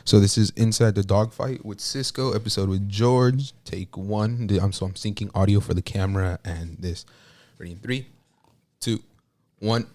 So this is Inside the Dogfight with Cisco, episode with George, take one. I'm syncing audio for the camera and this. Ready in 3, 2, 1.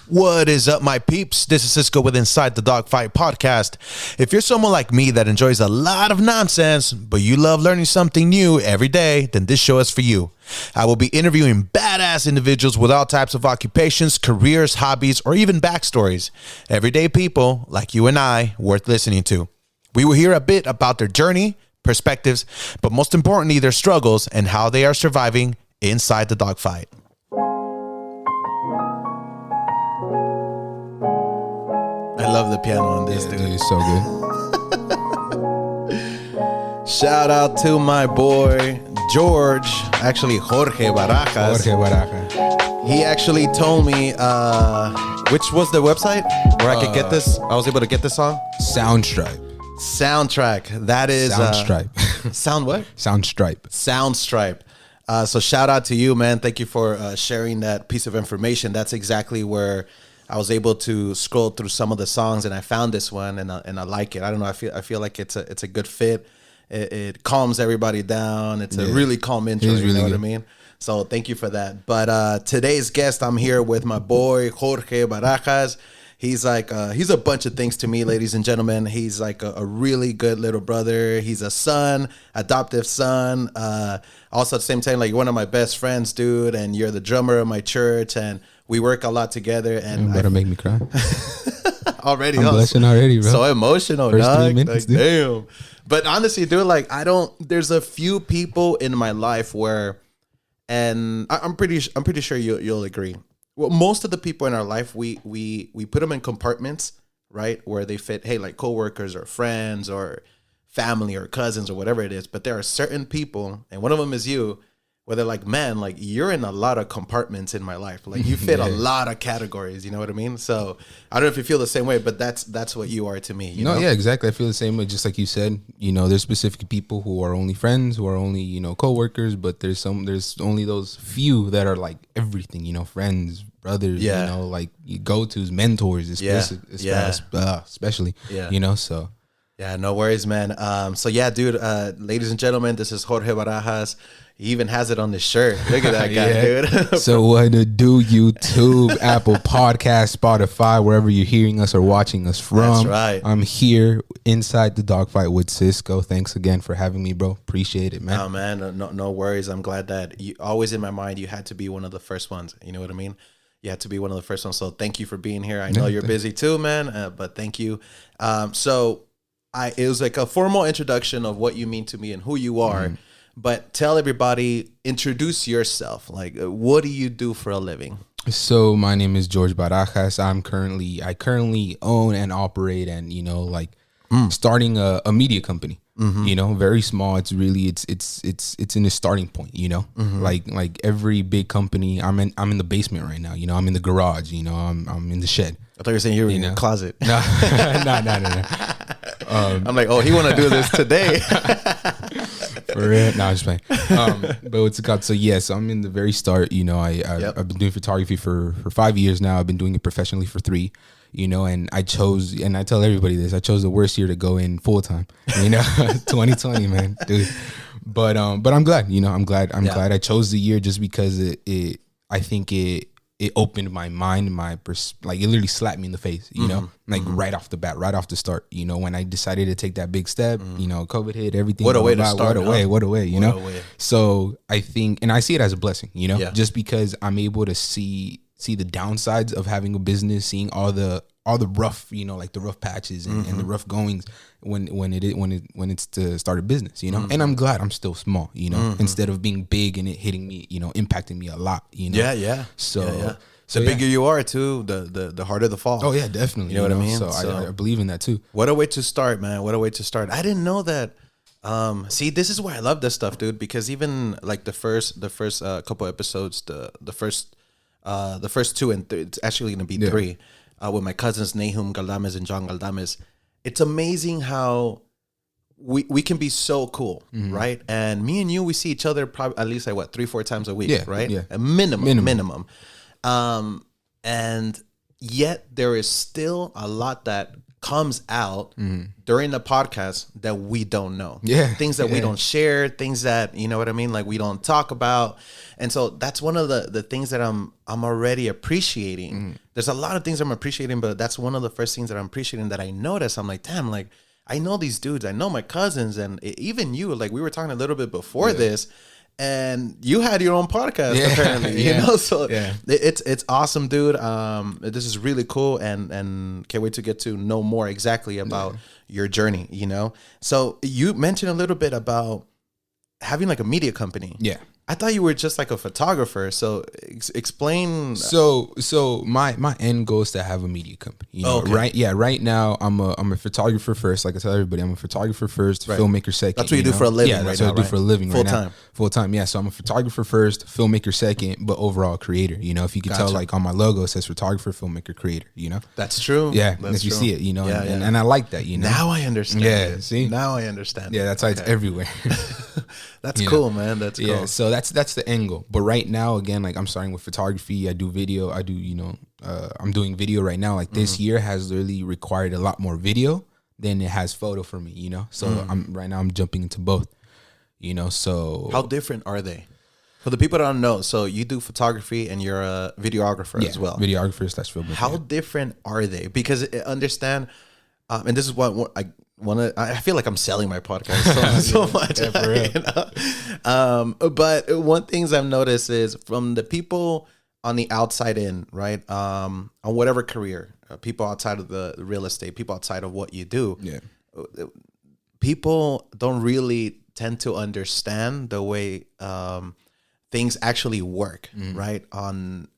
What is up, my peeps? This is Cisco with Inside the Dogfight podcast. If you're someone like me that enjoys a lot of nonsense, but you love learning something new every day, then this show is for you. I will be interviewing badass individuals with all types of occupations, careers, hobbies, or even backstories. Everyday people like you and I, worth listening to. We will hear a bit about their journey, perspectives, but most importantly, their struggles and how they are surviving inside the dogfight. I love the piano on this, dude. It's so good. Shout out to my boy, Jorge Barajas. Jorge Barajas. He actually told me, which was the website where I could get this? I was able to get this song? Soundtrack. That is... Soundstripe. Sound what? Soundstripe. So shout out to you, man. Thank you for sharing that piece of information. That's exactly where I was able to scroll through some of the songs, and I found this one, and I like it. I don't know. I feel like it's a good fit. It calms everybody down. It's a really calm intro. You know what I mean? So thank you for that. But today's guest, I'm here with my boy Jorge Barajas. He's like he's a bunch of things to me, ladies and gentlemen. He's like a really good little brother. He's a son, adoptive son. Also at the same time, like, you're one of my best friends, dude. And you're the drummer of my church, and we work a lot together. And You better make me cry. Already, I'm blushing already, bro. So emotional, First dog. 3 minutes, Like, damn. But honestly, dude, like, there's a few people in my life where, and I'm pretty sure you'll agree. Well, most of the people in our life, we put them in compartments, right? Where they fit, hey, like coworkers or friends or family or cousins or whatever it is. But there are certain people, and one of them is you, where they're like, man, like, you're in a lot of compartments in my life. Like, you fit a lot of categories, you know what I mean? So I don't know if you feel the same way, but that's what you are to me. You know? Yeah, exactly. I feel the same way. Just like you said, there's specific people who are only friends, who are only, coworkers, but there's only those few that are like everything, friends, brothers, like go-tos, mentors, especially, so. Yeah, no worries, man. So yeah, dude, ladies and gentlemen, this is Jorge Barajas. He even has it on the shirt. Look at that guy, dude. So what to do, YouTube, Apple Podcast, Spotify, wherever you're hearing us or watching us from. That's right. I'm here inside the Dogfight with Cisco. Thanks again for having me, bro. Appreciate it, man. Oh, man, no worries. I'm glad that you always in my mind, you had to be one of the first ones. You know what I mean? You had to be one of the first ones. So thank you for being here. I know you're busy too, man, but thank you. So it was like a formal introduction of what you mean to me and who you are. Mm. But tell everybody, introduce yourself. Like, what do you do for a living? So my name is Jorge Barajas. I currently own and operate and, starting a media company, very small. It's really, it's in the starting point, like every big company. I'm in the basement right now. I'm in the garage, I'm in the shed. I thought you were saying you were in your closet. No. I'm like, he want to do this today. For real? No, I'm just playing. But what's it called? So so I'm in the very start. I've been doing photography for 5 years now. I've been doing it professionally for 3. And I chose, and I tell everybody this, I chose the worst year to go in full time. 2020, man, dude. But I'm glad. I'm glad I chose the year just because I think it opened my mind, it literally slapped me in the face, right off the bat, right off the start, when I decided to take that big step, COVID hit, everything. What a way to start. What a way. So I think, and I see it as a blessing, just because I'm able to see the downsides of having a business, seeing all the rough, like the rough patches and the rough goings when it's to start a business, and I'm glad I'm still small, instead of being big and it hitting me, impacting me a lot, Yeah. So the bigger you are too, the harder the fall. Oh yeah, definitely. You know what I mean? So I believe in that too. What a way to start, man. What a way to start. I didn't know that. See, this is why I love this stuff, dude, because even like the first couple episodes, the first 2 and 3, it's actually going to be 3, with my cousins Nahum Galdames and John Galdames. It's amazing how we can be so cool, right? And me and you, we see each other probably at least 3-4 times a week, right? Yeah. A minimum. And yet there is still a lot that comes out during the podcast that we don't know. Yeah. Things that we don't share, things that, you know what I mean? Like we don't talk about. And so that's one of the things that I'm already appreciating. There's a lot of things I'm appreciating, but that's one of the first things that I'm appreciating that I notice. I'm like, damn, like I know these dudes, I know my cousins, and even you, like we were talking a little bit before this, and you had your own podcast apparently, you know? So it's awesome, dude. This is really cool, and can't wait to get to know more exactly about your journey, you know? So you mentioned a little bit about having like a media company. Yeah. I thought you were just like a photographer. So explain. So my end goal is to have a media company. You know, right? Yeah. Right now, I'm a photographer first. Like I tell everybody, I'm a photographer first, filmmaker second. That's what you do for a living. Yeah, that's what I do for a living. Full time. Full time. Yeah. So I'm a photographer first, filmmaker second, but overall creator. You know, if you can tell, like on my logo, it says photographer, filmmaker, creator. You know. That's true. Yeah. That's if you see it, you know, and I like that. You know. Now I understand. Yeah. See. Now I understand. Yeah. That's why it's everywhere. That's cool, man. That's cool. Yeah, so that's the angle. But right now, again, like I'm starting with photography. I do video. I'm doing video right now. Like this year has really required a lot more video than it has photo for me, you know? So I'm jumping into both, you know? So how different are they? For the people that don't know, so you do photography and you're a videographer as well. Videographer / filmmaker. How different are they? Because understand, and this is what I feel like I'm selling my podcast so much. You know? But one things I've noticed is from the people on the outside in, right? On whatever career, people outside of the real estate, people outside of what you do. Yeah. People don't really tend to understand the way things actually work, right? On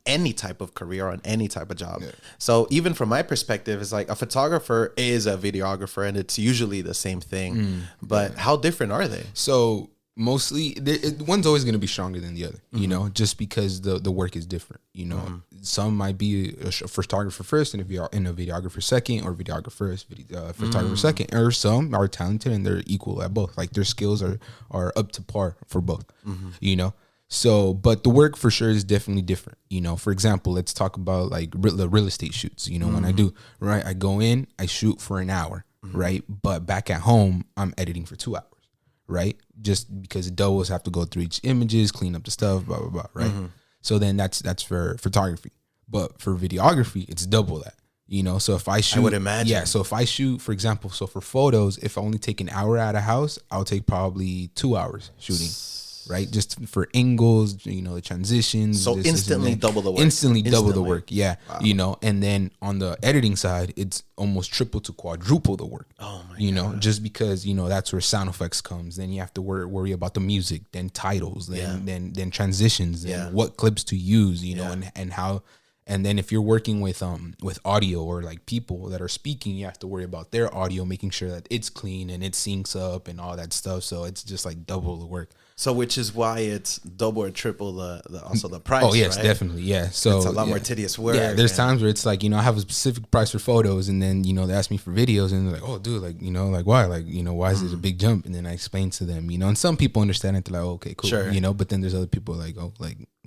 any type of career, on any type of job. Yeah. So even from my perspective, it's like a photographer is a videographer and it's usually the same thing. But how different are they? So mostly, one's always going to be stronger than the other, you know, just because the work is different, you know. Some might be a photographer first and a videographer second, or videographer photographer second, or some are talented and they're equal at both. Like their skills are up to par for both, you know. So, but the work for sure is definitely different. You know, for example, let's talk about like the real estate shoots. You know, when I do, right, I go in, I shoot for an hour, right? But back at home, I'm editing for 2 hours, right? Just because the doubles have to go through each images, clean up the stuff, blah, blah, blah, right? So then that's for photography. But for videography, it's double that. You know, so if I shoot, I would imagine. Yeah, so if I shoot, for example, so for photos, if I only take an hour out of house, I'll take probably 2 hours shooting. Right, just for angles, you know, the transitions. So instantly double the work. Instantly double the work, yeah. Wow. You know, and then on the editing side, it's almost triple to quadruple the work. Oh my! You know, just because you know that's where sound effects comes. Then you have to worry about the music, then titles, then transitions, then what clips to use. You know, and how. And then if you're working with audio or like people that are speaking, you have to worry about their audio, making sure that it's clean and it syncs up and all that stuff. So it's just like double the work. So which is why it's double or triple the price. Oh yes, right? definitely, yeah. So it's a lot more tedious work. Yeah, there's times where it's like, you know, I have a specific price for photos, and then you know they ask me for videos, and they're like, oh, dude, like you know, like why, like you know, why is it a big jump? And then I explain to them, you know, and some people understand it, they're like, oh, okay, cool, sure. You know, but then there's other people like, oh,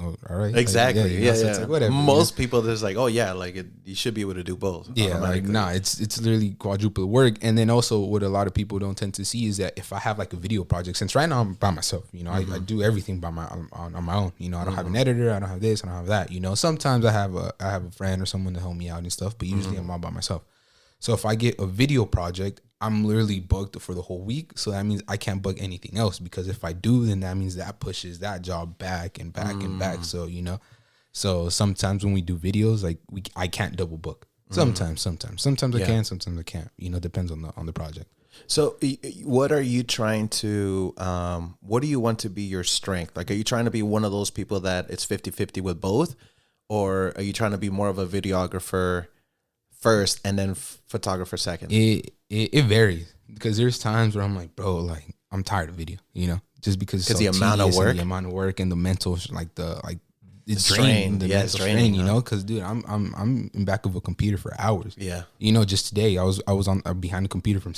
all right, exactly, like, yeah. So it's like, whatever. Most people, there's like, oh yeah, like you should be able to do both. Yeah, like nah, it's literally quadruple work. And then also what a lot of people don't tend to see is that if I have like a video project, since right now I'm by myself, you know, I do everything by on my own. You know, I don't have an editor, I don't have this, I don't have that. You know, sometimes I have a friend or someone to help me out and stuff, but usually I'm all by myself. So if I get a video project, I'm literally booked for the whole week. So that means I can't book anything else, because if I do, then that means that pushes that job back and back and back. So, you know, so sometimes when we do videos, like I can't double book. Sometimes I can, sometimes I can't. You know, depends on the project. So what are you trying to, what do you want to be your strength? Like, are you trying to be one of those people that it's 50-50 with both? Or are you trying to be more of a videographer first and then photographer second? It varies, because there's times where I'm like, bro, like I'm tired of video, you know, just because the amount of work and the mental, it's draining, strain, you know, because dude, I'm in back of a computer for hours. Yeah, you know, just today I was on behind the computer from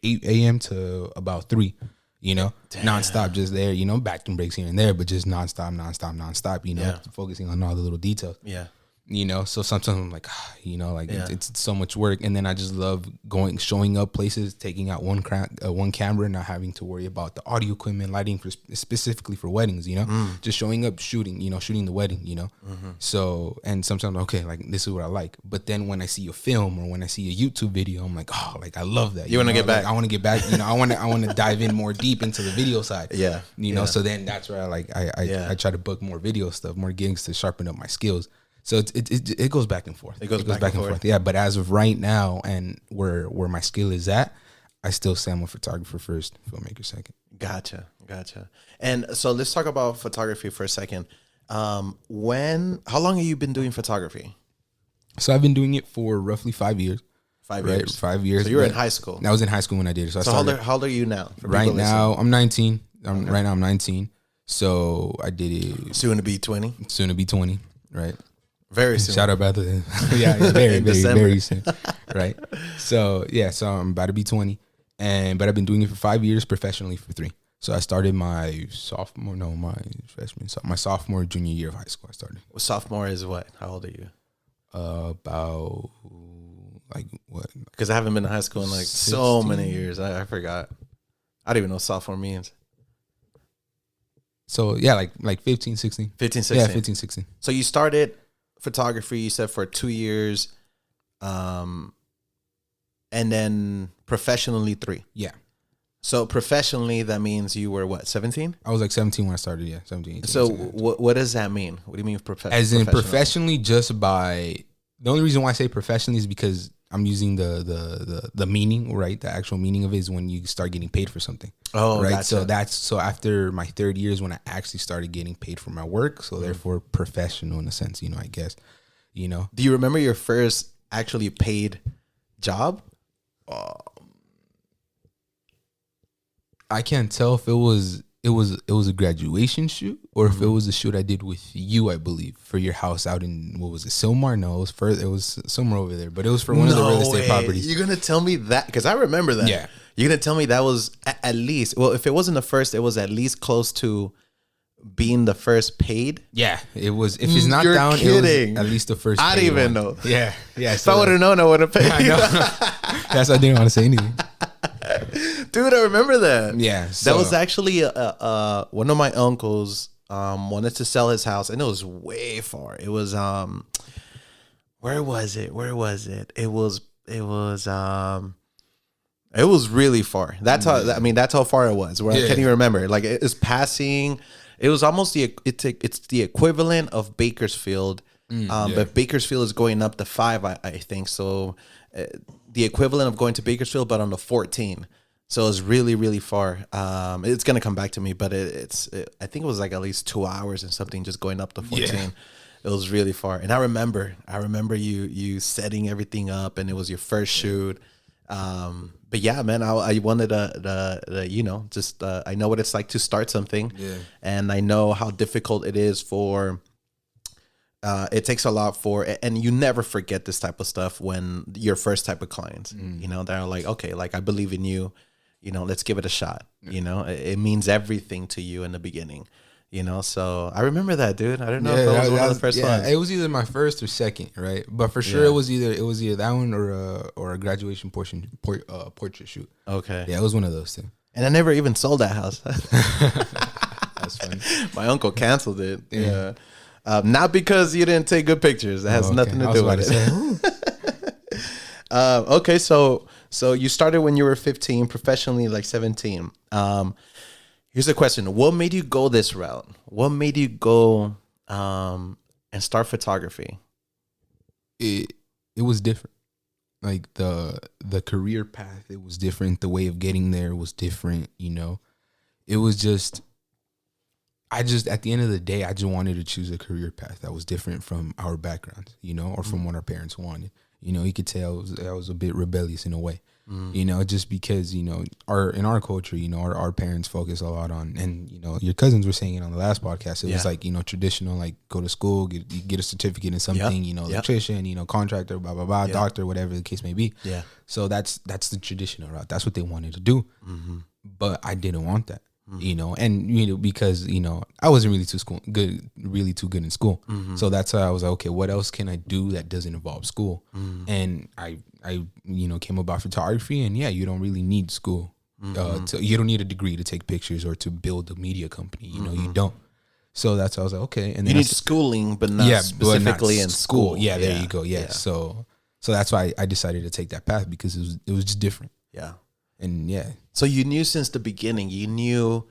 8 a.m. to about 3. You know, nonstop, just there. You know, bathroom breaks here and there, but just nonstop. You know, focusing on all the little details. Yeah. you know. So sometimes I'm like, you know, like it's so much work. And then I just love showing up places, taking out one camera, not having to worry about the audio equipment, lighting specifically for weddings, you know, just showing up, shooting the wedding, you know. So, and sometimes, okay, like this is what I like. But then when I see a film or when I see a YouTube video, I'm like, oh, like I love that. You want to get back? I want to get back. You know, I want to dive in more deep into the video side. Yeah. You know, so then that's where I try to book more video stuff, more gigs to sharpen up my skills. So it goes back and forth. It goes back and forth. Yeah, but as of right now, and where my skill is at, I still say I'm a photographer first, filmmaker second. Gotcha. And so let's talk about photography for a second. How long have you been doing photography? So I've been doing it for roughly 5 years. 5 years. 5 years. So you were in high school. I was in high school when I did it. So how old are you now? Right now, I'm 19. Right now, I'm 19. So I did it. Soon to be 20. Soon to be 20. Right. Very soon. Shout out about the very soon. Right. So so I'm about to be 20, but I've been doing it for 5 years, professionally for 3. So I started my sophomore, junior year of high school. I started. Well, sophomore is what? How old are you? About like what? Because I haven't been in high school in like 16? So many years. I forgot. I don't even know what sophomore means. So yeah, like 15, 16. 15, 16. Yeah, 15, 16. So you started photography, you said, for 2 years, and then professionally 3. Yeah. So professionally, that means you were what, 17? I was like 17 when I started. Yeah, 17. 18, so what does that mean? What do you mean As in professionally, just by the only reason why I say professionally is because I'm using the meaning, right? The actual meaning of it is when you start getting paid for something. Oh, right. Gotcha. So after my 3rd year is when I actually started getting paid for my work. So therefore, professional in a sense, you know, I guess, you know. Do you remember your first actually paid job? I can't tell if it was a graduation shoot or if it was a shoot I did with you, I believe, for your house out in, what was it, Silmar? No, it was somewhere over there, but it was for one of the real estate properties. You're going to tell me that? Because I remember that. Yeah. You're going to tell me that was at least, well, if it wasn't the first, it was at least close to being the first paid? Yeah, it was. If it's not down, kidding. It was at least the first I didn't even know. Yeah. If I would have known, I would have paid. I know. That's why I didn't want to say anything. Dude, I remember that. Yeah. That was actually one of my uncles wanted to sell his house, and it was way far. It was where was it? It was really far. That's how far it was. Where I can't even remember. Like, it was passing. It was almost it's the equivalent of Bakersfield. But Bakersfield is going up to 5, I think. So the equivalent of going to Bakersfield, but on the 14. So it's really, really far. It's gonna come back to me, but I think it was like at least 2 hours and something just going up to 14. Yeah. It was really far. And I remember you setting everything up, and it was your first shoot. But yeah, man, I wanted the you know, just I know what it's like to start something, and I know how difficult it is for. It takes a lot for, and you never forget this type of stuff when your first type of clients, you know, they're like, okay, like, I believe in you, you know, let's give it a shot. You know, it means everything to you in the beginning. You know, so I remember that, dude. I don't know if that was one of the first ones. It was either my first or second, right? But for sure, it was either that one or a graduation portrait shoot. Okay, yeah, it was one of those two. And I never even sold that house. That's funny. My uncle canceled it. Yeah, not because you didn't take good pictures. That has nothing to do with it. Okay, so you started when you were 15, professionally like 17. Here's the question. What made you go this route? What made you go and start photography? It was different. Like the career path, it was different. The way of getting there was different, you know. It was just, at the end of the day, I just wanted to choose a career path that was different from our backgrounds, you know, or from what our parents wanted. You know, you could tell I was a bit rebellious in a way. You know, just because, you know, in our culture, you know, our parents focus a lot on, and, you know, your cousins were saying it on the last podcast. It was like, you know, traditional, like, go to school, get a certificate in something, you know, electrician, you know, contractor, blah, blah, blah, doctor, whatever the case may be. Yeah. So that's the traditional route. That's what they wanted to do. But I didn't want that. you know, and because I wasn't really too good in school, so that's why I was like, okay, what else can I do that doesn't involve school? And I came about photography, and you don't really need school. You don't need a degree to take pictures or to build a media company. You don't. So that's why I was like, okay. And then you need schooling, but not specifically in school. Yeah, there you go. Yeah. So that's why I decided to take that path, because it was just different. Yeah. And So you knew since the beginning. You knew,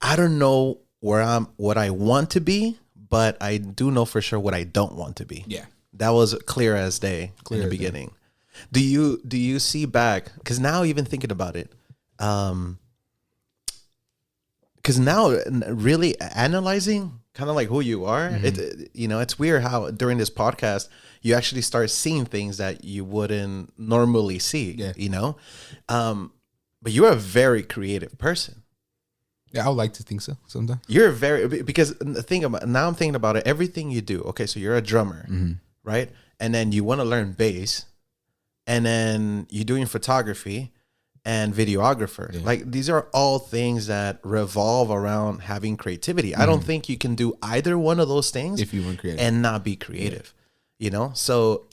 I don't know what I want to be, but I do know for sure what I don't want to be. Yeah. That was clear as day in the beginning. Do you see back? Because now, even thinking about it, because now really analyzing kind of like who you are, it's weird how during this podcast you actually start seeing things that you wouldn't normally see. But you're a very creative person. Yeah, I would like to think so sometimes. You're because the thing about, now I'm thinking about it, everything you do. Okay, so you're a drummer, right? And then you want to learn bass, and then you're doing photography and videographer. Yeah. Like, these are all things that revolve around having creativity. I don't think you can do either one of those things if you weren't creative and not be creative. So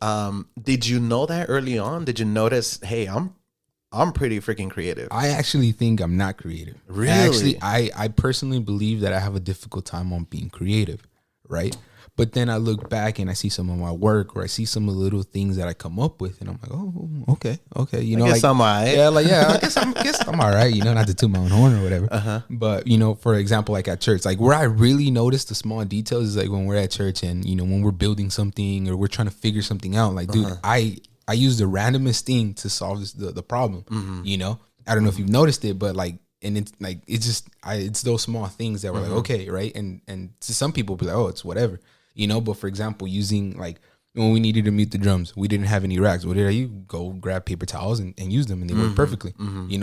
did you know that early on? Did you notice, hey, I'm pretty freaking creative? I actually think I'm not creative. Really? I personally believe that I have a difficult time on being creative, right? But then I look back and I see some of my work, or I see some of the little things that I come up with, and I'm like, oh, okay. I guess I'm all right. I guess I'm all right. Not to toot my own horn or whatever. But for example, like at church, like where I really notice the small details is like when we're at church and when we're building something or we're trying to figure something out. Like, dude, I use the randomest thing to solve the problem. I don't know if you've noticed it, but like. And it's like, it's those small things that were like, okay, right? And to some people be like, oh, it's whatever, But for example, using like when we needed to mute the drums, we didn't have any racks. What did I use? Go grab paper towels and use them, and they work perfectly,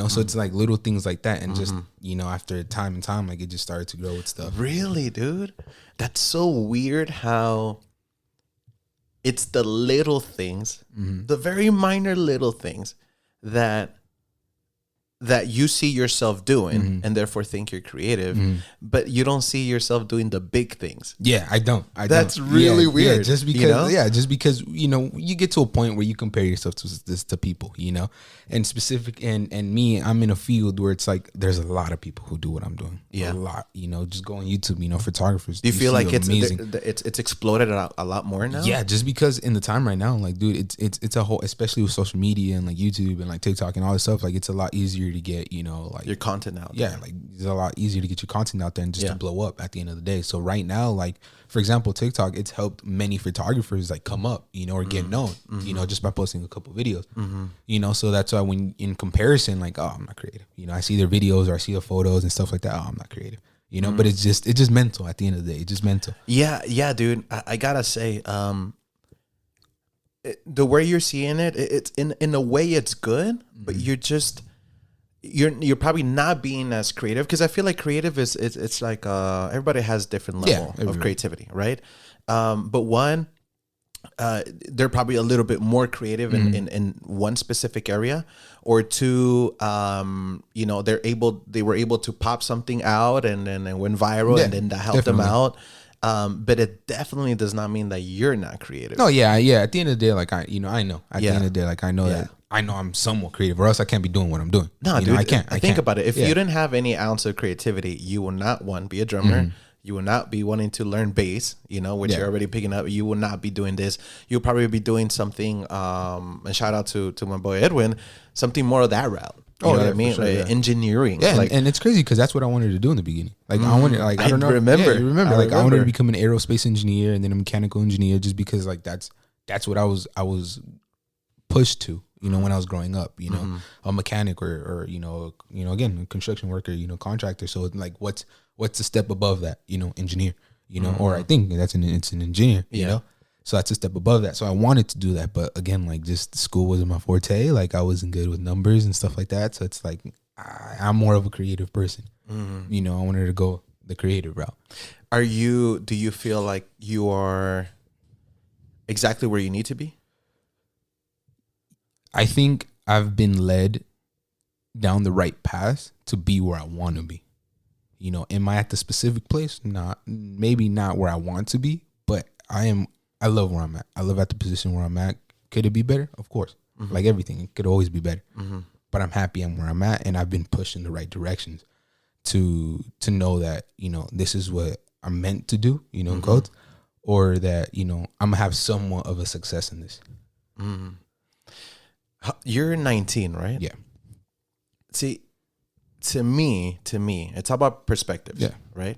So it's like little things like that, and just after time and time, like it just started to grow with stuff. Really, dude? That's so weird how it's the little things, the very minor little things that you see yourself doing and therefore think you're creative, but you don't see yourself doing the big things. Yeah, I don't. That's really weird. Yeah, just because, you get to a point where you compare yourself to people, and specific and me, I'm in a field where it's like, there's a lot of people who do what I'm doing. Yeah. A lot, just go on YouTube, photographers. Do you feel like it's amazing? It's exploded a lot more now? Yeah, just because in the time right now, like, dude, it's a whole, especially with social media and like YouTube and like TikTok and all this stuff, like it's a lot easier to get, like your content out. Yeah, like it's a lot easier to get your content out there and just to blow up at the end of the day. So right now, like for example, TikTok, it's helped many photographers like come up, or get known, just by posting a couple videos, so that's why when in comparison, like, oh, I'm not creative. I see their videos or I see their photos and stuff like that. Oh, I'm not creative. But it's just mental at the end of the day. It's just mental. Yeah, dude. I gotta say, the way you're seeing it, it's in a way it's good, but you're probably not being as creative, because I feel like creative it's like everybody has different level of creativity, right? But one, they're probably a little bit more creative in one specific area, or two, they were able to pop something out and then it went viral, and then that helped them out. But it definitely does not mean that you're not creative. No, yeah. At the end of the day, like I know. At the end of the day, like I know that I know I'm somewhat creative, or else I can't be doing what I'm doing. No, dude, I can't. Think about it. If you didn't have any ounce of creativity, you will not be a drummer. You will not be wanting to learn bass, which you're already picking up. You will not be doing this. You'll probably be doing something. And shout out to my boy Edwin, something more of that route. You know what I mean? Sure, like engineering. Yeah, and it's crazy because that's what I wanted to do in the beginning. Like I wanted, like I don't know. Remember? Yeah, you remember? Like I wanted to become an aerospace engineer and then a mechanical engineer, just because like that's what I was pushed to. When I was growing up, a mechanic or again, a construction worker, contractor. So like, what's the step above that? Engineer. Or I think it's an engineer. So that's a step above that. So I wanted to do that, but again, like just school wasn't my forte. Like I wasn't good with numbers and stuff like that. So it's like I'm more of a creative person. I wanted to go the creative route. Do you feel like you are exactly where you need to be? I think I've been led down the right path to be where I want to be. You know, am I at the specific place? Maybe not where I want to be, but I love where I'm at. I love at the position where I'm at. Could it be better? Of course. Like everything, it could always be better. But I'm happy I'm where I'm at, and I've been pushed in the right directions to know that, you know, this is what I'm meant to do, you know, in quotes, or that, you know, I'm gonna have somewhat of a success in this. You're 19, right? Yeah. See, to me, it's all about perspective. Yeah. Right.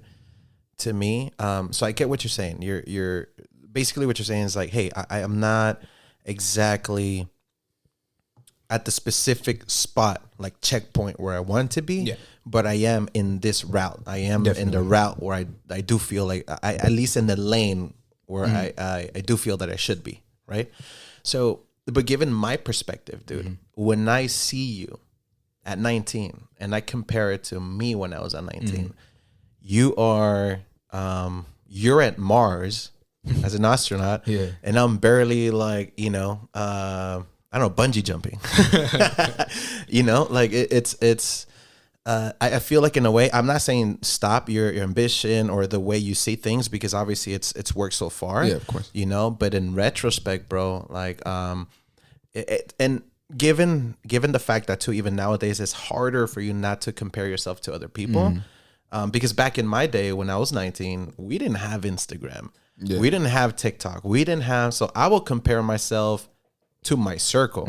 To me, so I get what you're saying. You're basically what you're saying is like, hey, I am not exactly at the specific spot, like checkpoint where I want to be, but I am in this route. I am in the route where I do feel like I at least in the lane where I do feel that I should be, right? So, but given my perspective, dude, when I see you at 19 and I compare it to me when I was at 19, you are you're at Mars as an astronaut, and I'm barely like, you know, I don't know, bungee jumping. You know, like it's I feel like in a way, I'm not saying stop your ambition or the way you see things, because obviously it's worked so far. Yeah, of course. You know, but in retrospect, bro, like and given the fact that too, even nowadays it's harder for you not to compare yourself to other people. Because back in my day when I was 19, we didn't have Instagram. Yeah. We didn't have TikTok. We didn't have, so I will compare myself to my circle,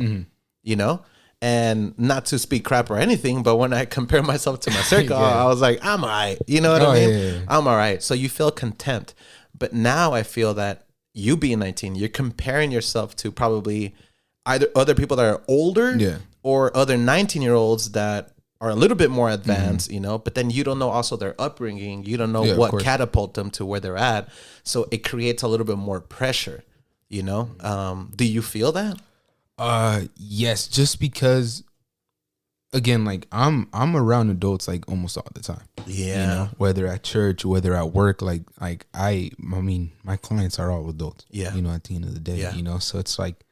you know, and not to speak crap or anything, but when I compare myself to my circle, I was like, I'm all right. You know what I mean? Yeah. I'm all right. So you feel contempt. But now I feel that you being 19, you're comparing yourself to probably either other people that are older or other 19-year-olds that are a little bit more advanced, you know, but then you don't know also their upbringing. You don't know what catapult them to where they're at. So it creates a little bit more pressure, you know? Do you feel that? Yes, just because, again, like I'm around adults like almost all the time. Yeah. You know, whether at church, whether at work, like I mean, my clients are all adults. Yeah. You know, at the end of the day, you know, so it's like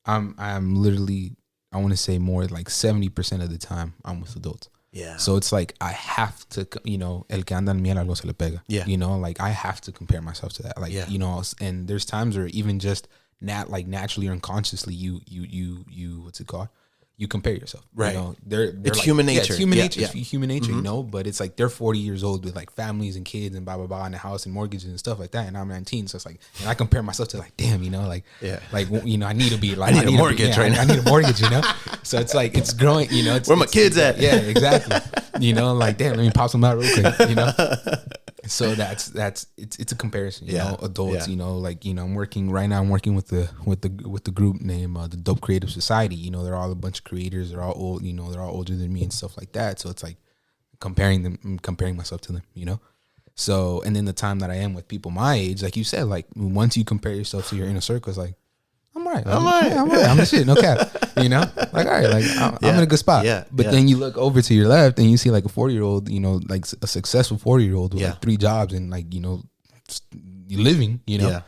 I'm literally, I want to say more like 70% of the time I'm with adults. Yeah. So it's like I have to, you know, el que anda en miel algo se le pega. Yeah. You know, like I have to compare myself to that. Like, you know, and there's times where even just naturally or unconsciously you what's it called? You compare yourself. Right. You know, they're it's like, human nature. Yeah, it's human nature. It's human nature, you know, but it's like they're 40 years old with like families and kids and blah, blah, blah, and a house and mortgages and stuff like that. And I'm 19. So it's like, and I compare myself to like, damn, you know, like, you know, I need to be like, I need a mortgage right now. I need a mortgage, you know? So it's like, it's growing, you know. Where my kids at? Yeah, exactly. You know, like, damn, let me pop some out real quick, you know? So it's a comparison, you know, adults, you know, like, you know, I'm working with the group named the Dope Creative Society. You know, they're all a bunch of creators. They're all old, you know, they're all older than me and stuff like that. So it's like comparing myself to them, you know? So, and then the time that I am with people my age, like you said, like once you compare yourself to your inner circle, it's like, I'm all right. I'm the shit, no cap. You know, like, all right, like I'm in a good spot. Yeah. But then you look over to your left and you see like a 40-year-old, you know, like a successful 40-year-old with like 3 jobs and like, you know, living, you know. Yeah.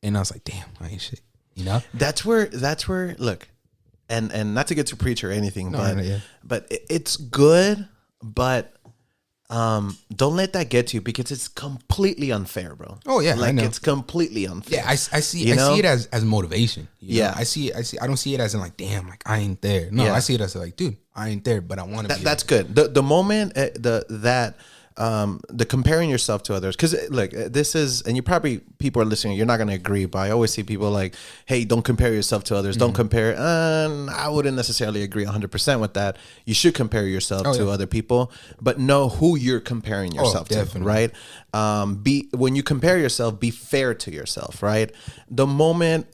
And I was like, damn, I ain't shit. You know? That's where look, and not to get to preach or anything, but it's good, but don't let that get to you because it's completely unfair, bro. Oh yeah, like it's completely unfair. Yeah, I see it as motivation. You know? I see. I don't see it as in like, damn, like I ain't there. No, I see it as like, dude, I ain't there, but I want to be. That's good. The moment the comparing yourself to others, because look, this is, and you probably, people are listening, you're not going to agree, but I always see people like, hey, don't compare yourself to others. Don't compare. I wouldn't necessarily agree 100% with that. You should compare yourself to other people, but know who you're comparing yourself to, right? When you compare yourself, be fair to yourself, right? The moment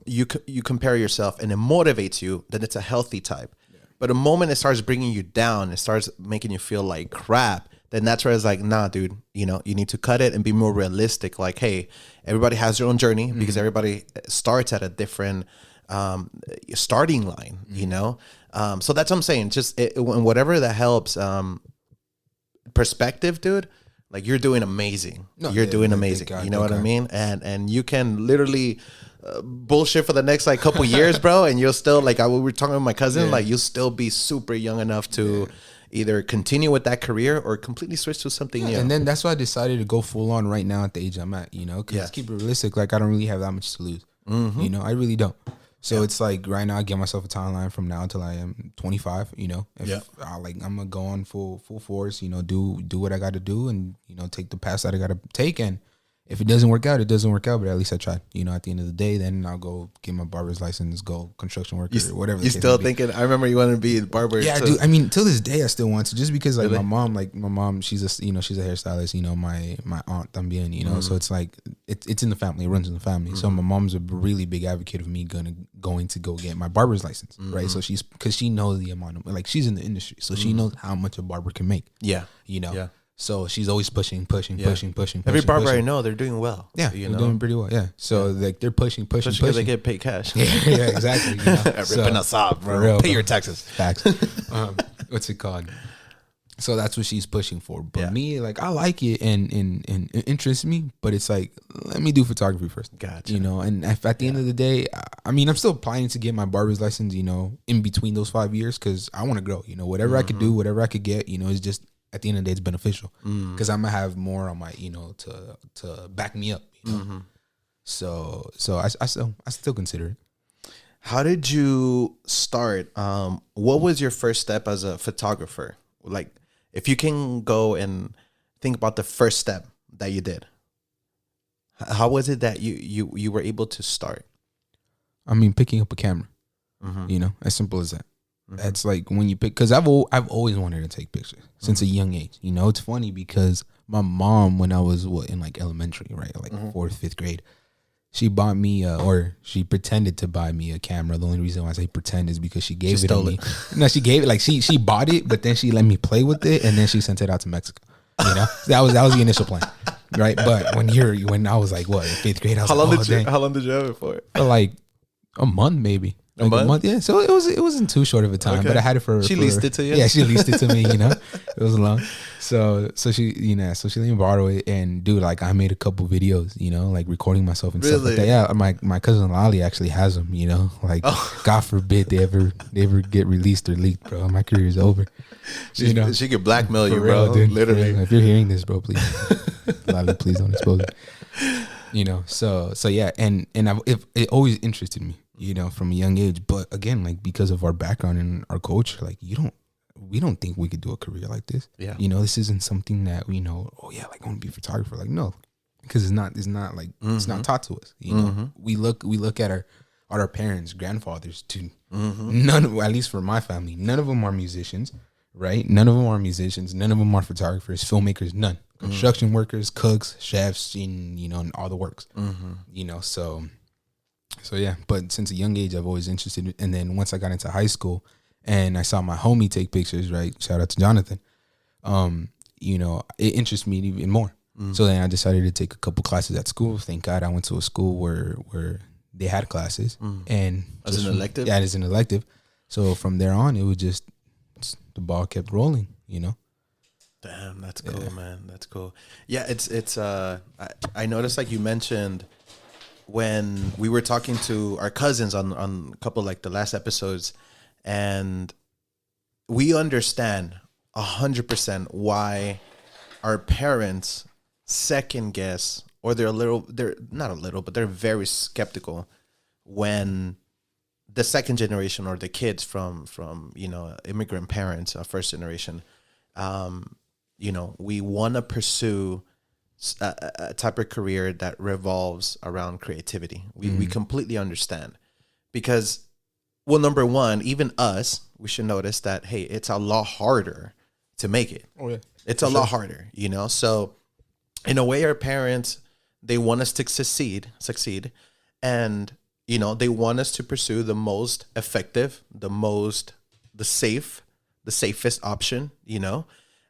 you compare yourself and it motivates you, then it's a healthy type. But the moment it starts bringing you down, it starts making you feel like crap, then that's where it's like, nah, dude, you know, you need to cut it and be more realistic. Like, hey, everybody has their own journey because everybody starts at a different starting line, you know? So that's what I'm saying. Just whatever that helps, perspective, dude, like you're doing amazing. You're doing amazing. You know what I mean? And you can literally bullshit for the next like couple years, bro. And you'll still, like we were talking with my cousin, like you'll still be super young enough to, either continue with that career or completely switch to something new. And then that's why I decided to go full on right now at the age I'm at, you know, because keep it realistic. Like, I don't really have that much to lose. You know, I really don't. So it's like right now I give myself a timeline from now until I am 25, you know. If I'm gonna go on full force, you know, do what I got to do, and, you know, take the path that I got to take. And if it doesn't work out, it doesn't work out, but at least I tried. You know, at the end of the day, then I'll go get my barber's license, go construction worker, or whatever. You still thinking? I remember you wanted to be a barber. Yeah, too. I do. I mean, till this day, I still want to, just because like my mom, she's a hairstylist. You know, my aunt también. You know, so it's like it's in the family. It runs in the family. So my mom's a really big advocate of me going to go get my barber's license, right? So because she knows the amount of, like, she's in the industry, so she knows how much a barber can make. Yeah, you know. Yeah. So she's always pushing. Every barber I know, they're doing well. Yeah, they're doing pretty well. Yeah. So like they're pushing. Especially because they get paid cash. yeah, exactly. You know? Ripping us off, bro. Real, pay your taxes. Facts. What's it called? So that's what she's pushing for. But me, like, I like it and it interests me, but it's like, let me do photography first. Gotcha. You know, and if at the end of the day, I mean, I'm still planning to get my barber's license, you know, in between those 5 years, because I want to grow. You know, whatever I could do, whatever I could get, you know, it's just, at the end of the day, it's beneficial, because I'm gonna have more on my, you know, to back me up. You know? So I still consider it. How did you start? What was your first step as a photographer? Like, if you can go and think about the first step that you did, how was it that you were able to start? I mean, picking up a camera. You know, as simple as that. That's like when you pick, because I've always wanted to take pictures since a young age. You know, it's funny because my mom, when I was in like elementary, right, like 4th, 5th grade, she bought me or she pretended to buy me a camera. The only reason why I say pretend is because she gave it to me. No, she gave it, like she bought it, but then she let me play with it, and then she sent it out to Mexico. You know, that was the initial plan, right? But when I was like, what, in 5th grade, I was how long did you have it for? For like a month, maybe. Like a month, yeah. So it wasn't too short of a time, but I had it for. She leased it to you. Yeah, she leased it to me. You know, it was long. So she, you know, so she let me borrow it, and dude, like, I made a couple videos, you know, like recording myself and stuff like that. Yeah, my cousin Lali actually has them. You know, like, God forbid they ever get released or leaked, bro. My career is over. You know, she could blackmail you, bro. Dude, literally. If you're hearing this, bro, please, Lali, please don't expose it. You know, so yeah, and it always interested me, you know, from a young age. But again, like, because of our background and our culture, like, we don't think we could do a career like this. Yeah. You know, this isn't something that we know, oh yeah, like, I want to be a photographer. Like, no, because it's not like, it's not taught to us. You know, we look at our parents, grandfathers too. None, at least for my family, none of them are musicians, right? None of them are musicians. None of them are photographers, filmmakers, none. Construction workers, cooks, chefs, and, you know, and all the works. You know, so yeah. But since a young age, I've always interested. And then once I got into high school, and I saw my homie take pictures, right? Shout out to Jonathan. You know, it interests me even more. So then I decided to take a couple classes at school. Thank God I went to a school where they had classes, and as an elective. Yeah, as an elective. So from there on, it was just the ball kept rolling. You know. Damn, that's cool, man. That's cool. Yeah, it's I noticed, like you mentioned, when we were talking to our cousins on a couple, like, the last episodes, and we understand 100% why our parents second guess, or they're not a little, but they're very skeptical when the second generation, or the kids from you know, immigrant parents, first generation, you know, we want to pursue a type of career that revolves around creativity. We completely understand, because, well, number one, even us, we should notice that, hey, it's a lot harder to make it. Oh yeah, it's a lot harder, you know. So in a way, our parents, they want us to succeed, and, you know, they want us to pursue the most effective, the safest option, you know.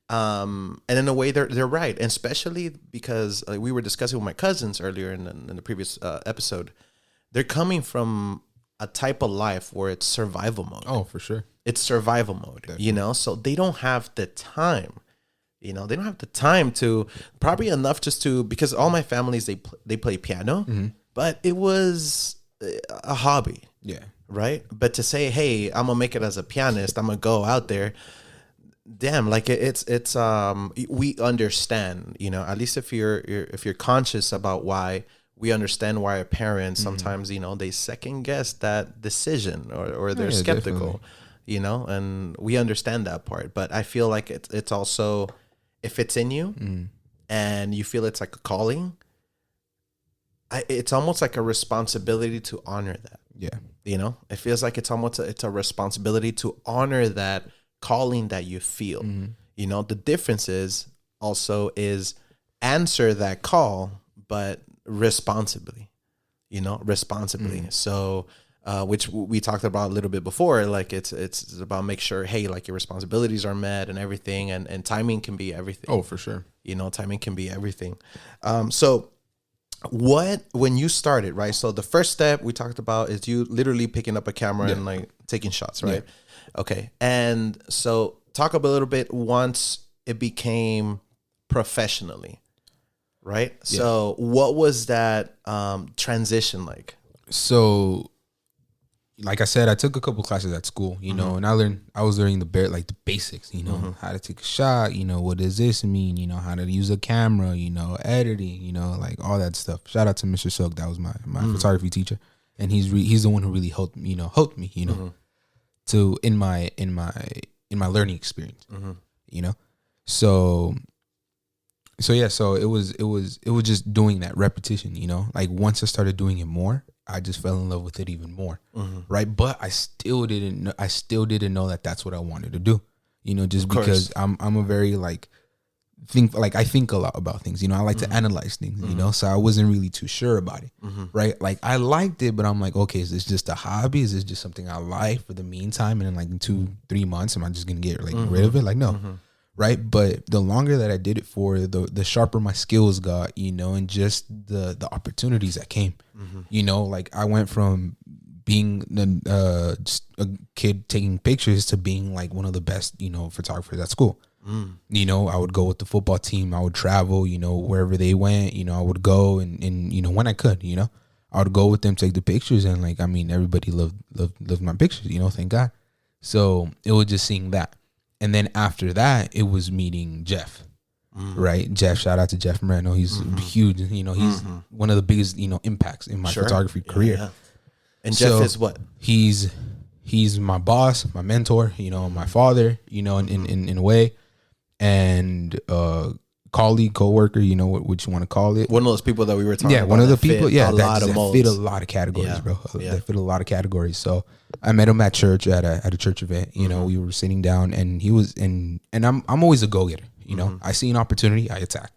And in a way, they're right, and especially because we were discussing with my cousins earlier in the previous episode. They're coming from a type of life where it's survival mode. Oh, for sure, it's survival mode. Definitely. You know, so they don't have the time. You know, they don't have the time to, probably enough just to, because all my families, they play piano, but it was a hobby. Yeah. Right. But to say, hey, I'm gonna make it as a pianist, I'm gonna go out there. damn, like it's we understand, you know, at least if you're conscious about why, we understand why our parents sometimes, you know, they second guess that decision, or they're skeptical, definitely. You know, and we understand that part. But I feel like it's also, if it's in you and you feel it's like a calling, it's almost like a responsibility to honor that. Yeah. You know, it feels like it's a responsibility to honor that calling that you feel. You know, the difference is answer that call, but responsibly, you know, So, which we talked about a little bit before, like it's about make sure, hey, like your responsibilities are met and everything, and timing can be everything. Oh, for sure. You know, timing can be everything. So when you started, right? So the first step we talked about is you literally picking up a camera and like taking shots, right? Yeah. Okay. And so talk a little bit once it became professionally, right? Yeah. So what was that transition like? So, like I said, I took a couple classes at school, you know, and I was learning the basics, you know, how to take a shot, you know, what does this mean, you know, how to use a camera, you know, editing, you know, like all that stuff. Shout out to Mr. Silk, that was my photography teacher, and he's the one who really helped me, you know, to in my learning experience, you know, so yeah, so it was just doing that repetition, you know, like once I started doing it more, I just fell in love with it even more, right? But I still didn't know that that's what I wanted to do, you know, just because I'm a very I think a lot about things, you know, I like to analyze things, you know, so I wasn't really too sure about it, right? Like I liked it, but I'm like, okay, is this just a hobby? Is this just something I like for the meantime? And then like in 2-3 months, am I just gonna get like rid of it? Like no. Right. But the longer that I did it for, the sharper my skills got, you know, and just the opportunities that came, you know, like I went from being just a kid taking pictures to being like one of the best, you know, photographers at school. You know, I would go with the football team. I would travel, you know, wherever they went, you know, I would go and you know, when I could, you know, I would go with them, take the pictures. And like, I mean, everybody loved my pictures, you know, thank God. So it was just seeing that. And then after that, it was meeting Jeff, right? Jeff, shout out to Jeff Moreno. He's huge. You know, he's one of the biggest, you know, impacts in my photography career. Yeah. And Jeff is what? He's my boss, my mentor, you know, my father, you know, in a way, and colleague, coworker, you know, what you want to call it. One of those people that we were talking about. Yeah, one of the people, that fit a lot of Yeah. categories, bro. That fit a lot of categories. So I met him at church at a church event. You know, we were sitting down, and he was and I'm always a go getter. You know, I see an opportunity, I attack.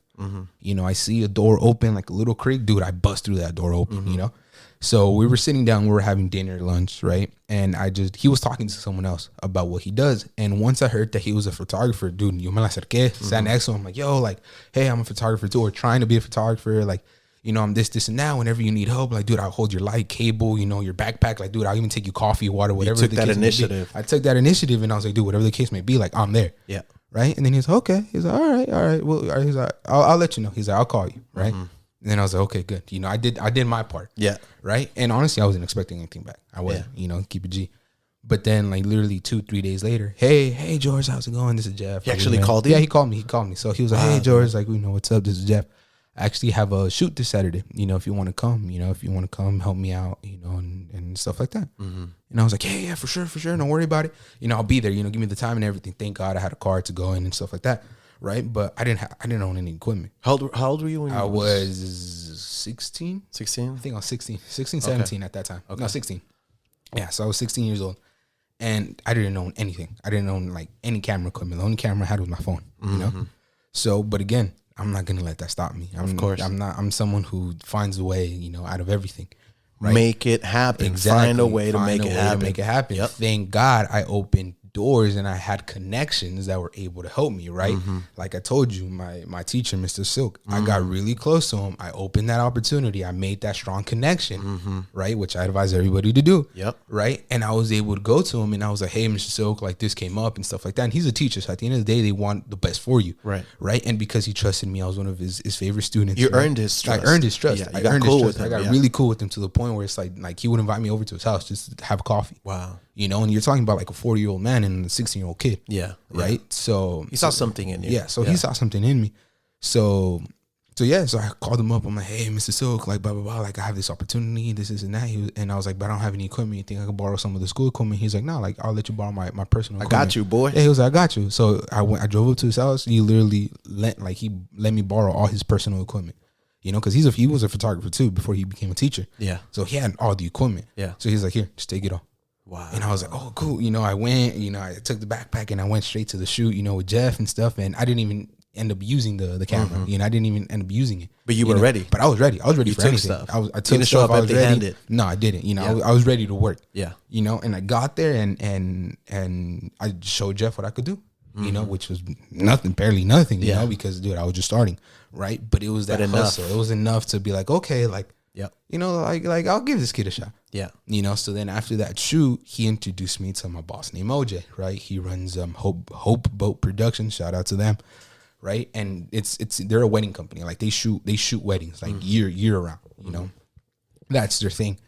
You know, I see a door open like a little creek, dude, I bust through that door open. You know, so we were sitting down, we were having dinner, lunch, right? And he was talking to someone else about what he does. And once I heard that he was a photographer, dude, yo me la acerqué, sat next to him, like, yo, like, hey, I'm a photographer too, or trying to be a photographer, like, you know, I'm this and that. Whenever you need help, like, dude, I'll hold your light cable, you know, your backpack. Like, dude, I'll even take you coffee, water, whatever. You took that initiative. I took that initiative, and I was like, dude, whatever the case may be, like, I'm there. Yeah. Right. And then he's like, okay. He's like, all right. Well, he's like, I'll let you know. He's like, I'll call you. Right. And then I was like, okay, good. You know, I did my part. Yeah. Right. And honestly, I wasn't expecting anything back. I wasn't, you know, keep it G. But then, like, literally 2-3 days later, hey, George, how's it going? This is Jeff. He actually called you? Yeah, he called me. So he was like, hey, George, like, you know, what's up? This is Jeff. I actually have a shoot this Saturday, you know, if you want to come, help me out, you know, and stuff like that. And I was like, yeah, for sure. Don't worry about it. You know, I'll be there, you know, give me the time and everything. Thank God I had a car to go in and stuff like that. Right. But I didn't own any equipment. How old were you when I was 16? 16? I think I was 16, 17 at that time. Okay. No, 16. Yeah. So I was 16 years old, and I didn't own anything. I didn't own like any camera equipment. The only camera I had was my phone, you know? So, but again, I'm not going to let that stop me. Of course. I'm someone who finds a way, you know, out of everything. Right? Make it happen. Exactly. Find a way to make it happen. Yep. Thank God I opened doors and I had connections that were able to help me, right? Like I told you, my teacher, Mr. Silk, I got really close to him. I opened that opportunity. I made that strong connection, right? Which I advise everybody to do. Yep. Right. And I was able to go to him and I was like, hey, Mr. Silk, like this came up and stuff like that. And he's a teacher. So at the end of the day, they want the best for you. Right. Right. And because he trusted me, I was one of his favorite students. You earned his trust. I earned his trust. Yeah, I got cool with him. I got really cool with him to the point where it's like he would invite me over to his house just to have coffee. Wow. You know, and you're talking about like a 40-year-old man and a 16-year-old kid. Yeah. Right. So he saw something in you. Yeah. So he saw something in me. So I called him up. I'm like, hey, Mr. Silk, like, blah, blah, blah. Like, I have this opportunity, this, and that. And I was like, but I don't have any equipment. You think I could borrow some of the school equipment? He's like, no, like, I'll let you borrow my personal equipment. I got you, boy. Yeah, he was like, I got you. So I drove up to his house. He literally let me borrow all his personal equipment. You know, because he was a photographer too before he became a teacher. Yeah. So he had all the equipment. Yeah. So he's like, here, just take it all. Wow. And I was like, oh, cool. You know, I went, you know, I took the backpack and I went straight to the shoot, you know, with Jeff and stuff. And I didn't even end up using the camera. You know, I didn't even end up using it. But you were ready. But I was ready. I was ready for anything. Stuff. I took stuff. I was ready. No, I didn't. You know, I was ready to work. Yeah. You know, and I got there and I showed Jeff what I could do. You know, which was nothing, barely nothing. You know, because dude, I was just starting, right? But it was that hustle. It was enough to be like, okay, like, you know, like I'll give this kid a shot. Yeah. You know, so then after that shoot, he introduced me to my boss named OJ, right? He runs Hope Boat Productions. Shout out to them. Right. And they're a wedding company. Like they shoot weddings like year round, you know. That's their thing.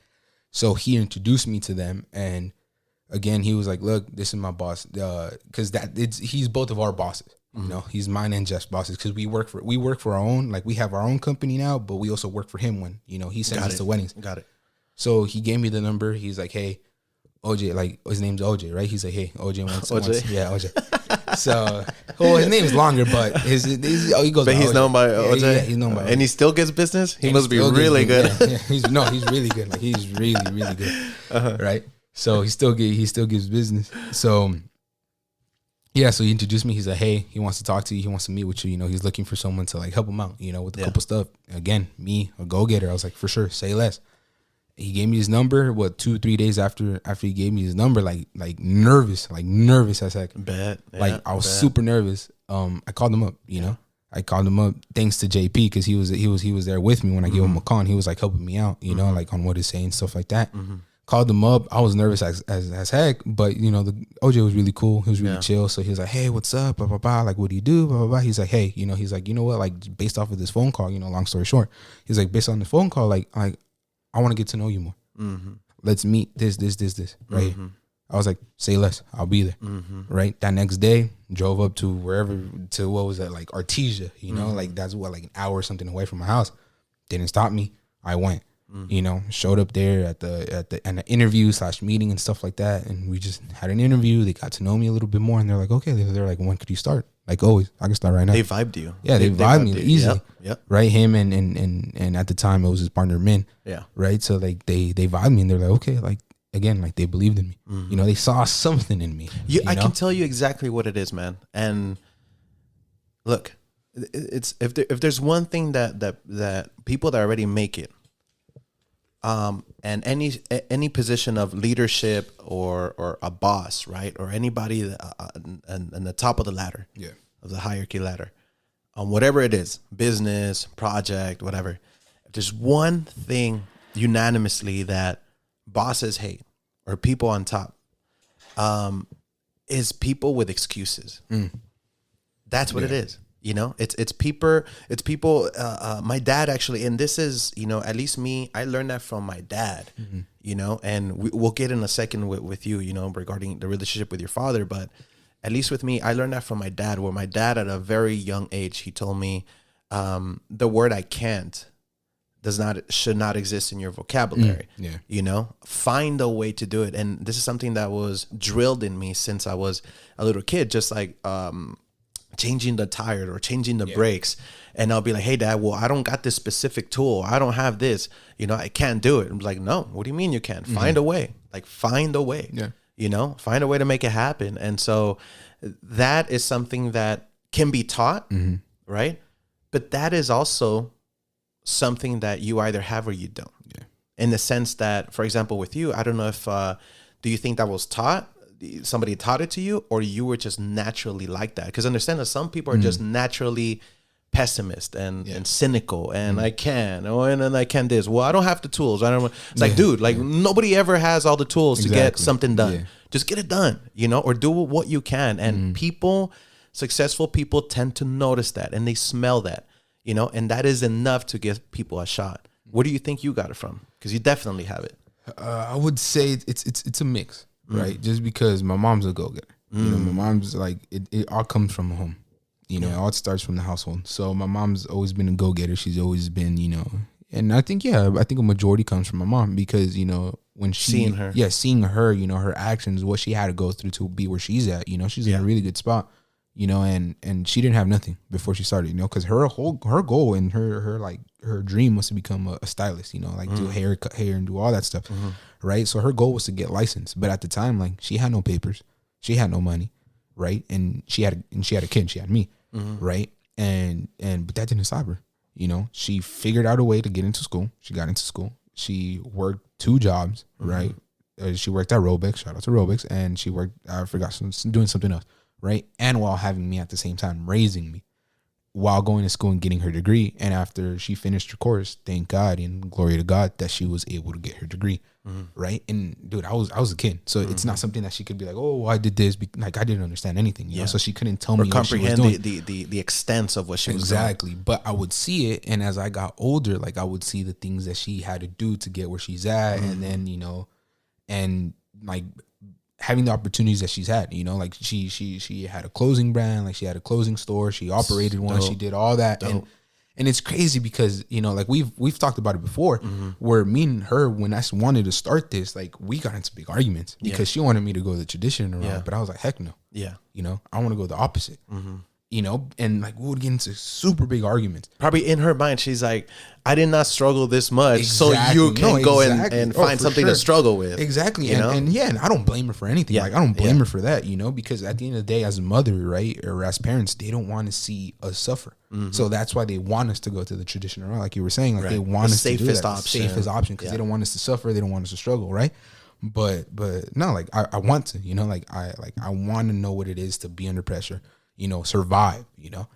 So he introduced me to them, and again, he was like, look, this is my boss. Cause he's both of our bosses. You know, he's mine and Jeff's bosses, because we work for our own, like we have our own company now, but we also work for him when, you know, he sends us to weddings. Got it. So he gave me the number. He's like, hey, OJ, like his name's OJ, right? He's like, hey, OJ wants yeah, OJ. So, his name's longer, but he goes. But he's OJ. known by OJ. Yeah, he's known by OJ. And he still gets business. He must be really good. Yeah. He's really good. Like he's really good, right? So he still gives business. So yeah, so he introduced me. He's like, hey, he wants to talk to you. He wants to meet with you. You know, he's looking for someone to like help him out. You know, with a couple stuff. Again, me, a go getter. I was like, for sure, say less. He gave me his number. 2-3 days after he gave me his number, like nervous as heck. Bad. Yeah, like I was super nervous. I called him up. You know, I called him up thanks to JP, because he was there with me when I gave him a call. And he was like helping me out. You know, like on what he's saying, stuff like that. Called him up. I was nervous as heck, but you know, the OJ was really cool. He was really chill. So he was like, hey, what's up? Blah, blah, blah. Like, what do you do? Blah, blah, blah. He's like, hey, you know, he's like, you know what? Like, based off of this phone call, you know, long story short, he's like, based on the phone call, like I want to get to know you more. Let's meet this, right? I was like, say less. I'll be there. Right. That next day, drove up to wherever, to what was that, like Artesia, you know, like that's what, like an hour or something away from my house. Didn't stop me. I went. You know, showed up there at the interview / meeting and stuff like that, and we just had an interview. They got to know me a little bit more, and they're like, okay, they're like, when could you start? Like always, I can start right now. They vibed you. Yeah, they vibed me easily. Yep. Right, him and at the time it was his partner Min. Yeah. Right, so like they vibed me, and they're like, okay, like again, like they believed in me. You know, they saw something in me. I can tell you exactly what it is, man. And look, it's if there's one thing that people that already make it. And any position of leadership or a boss, right, or anybody and the top of the ladder, of the hierarchy ladder, whatever it is, business, project, whatever. If there's one thing unanimously that bosses hate or people on top, is people with excuses. That's what it is. You know, it's people. My dad actually, and this is, you know, at least me, I learned that from my dad. You know, and we'll get in a second with you, you know, regarding the relationship with your father. But at least with me, I learned that from my dad. Where my dad, at a very young age, he told me, the word "I can't" should not exist in your vocabulary. You know, find a way to do it. And this is something that was drilled in me since I was a little kid. Just like changing the tire or changing the brakes, and I'll be like, hey dad, well, I don't got this specific tool, I don't have this, you know, I can't do it. I'm like, no, what do you mean you can't? Find a way. Like, find a way. You know, find a way to make it happen. And so that is something that can be taught, right? But that is also something that you either have or you don't. In the sense that, for example, with you, I don't know if do you think that was taught? Somebody taught it to you, or you were just naturally like that? Because understand that some people are just naturally pessimist and cynical, and I can, and then I can this. Well, I don't have the tools. I don't. It's like, dude, like nobody ever has all the tools to get something done. Just get it done, you know, or do what you can. And people, successful people, tend to notice that, and they smell that, you know, and that is enough to give people a shot. Where do you think you got it from? Because you definitely have it. I would say it's a mix. Right, just because my mom's a go-getter, You know, my mom's like, it all comes from home. You know, it all starts from the household. So my mom's always been a go-getter. She's always been, you know, and I think a majority comes from my mom because, you know, when seeing her, you know, her actions, what she had to go through to be where she's at, you know, she's in a really good spot, you know, and she didn't have nothing before she started, you know, because her goal and her dream was to become a stylist, you know, like do hair, cut hair and do all that stuff. Right. So her goal was to get licensed. But at the time, like, she had no papers, she had no money. Right. And she had a kid, she had me. Right. But that didn't stop her. You know, she figured out a way to get into school. She got into school. She worked 2 jobs, right? She worked at Robex, shout out to Robex, and she worked, doing something else, right? And while having me at the same time, raising me, while going to school and getting her degree. And after she finished her course, thank God and glory to God that she was able to get her degree, right? And dude, I was a kid, so it's not something that she could be like, oh, I did this, like I didn't understand anything, you know? So she couldn't tell me comprehend the extent of what she was doing. Exactly, but I would see it, and as I got older, like I would see the things that she had to do to get where she's at, and then, you know, and like having the opportunities that she's had, you know, like she had a clothing brand, like she had a clothing store, she operated one, she did all that. And it's crazy because, you know, like we've talked about it before, where me and her, when I wanted to start this, like we got into big arguments because she wanted me to go the traditional route, but I was like, heck no. Yeah. You know, I want to go the opposite. You know, and like we would get into super big arguments. Probably in her mind, she's like, I did not struggle this much, so you can go and find something to struggle with. Exactly. You know? And I don't blame her for anything. Like, I don't blame her for that, you know, because at the end of the day, as a mother, right, or as parents, they don't want to see us suffer. So that's why they want us to go to the traditional route, like you were saying. Like they want us to do that, the safest option, because they don't want us to suffer. They don't want us to struggle, right? But no, like I want to, you know, like I want to know what it is to be under pressure, you know, survive, you know.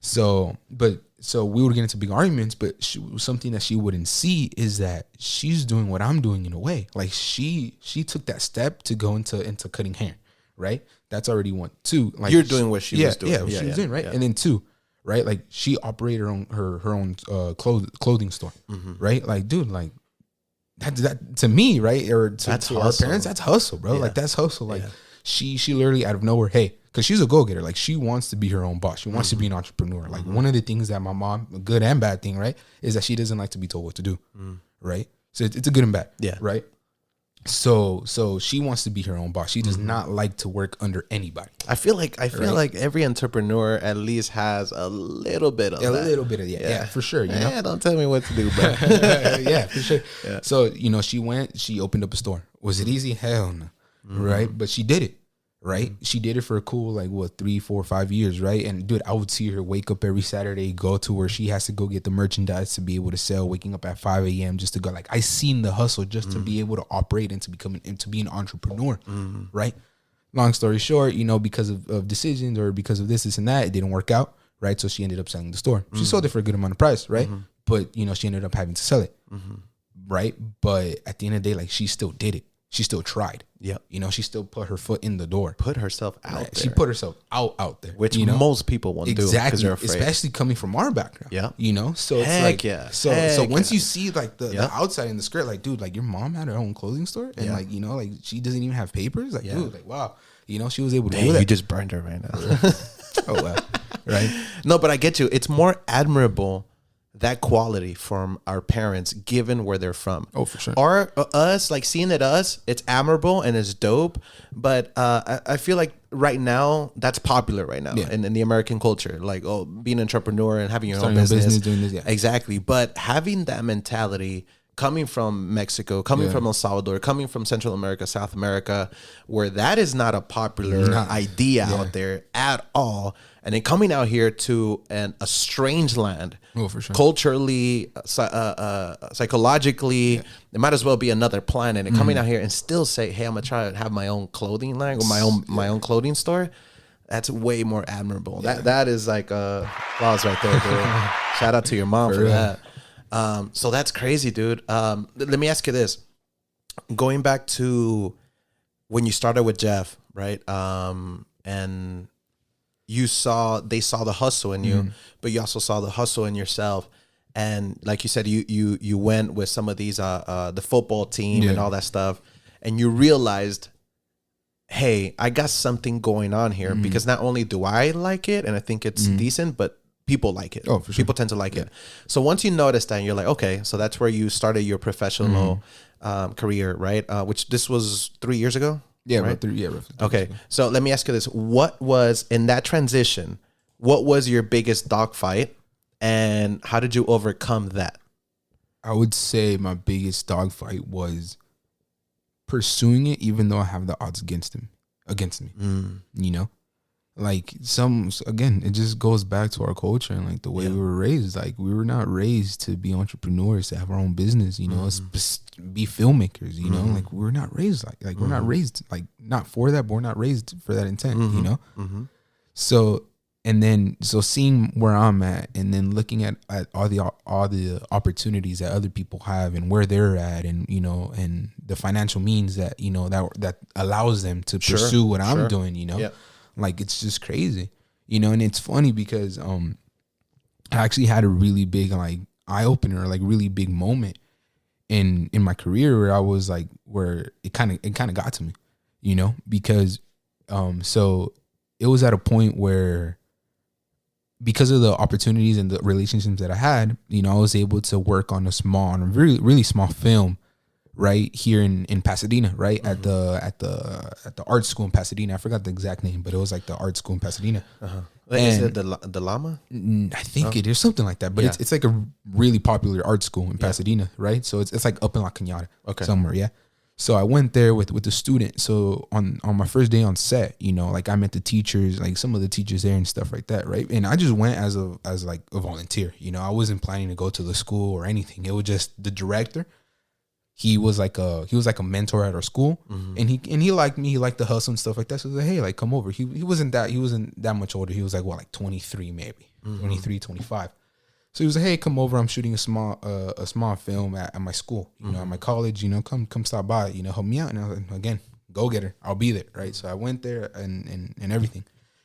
So we would get into big arguments, but something that she wouldn't see is that she's doing what I'm doing in a way. Like she took that step to go into cutting hair, right? That's already 1. 2, like you're doing what she was doing. Yeah, what she was doing, right? And then 2, right? Like she operated her own clothing store, right? Like, dude, like that to me, right? Or to our parents, that's hustle, bro. Like that's hustle. Like she literally out of nowhere, hey. Because she's a go-getter. Like, she wants to be her own boss. She wants to be an entrepreneur. Like, one of the things that my mom, a good and bad thing, right, is that she doesn't like to be told what to do, right? So it's a good and bad, right? So she wants to be her own boss. She does not like to work under anybody. I feel like every entrepreneur at least has a little bit of that. Little bit of yeah, for sure. You know? Yeah, don't tell me what to do, bro. Yeah, for sure. Yeah. So, you know, she opened up a store. Was it easy? Hell no, right? But she did it. Right, she did it for a cool 3, 4, 5 years, right? And dude, I would see her wake up every Saturday, go to where she has to go get the merchandise to be able to sell. Waking up at 5 a.m. just to go. Like I seen the hustle just to be able to operate and to be an entrepreneur, right? Long story short, you know, because of decisions or because of this and that, it didn't work out, right? So she ended up selling the store. She sold it for a good amount of price, right? But you know, she ended up having to sell it, right? But at the end of the day, like she still did it. She still tried. Yeah. You know, she still put her foot in the door. Put herself out there. She put herself out there. Which most people won't do because they're afraid. Especially coming from our background. Yeah. You know? So it's So once you see like the outside in the skirt, like, dude, like your mom had her own clothing store and like, you know, like she doesn't even have papers. Like, dude, like, wow. You know, she was able to do that. You just burned her right now. Oh, wow. Right. No, but I get you. It's more admirable that quality from our parents, given where they're from. Oh, for sure. Or us, like seeing it it's admirable and it's dope. But I feel like right now, that's popular right now in the American culture. Like, being an entrepreneur and having your own business. Doing this, Exactly. But having that mentality coming from Mexico, coming from El Salvador, coming from Central America, South America, where that is not a popular idea out there at all. And then coming out here to a strange land, for sure. Culturally, psychologically, it might as well be another planet. And coming out here and still say, "Hey, I'm gonna try to have my own clothing line or my own clothing store." That's way more admirable. Yeah. That is like applause right there, dude. Shout out to your mom for that. So that's crazy, dude. Let me ask you this: going back to when you started with Jeff, right? And they saw the hustle in you, but you also saw the hustle in yourself. And like you said, you went with some of these the football team and all that stuff, and you realized, hey, I got something going on here, because not only do I like it and I think it's decent, but people like it. Oh, for sure. People tend to like it. So once you notice that, you're like, okay, so that's where you started your professional career, right? Which this was 3 years ago? Yeah, right? Roughly. Okay, so let me ask you this. What was, in that transition, what was your biggest dogfight, and how did you overcome that? I would say my biggest dogfight was pursuing it, even though I have the odds against me. You know, like again, it just goes back to our culture and like the way we were raised. Like we were not raised to be entrepreneurs, to have our own business. You know, be filmmakers. You know, like we're not raised like we're not raised like not for that, but we're not raised for that intent. You know, so. And then, so seeing where I'm at, and then looking at all the opportunities that other people have, and where they're at, and you know, and the financial means that you know that allows them to pursue what I'm doing. You know, like it's just crazy. You know, and it's funny because I actually had a really big like eye opener, like really big moment in my career where I was like, where it kind of got to me. You know, because so it was at a point where, because of the opportunities and the relationships that I had, you know, I was able to work on a really, really small film right here in Pasadena, right? At the art school in Pasadena. I forgot the exact name, but it was like the art school in Pasadena. Is it the Llama? I think it is something like that, but it's like a really popular art school in Pasadena, right? So it's like up in La Cañada somewhere, yeah. So I went there with the student. So on my first day on set, you know, like I met the teachers, like some of the teachers there and stuff like that, right? And I just went as like a volunteer. You know, I wasn't planning to go to the school or anything. It was just the director. He was like a mentor at our school, and he liked me. He liked the hustle and stuff like that. So he was like, hey, like come over. He wasn't that much older. He was like what, like 23 maybe, 23, 25. So he was like, hey, come over. I'm shooting a small film at my school, you know, at my college, you know, come stop by, you know, help me out. And I was like, again, go get her. I'll be there. Right. So I went there and everything.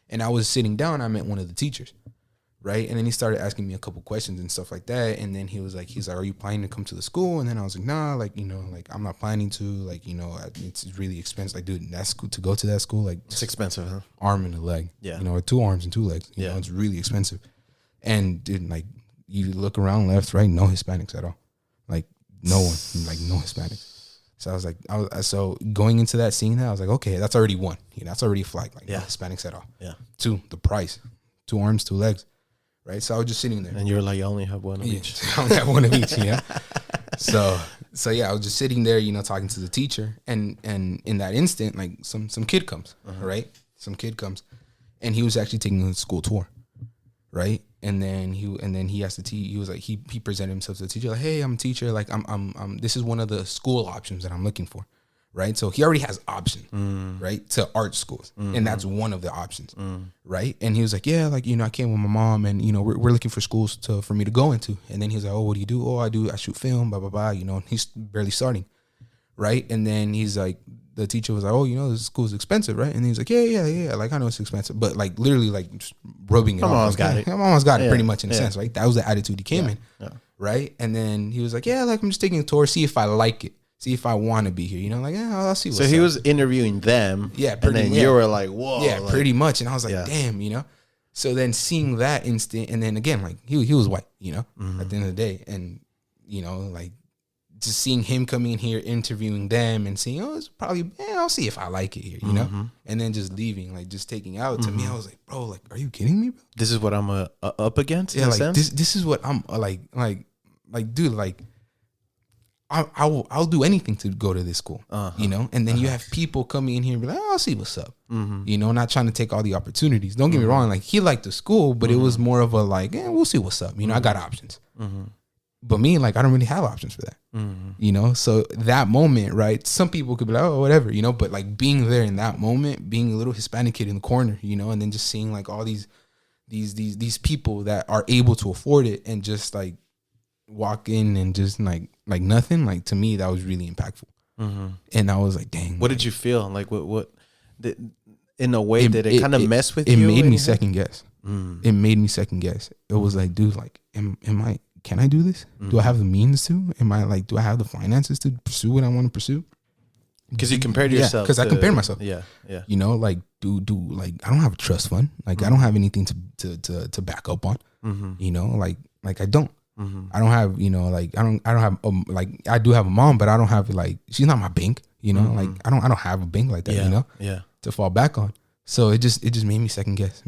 And I was sitting down. I met one of the teachers. Right. And then he started asking me a couple questions and stuff like that. And then he's like, are you planning to come to the school? And then I was like, nah, like, you know, like I'm not planning to, like, you know, it's really expensive. Like, dude, that's school, to go to that school, like it's expensive, huh? Arm and a leg. Yeah. You know, 2 arms and 2 legs. You know, it's really expensive. And dude, like, you look around left, right, no Hispanics at all. Like no one, like no Hispanics. So I was like, so going into that, seeing that, I was like, okay, that's already one. You know, that's already a flag. Like no Hispanics at all. Yeah. 2, the price, 2 arms, 2 legs. Right. So I was just sitting there. And you're like, you only have one of each. I only have one of each, yeah. So yeah, I was just sitting there, you know, talking to the teacher, and in that instant, like some kid comes, right? Some kid comes, and he was actually taking a school tour, right? And then he asked the teacher. He was like, he presented himself to the teacher like, hey, I'm a teacher. Like I'm this is one of the school options that I'm looking for, right? So he already has options, right, to art schools, and that's one of the options, right? And he was like, yeah, like, you know, I came with my mom, and you know, we're looking for schools for me to go into. And then he was like, oh, what do you do? Oh, I shoot film, blah blah blah. You know, and he's barely starting, right? And then he's like, the teacher was like, oh, you know, this school's expensive, right? And he was like, yeah. Like, I know it's expensive, but like literally like just rubbing it off. I almost got it pretty much in a sense, right? That was the attitude he came in, right? And then he was like, yeah, like I'm just taking a tour, see if I like it. See if I want to be here, you know, like, yeah, I'll see what's up. So he was interviewing them. Yeah. And then you were like, whoa. Yeah, like, pretty much. And I was like, damn, you know. So then seeing that instant, and then again, like he was white, you know, at the end of the day. And, you know, like just seeing him coming in here, interviewing them and seeing, oh, it's probably, I'll see if I like it here, you know. And then just leaving, like just taking out. To me, I was like, bro, like, are you kidding me, bro? This is what I'm up against, yeah, in like a sense? this is what I'm like, dude, like, I'll do anything to go to this school, you know? And then you have people coming in here and be like, oh, I'll see what's up, you know, not trying to take all the opportunities. Don't get me wrong. Like, he liked the school, but it was more of a like, we'll see what's up. You know, I got options. But me, like, I don't really have options for that, you know? So that moment, right? Some people could be like, oh, whatever, you know? But like being there in that moment, being a little Hispanic kid in the corner, you know, and then just seeing like all these people that are able to afford it and just like walk in and just like nothing, like to me that was really impactful. And I was like, dang, what did you feel like? What did, in a way, did it kind of mess with you? It made me second guess. It made me second guess. It was like, dude, like can I do this? Do I have the means to? Do I have the finances to pursue what I want to pursue? Because you compared yourself. Because I compared myself. Yeah, yeah. You know, like, like, I don't have a trust fund. Like, I don't have anything to back up on. You know, like I don't. I don't have, you know, like, I don't have, like, I do have a mom, but I don't have, like, she's not my bank. You know, like, I don't have a bank like that. You know, to fall back on. So it just made me second guess.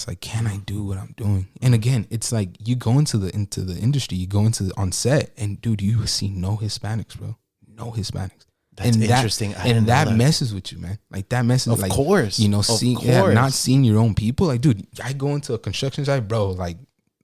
Like, can I do what I'm doing? And again, it's like you go into the industry, you go on set, and dude, you see no Hispanics, bro, no Hispanics. That's interesting. And that messes with you, man. Like, that messes. Of like, course, you know, not seeing your own people. Like, dude, I go into a construction site, bro. Like,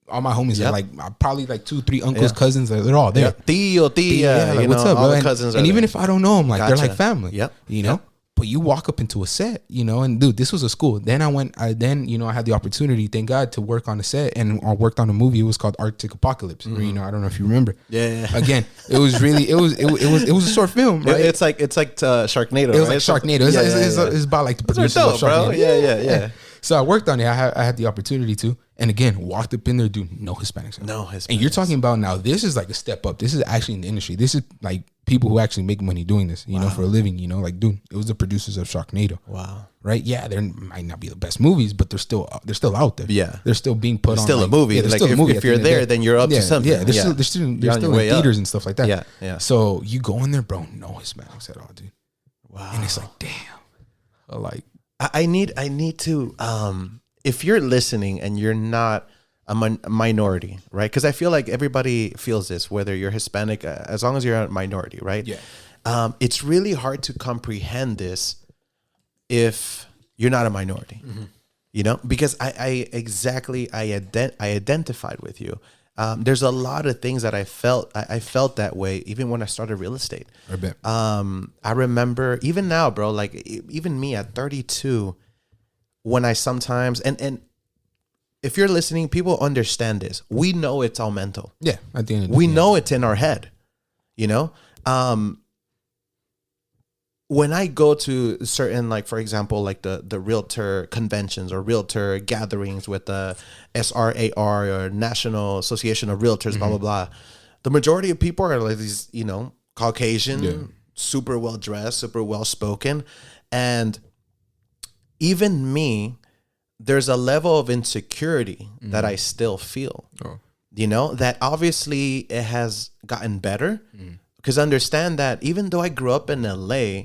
all my homies are like probably like 2-3 uncles, cousins. They're all there. Tío, tia. Like, what's up, bro? The cousins and even if I don't know them, like, they're like family. Yep. You know. But you walk up into a set, you know, and dude, this was a school. Then I had the opportunity, thank God, to work on a set, and I worked on a movie. It was called Arctic Apocalypse. Or, you know, I don't know if you remember. Yeah. Again, it was really, it was a short film, right? It's like Sharknado. It was like Sharknado. It's about like the producers of Sharknado. Bro. Yeah. So I worked on it. I had the opportunity to, and again, walked up in there, dude, no Hispanics. No Hispanics. And you're talking about now, this is like a step up. This is actually in the industry. This is like people who actually make money doing this, you know, for a living, you know, like, dude, it was the producers of Sharknado. Wow. Right? Yeah, they might not be the best movies, but they're still out there. Yeah. They're still being put on. Still a movie. Yeah, like, still a movie. If you're there, then you're up to something. Yeah, they're still in theaters and stuff like that. Yeah. So you go in there, bro, no Hispanics at all, dude. Wow. And it's like, damn. Like, I need to, if you're listening and you're not a minority, right? Because I feel like everybody feels this, whether you're Hispanic, as long as you're a minority, right? Yeah. It's really hard to comprehend this if you're not a minority, you know, because I identified with you. There's a lot of things that I felt that way even when I started real estate. I bet. I remember even now, bro, like even me at 32, when I sometimes, and if you're listening, people understand this. We know it's all mental. Yeah. At the end of the day. We know it's in our head, you know? When I go to certain, like, for example, like the realtor conventions or realtor gatherings with the SRAR or National Association of Realtors, blah, blah, blah, the majority of people are like these, you know, Caucasian, super well dressed, super well spoken. And even me, there's a level of insecurity that I still feel, you know, that obviously it has gotten better, because understand that even though I grew up in LA,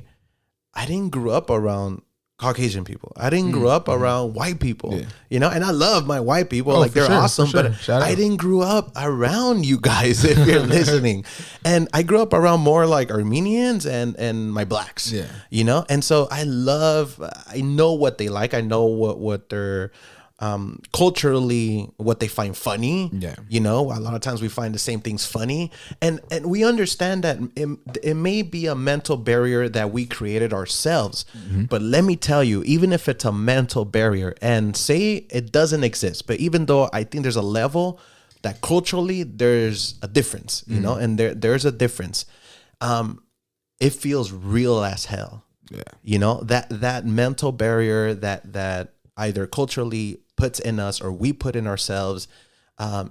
I didn't grow up around Caucasian people. I didn't grow up around white people, you know, and I love my white people. Like, they're awesome, but I didn't grow up around you guys, if you're listening. And I grew up around more like Armenians and my blacks, you know? And so I know what they like. I know what they're, culturally, what they find funny, you know, a lot of times we find the same things funny, and we understand that it may be a mental barrier that we created ourselves, but let me tell you, even if it's a mental barrier, and say it doesn't exist, but even though I think there's a level that culturally there's a difference, you know, and there's a difference, it feels real as hell, you know, that mental barrier that either culturally puts in us or we put in ourselves,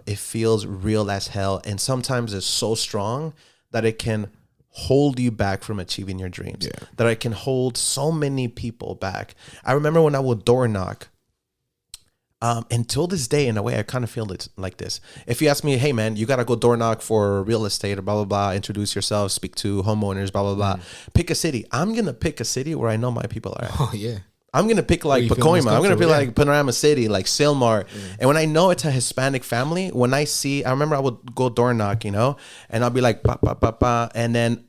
it feels real as hell. And sometimes it's so strong that it can hold you back from achieving your dreams, that it can hold so many people back. I remember when I would door knock, until this day, in a way, I kind of feel it like this. If you ask me, hey man, you got to go door knock for real estate or blah, blah, blah, introduce yourself, speak to homeowners, blah, blah, blah, pick a city. I'm going to pick a city where I know my people are at. Oh yeah. I'm going to pick like Pacoima. I'm going to pick like Panorama City, like Silmar. And when I know it's a Hispanic family, when I remember I would go door knock, you know, and I'll be like, pa, pa, pa, pa. And then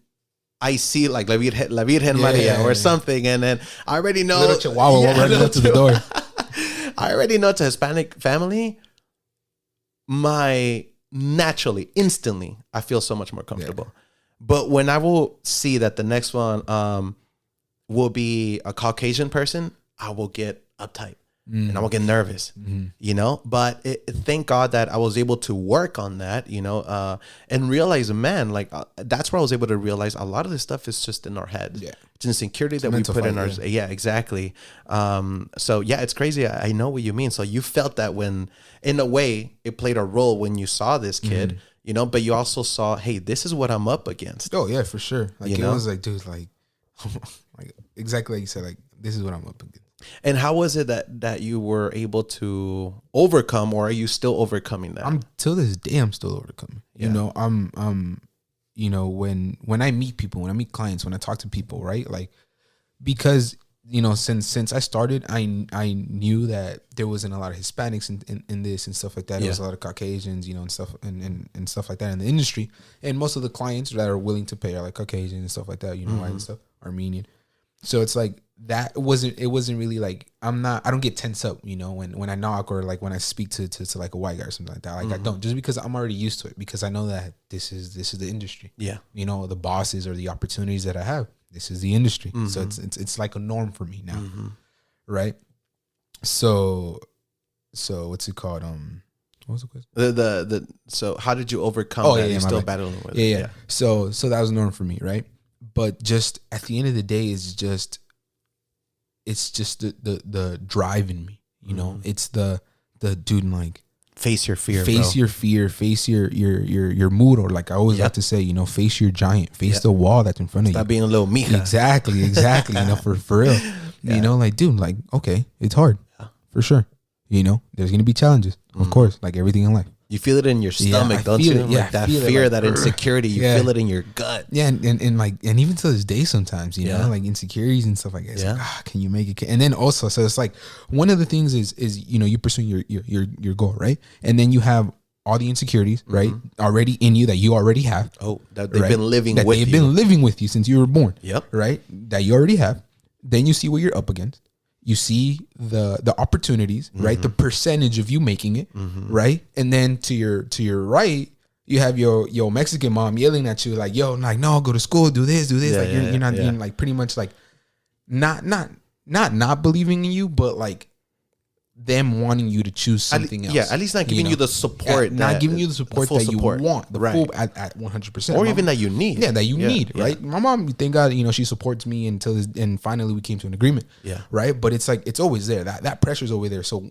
I see like La Virgen Maria or something. And then I already know. Little Chihuahua running up to the door. I already know it's a Hispanic family. Instantly, I feel so much more comfortable. But when I will see that the next one, will be a Caucasian person, I will get uptight and I will get nervous, you know, but thank God that I was able to work on that, you know, and realize, man, like that's where I was able to realize a lot of this stuff is just in our head. It's insecurity that we put in our, exactly. So yeah, it's crazy. I know what you mean. So you felt that when, in a way, it played a role when you saw this kid, you know, but you also saw, hey, this is what I'm up against. Oh yeah, for sure. Like, it was like, dude, like, like exactly like you said, like this is what I'm up against. And how was it that you were able to overcome, or are you still overcoming that? Till this day, I'm still overcoming. Yeah. You know, you know, when I meet people, when I meet clients, when I talk to people, right? Like, because, you know, since I started, I knew that there wasn't a lot of Hispanics in this and stuff like that. There was a lot of Caucasians, you know, and stuff and stuff like that in the industry. And most of the clients that are willing to pay are like Caucasian and stuff like that, you know, white and stuff, Armenian. So it's like it wasn't really like I don't get tense up, you know, when I knock or like when I speak to like a white guy or something like that. Like I don't, just because I'm already used to it, because I know that this is the industry. Yeah. You know, the bosses or the opportunities that I have, this is the industry. So it's like a norm for me now. Right? So what's it called? What was the question? So how did you overcome that? You're still battling with it. Yeah. So that was a norm for me, right? But just at the end of the day, it's just the drive in me, you know. It's the dude, like, face your fear, your fear, face your mood, or like I always like to say, you know, face your giant, face the wall that's in front of you. Stop being a little mija. Exactly. You know, for real. You know, like, dude, like, okay, it's hard for sure. You know, there's gonna be challenges, of course, like everything in life. You feel it in your stomach, don't you? Like that fear, like, that insecurity, you feel it in your gut. Yeah, and like, and even to this day sometimes, you know, like insecurities and stuff like that. It's like, can you make it? And then also, so it's like one of the things is you know, you pursuing your goal, right? And then you have all the insecurities, right, already in you that you already have. Oh, that they've been living with you. They've been living with you since you were born. Yep. Right? That you already have. Then you see what you're up against. You see the opportunities, right? The percentage of you making it, right? And then to your right, you have your Mexican mom yelling at you like, "Yo, like, no, go to school, do this." Like you're not being like pretty much like not believing in you, but like them wanting you to choose something else. Yeah, at least not giving you the support. Not giving you the support that you want. The full at 100%. Or even that you need. Yeah, that you need, right? My mom, thank God, you know, she supports me and finally we came to an agreement. Yeah. Right? But it's like, it's always there. That pressure's over there. So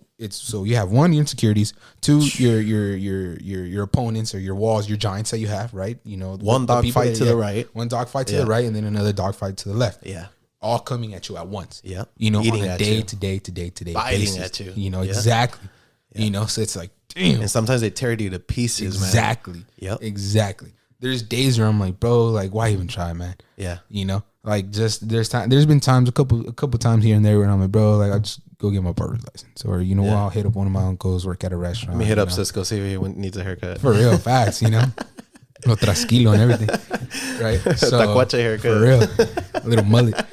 you have one, your insecurities, two, your opponents or your walls, your giants that you have, right? You know, one dog fight to the right. One dog fight to the right, and then another dog fight to the left. Yeah. All coming at you at once. Yeah. You know, eating on a day to day biting basis. at you. You know, exactly. Yeah. You know, so it's like, damn. And sometimes they tear you to pieces, exactly. Man. Yep. Exactly. There's days where I'm like, bro, like, why even try, man? Yeah. You know, like, just there's been times, a couple times here and there where I'm like, bro, like, I'll just go get my barber's license. Or, you know, I'll hit up one of my uncles, work at a restaurant. Let me hit up Cisco, see if he needs a haircut. For real, facts, you know? No trasquilo and everything. Right? So, tacuache haircut. For real. A little mullet.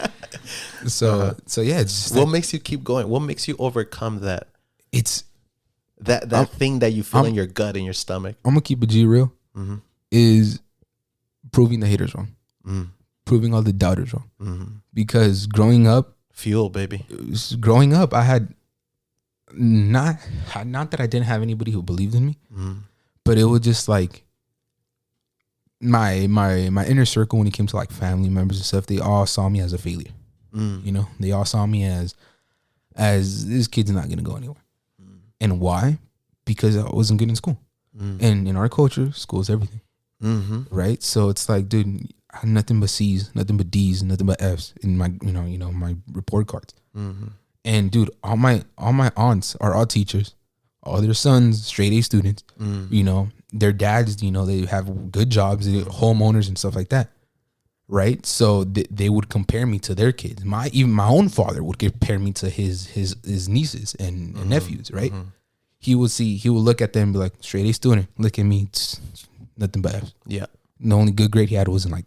So yeah, it's just what makes you keep going? What makes you overcome that? It's that thing that you feel in your gut, in your stomach. I'm gonna keep it G real. Is proving the haters wrong, proving all the doubters wrong. Because growing up, fuel, baby. Growing up, I had not that I didn't have anybody who believed in me, but it was just like my inner circle when it came to like family members and stuff. They all saw me as a failure. You know, they all saw me as this kid's not gonna go anywhere. And why? Because I wasn't good in school. And in our culture, school is everything. Right? So it's like, dude, I had nothing but C's, nothing but D's, nothing but F's in my you know my report cards. And dude, all my aunts are all teachers, all their sons straight A students. You know, their dads, you know, they have good jobs, they're homeowners and stuff like that. Right, so they would compare me to their kids. Even my own father would compare me to his nieces and nephews. Right, he would look at them and be like, straight A student. Look at me, nothing but F's. Yeah, the only good grade he had was in like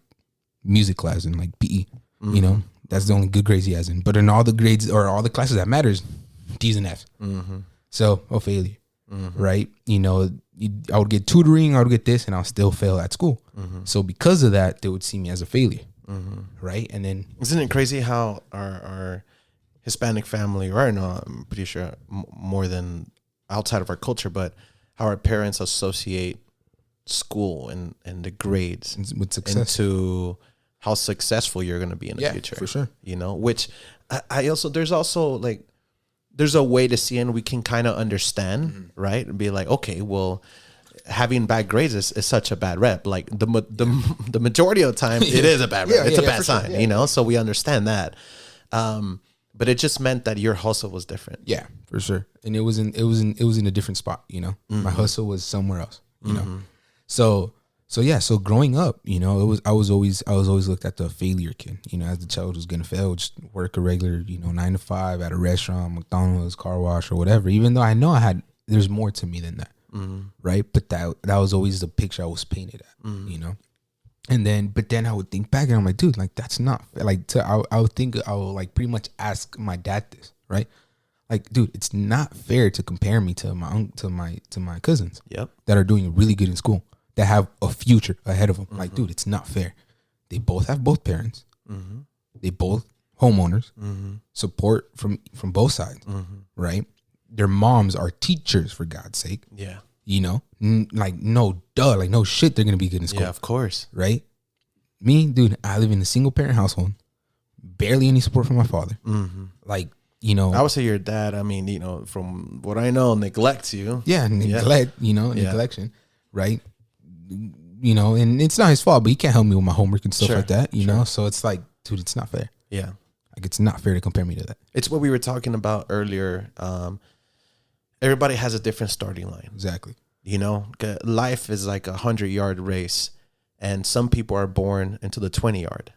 music class and like PE. You know, that's the only good grades he has in. But in all the grades or all the classes that matters, D's and F's. So a failure. Right, you know, I would get tutoring, I would get this, and I'll still fail at school. So because of that, they would see me as a failure. Right, and then isn't it crazy how our Hispanic family, right now, I'm pretty sure more than outside of our culture, but how our parents associate school and the grades with success into how successful you're going to be in the future. For sure, you know, which I also there's a way to see, and we can kind of understand, right? And be like, okay, well, having bad grades is such a bad rep. Like the majority of the time, it is a bad rep. It's a bad sign, you know. So we understand that. But it just meant that your hustle was different. Yeah, for sure. And it was in a different spot, you know. My hustle was somewhere else, you know. So growing up, you know, I was always looked at the failure kid, you know, as the child who's gonna fail, just work a regular, you know, 9 to 5 at a restaurant, McDonald's, car wash, or whatever. Even though I know there's more to me than that, right? But that was always the picture I was painted at, you know. But then I would think back and I'm like, dude, like that's not like. I would think I would like pretty much ask my dad this, right? Like, dude, it's not fair to compare me to my cousins, that are doing really good in school, that have a future ahead of them. Like, dude, it's not fair. They both have both parents. They both homeowners. Support from both sides, right? Their moms are teachers, for God's sake. Yeah. You know, like no shit, they're gonna be good in school. Yeah, of course. Right? Me, dude, I live in a single parent household, barely any support from my father. Like, you know, I would say your dad, I mean, you know, from what I know, neglects you. Yeah, neglect, you know, neglection, right? You know, and it's not his fault, but he can't help me with my homework and stuff like that, you know? So it's like, dude, it's not fair. Yeah. Like, it's not fair to compare me to that. It's what we were talking about earlier. Everybody has a different starting line. Exactly. You know, life is like 100-yard race, and some people are born into the 20-yard.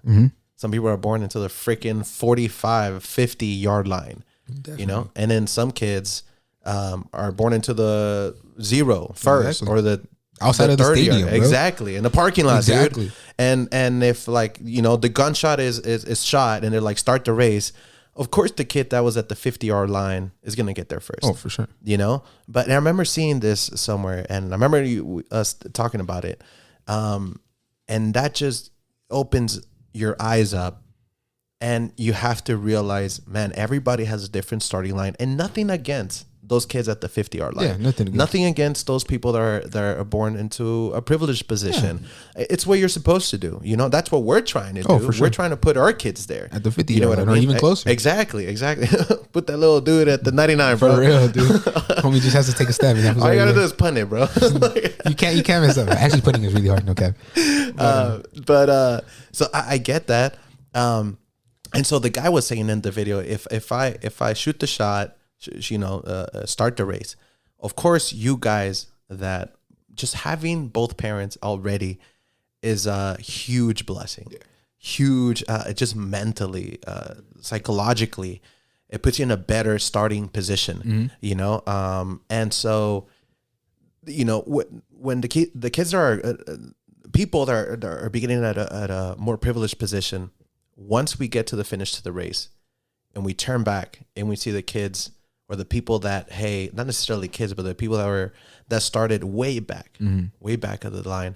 Some people are born into the freaking 45, 50-yard line. Definitely. You know, and then some kids are born into the 0 first, or the outside of the stadium, bro. Exactly, in the parking lot, dude. And if, like, you know, the gunshot is shot, and they're like, start the race. Of course, the kid that was at the 50-yard line is going to get there first. Oh, for sure. You know? But I remember seeing this somewhere, and I remember us talking about it. And that just opens your eyes up, and you have to realize, man, everybody has a different starting line, and nothing against those kids at the 50-yard line. Yeah, nothing against those people that are born into a privileged position. Yeah. It's what you're supposed to do. You know, that's what we're trying to do. For sure. We're trying to put our kids there at the 50. You know what I mean? Or even closer. Exactly. Put that little dude at the 99, bro. For real, dude. Homie just has to take a step. And all you gotta do is punt it, bro. you can't mess up. Actually, punting is really hard. No cap. So I get that. And so the guy was saying in the video, if I shoot the shot, you know, start the race. Of course, you guys, that just having both parents already is a huge blessing. Yeah. Huge, just mentally, psychologically, it puts you in a better starting position, you know? And so, you know, when the kids are, people that are beginning at a more privileged position, once we get to the finish to the race and we turn back and we see the kids, or the people that, hey, not necessarily kids, but the people that started way back of the line.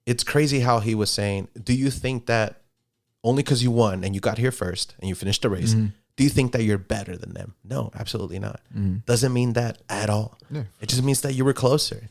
It's crazy how he was saying, do you think that only because you won and you got here first and you finished the race, do you think that you're better than them? No, absolutely not. Doesn't mean that at all. Yeah. It just means that you were closer,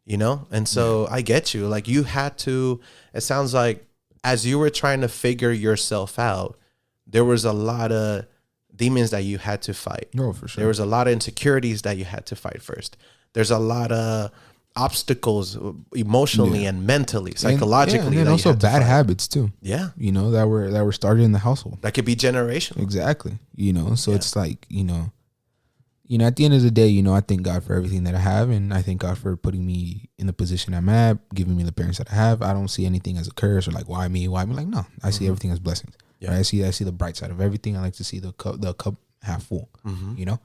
you know? And so I get you. Like, you had to, it sounds like as you were trying to figure yourself out, there was a lot of demons that you had to fight. No, for sure. There was a lot of insecurities that you had to fight first. There's a lot of obstacles emotionally and mentally, psychologically. And also bad habits too. Yeah. You know, that were started in the household. That could be generational. Exactly. You know, so it's like, you know, at the end of the day, you know, I thank God for everything that I have, and I thank God for putting me in the position I'm at, giving me the parents that I have. I don't see anything as a curse or like, why me? Like, no, I see everything as blessings. Yeah. Right? I see the bright side of everything. I like to see the cup half full, you know?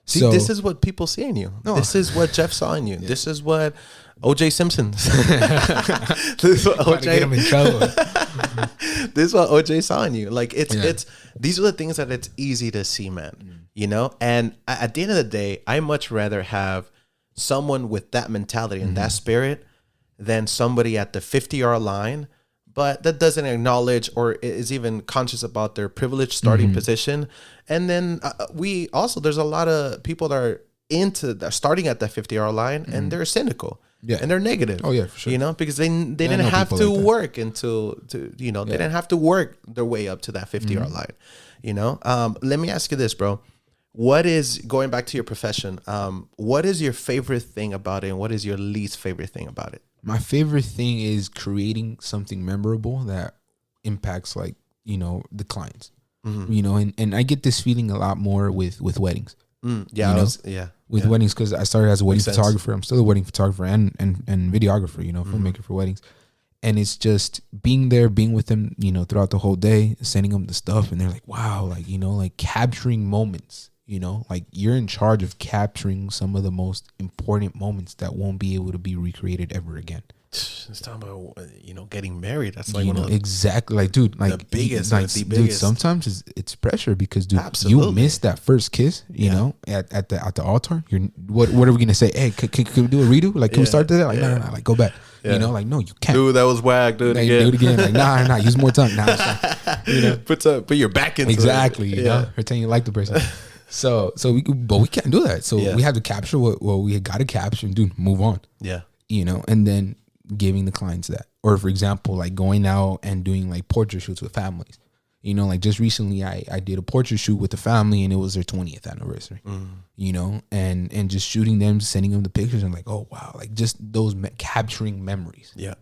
See, this is what people see in you. No. This is what Jeff saw in you. Yeah. This is what O.J. Simpson. This is what O.J. Get him in trouble. This is what O.J. saw in you. Like, it's these are the things that it's easy to see, man. You know? And at the end of the day, I much rather have someone with that mentality and that spirit than somebody at the 50-yard line, but that doesn't acknowledge or is even conscious about their privileged starting position. And then there's a lot of people that are starting at that 50-yard line and they're cynical and they're negative. Oh yeah, for sure. You know, because they didn't have to work they didn't have to work their way up to that 50-yard line. You know, let me ask you this, bro. What is, going back to your profession, what is your favorite thing about it, and what is your least favorite thing about it? My favorite thing is creating something memorable that impacts, like, the clients. And I get this feeling a lot more with weddings. With weddings, because I started as a wedding photographer. I'm still a wedding photographer and videographer, filmmaker for weddings. And it's just being there, being with them, throughout the whole day, sending them the stuff, and they're like, wow, like, like capturing moments, like you're in charge of capturing some of the most important moments that won't be able to be recreated ever again. It's talking about, getting married. That's like, exactly, like, dude, like the biggest, dude, sometimes it's pressure because, dude, Absolutely. You missed that first kiss, at the altar. What are we gonna say? Hey, can we do a redo? Like, can we start that? Like, no, like, go back. Like, no, you can't. Dude, that was whack. Do it again. Do it again. Like, nah, use more tongue. Nah, put your back into exactly. it. Pretend you like the person. So we can't do that. So we have to capture what we got to capture and move on. Yeah. And then giving the clients that. Or, for example, like going out and doing like portrait shoots with families. Like just recently I did a portrait shoot with the family, and it was their 20th anniversary. And just shooting them, sending them the pictures, and like, oh wow, like just those capturing memories. Yeah.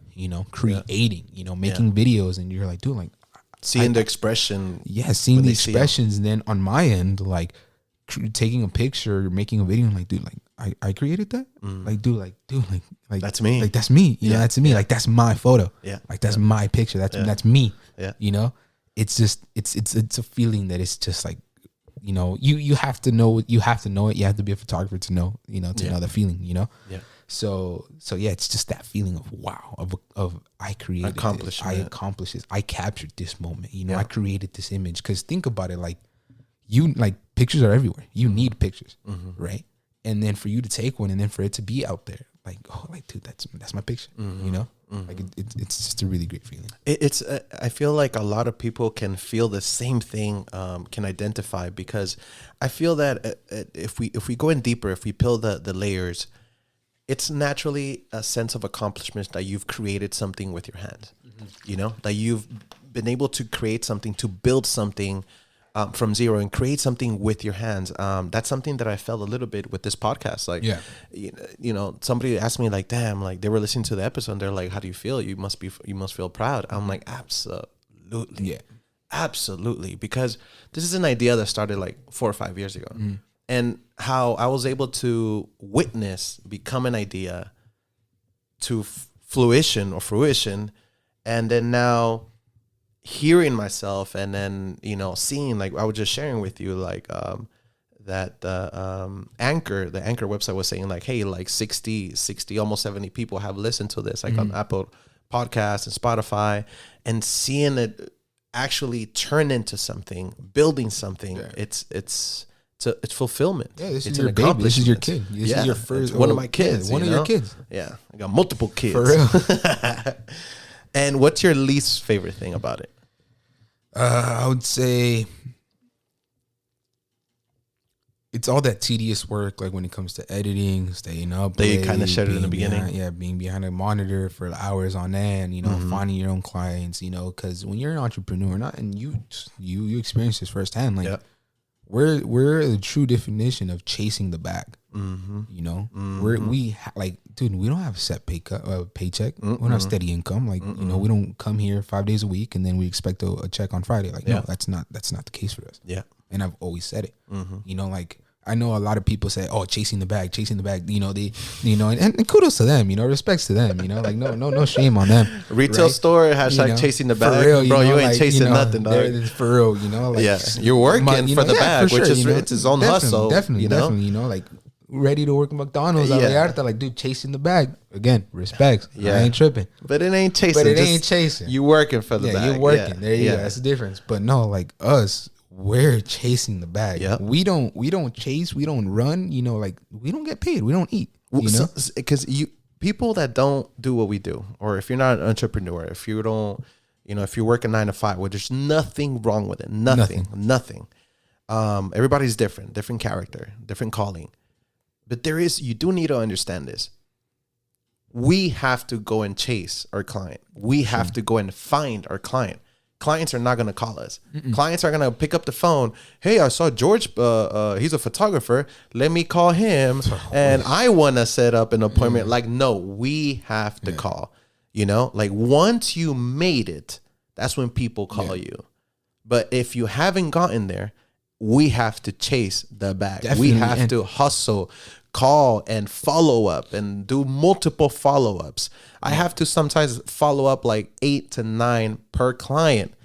Creating, making videos, and you're like, dude, like seeing the expression. Yeah, seeing the expressions. And then on my end, like taking a picture, making a video, and like, dude, like I created that. Like, dude, like that's me. Like, that's me. That's me. Like, that's my photo. Yeah. Like, that's my picture. That's me. Yeah. It's just it's a feeling that it's just like, you have to know it. You have to know it. You have to be a photographer to know, to know the feeling, Yeah. So yeah, it's just that feeling of wow, of I created this. I accomplished this. I captured this moment. I created this image. Because think about it, like pictures are everywhere. You need pictures, right? And then for you to take one, and then for it to be out there, like, oh, like, dude, that's my picture. Like it's just a really great feeling. It's I feel like a lot of people can feel the same thing, can identify, because I feel that if we go in deeper, if we peel the layers, it's naturally a sense of accomplishment that you've created something with your hands. That you've been able to create something, to build something from zero and create something with your hands. That's something that I felt a little bit with this podcast. Like, somebody asked me, like, damn, like they were listening to the episode and they're like, how do you feel? You must feel proud. I'm like, absolutely. Yeah, absolutely. Because this is an idea that started like 4 or 5 years ago, and how I was able to witness become an idea to fruition. And then now, hearing myself, and then seeing, like I was just sharing with you, like that the Anchor website was saying, like, hey, like 60 almost 70 people have listened to this, like on Apple Podcasts and Spotify, and seeing it actually turn into something, building something. It's fulfillment. Yeah, this it's is your baby. This is your kid. This is your first one of my kids. One of your kids. Yeah, I got multiple kids for real. And what's your least favorite thing about it? I would say it's all that tedious work, like when it comes to editing, staying up. They kind of shared it in the beginning. Being behind a monitor for hours on end, finding your own clients, because when you're an entrepreneur, and you experience this firsthand, like we're the true definition of chasing the bag. Dude, we don't have a set paycheck. We don't have steady income. Like, we don't come here 5 days a week and then we expect a check on Friday. Like, no, that's not the case for us. Yeah. And I've always said it. Like, I know a lot of people say, oh, chasing the bag. And kudos to them, respects to them, like, no shame on them. Retail store, hashtag chasing the bag. For real, bro, you ain't chasing nothing, dog. For real, like, you're working for the bag, for which sure, is it's his own hustle. Definitely, like, ready to work at McDonald's. Like, dude, chasing the bag. Again, respects. I ain't tripping. But it ain't chasing. You working for the bag. You're working. There you go. That's the difference. But no, like us, we're chasing the bag. Yep. We don't chase. We don't run. Like, we don't get paid. We don't eat. Because people that don't do what we do, or if you're not an entrepreneur, if you don't, if you work a 9 to 5, well, there's nothing wrong with it. Nothing. Everybody's different character, different calling. But you do need to understand this. We have to go and chase our client. We have to go and find our client. clients are not going to call us. Clients are going to pick up the phone. Hey, I saw George. He's a photographer. Let me call him. And I want to set up an appointment. Like, no, we have to call. You know, like once you made it, that's when people call you. But if you haven't gotten there, we have to chase the bag. Definitely. We have to hustle, call, and follow up and do multiple follow-ups. I have to sometimes follow up like 8 to 9 per client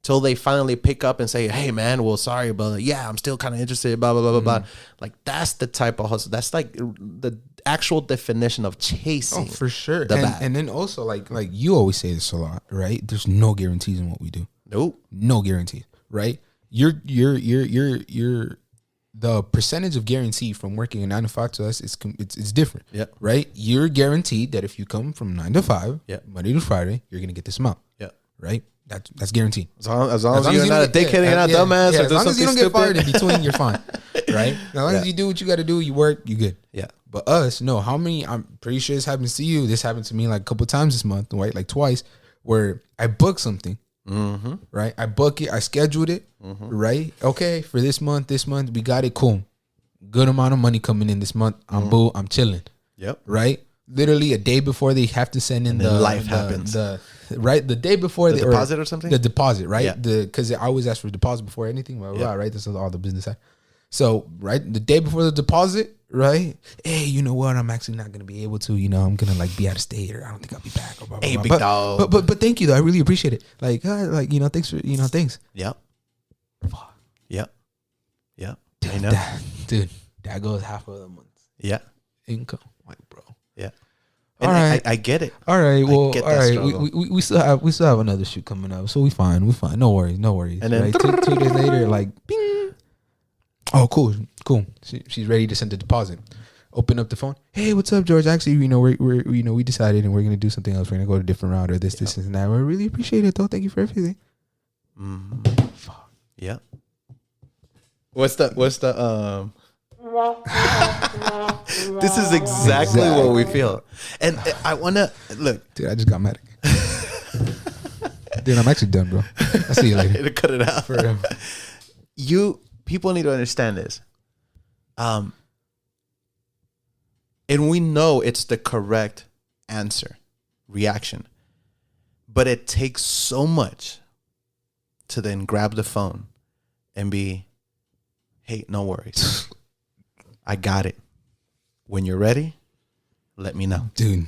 till they finally pick up and say, hey, man, well, sorry, but yeah, I'm still kind of interested, blah, blah, blah, blah, blah. Like, that's the type of hustle. That's like the actual definition of chasing. Oh, for sure. The bag. And then also, like you always say this a lot, right? There's no guarantees in what we do. Nope. No guarantees, right? You're the percentage of guarantee from working a 9 to 5 to us it's different. Yeah. Right? You're guaranteed that if you come from 9 to 5, Monday to Friday, you're gonna get this amount. Yeah. Right? That's guaranteed. As long as you're not a dickhead and you're not a dumbass or as long as you don't get fired in between, you're fine. Right? As long as you do what you gotta do, you work, you good. Yeah. But us, no, I'm pretty sure this happens to you. This happened to me like a couple times this month, right? Like twice, where I booked something. Right, I book it, I scheduled it, right? Okay, for this month, we got it. Cool, good amount of money coming in this month. I'm chilling. Yep. Right, literally a day before they have to send in happens. The day before the deposit or something. The deposit, right? Because I always ask for a deposit before anything. Right, this is all the business side. So right, the day before the deposit. Right? Hey, you know what? I'm actually not gonna be able to. You know, I'm gonna like be out of state, or I don't think I'll be back. Or blah, blah, hey, blah. big dog. But thank you though. I really appreciate it. Like thanks for thanks. Yep. Yep. Yep. Dude, that goes half of the month. Yeah. Income, like bro. Yeah. And all right, I get it. All right, well, all right. We still have another shoot coming up, so we fine. No worries. And then right? 2 days later, like, bing. Oh, cool. She's ready to send the deposit. Open up the phone. Hey, what's up, George? Actually, we decided and we're gonna do something else. We're gonna go to a different route or this and that. We really appreciate it though. Thank you for everything. Fuck. Yeah. What's the This is exactly what we feel. And I wanna look. Dude, I just got mad again. Dude, I'm actually done, bro. I'll see you later. Cut it out. For real. People need to understand this. And we know it's the correct reaction. But it takes so much to then grab the phone and be, hey, no worries. I got it. When you're ready, let me know. Dude.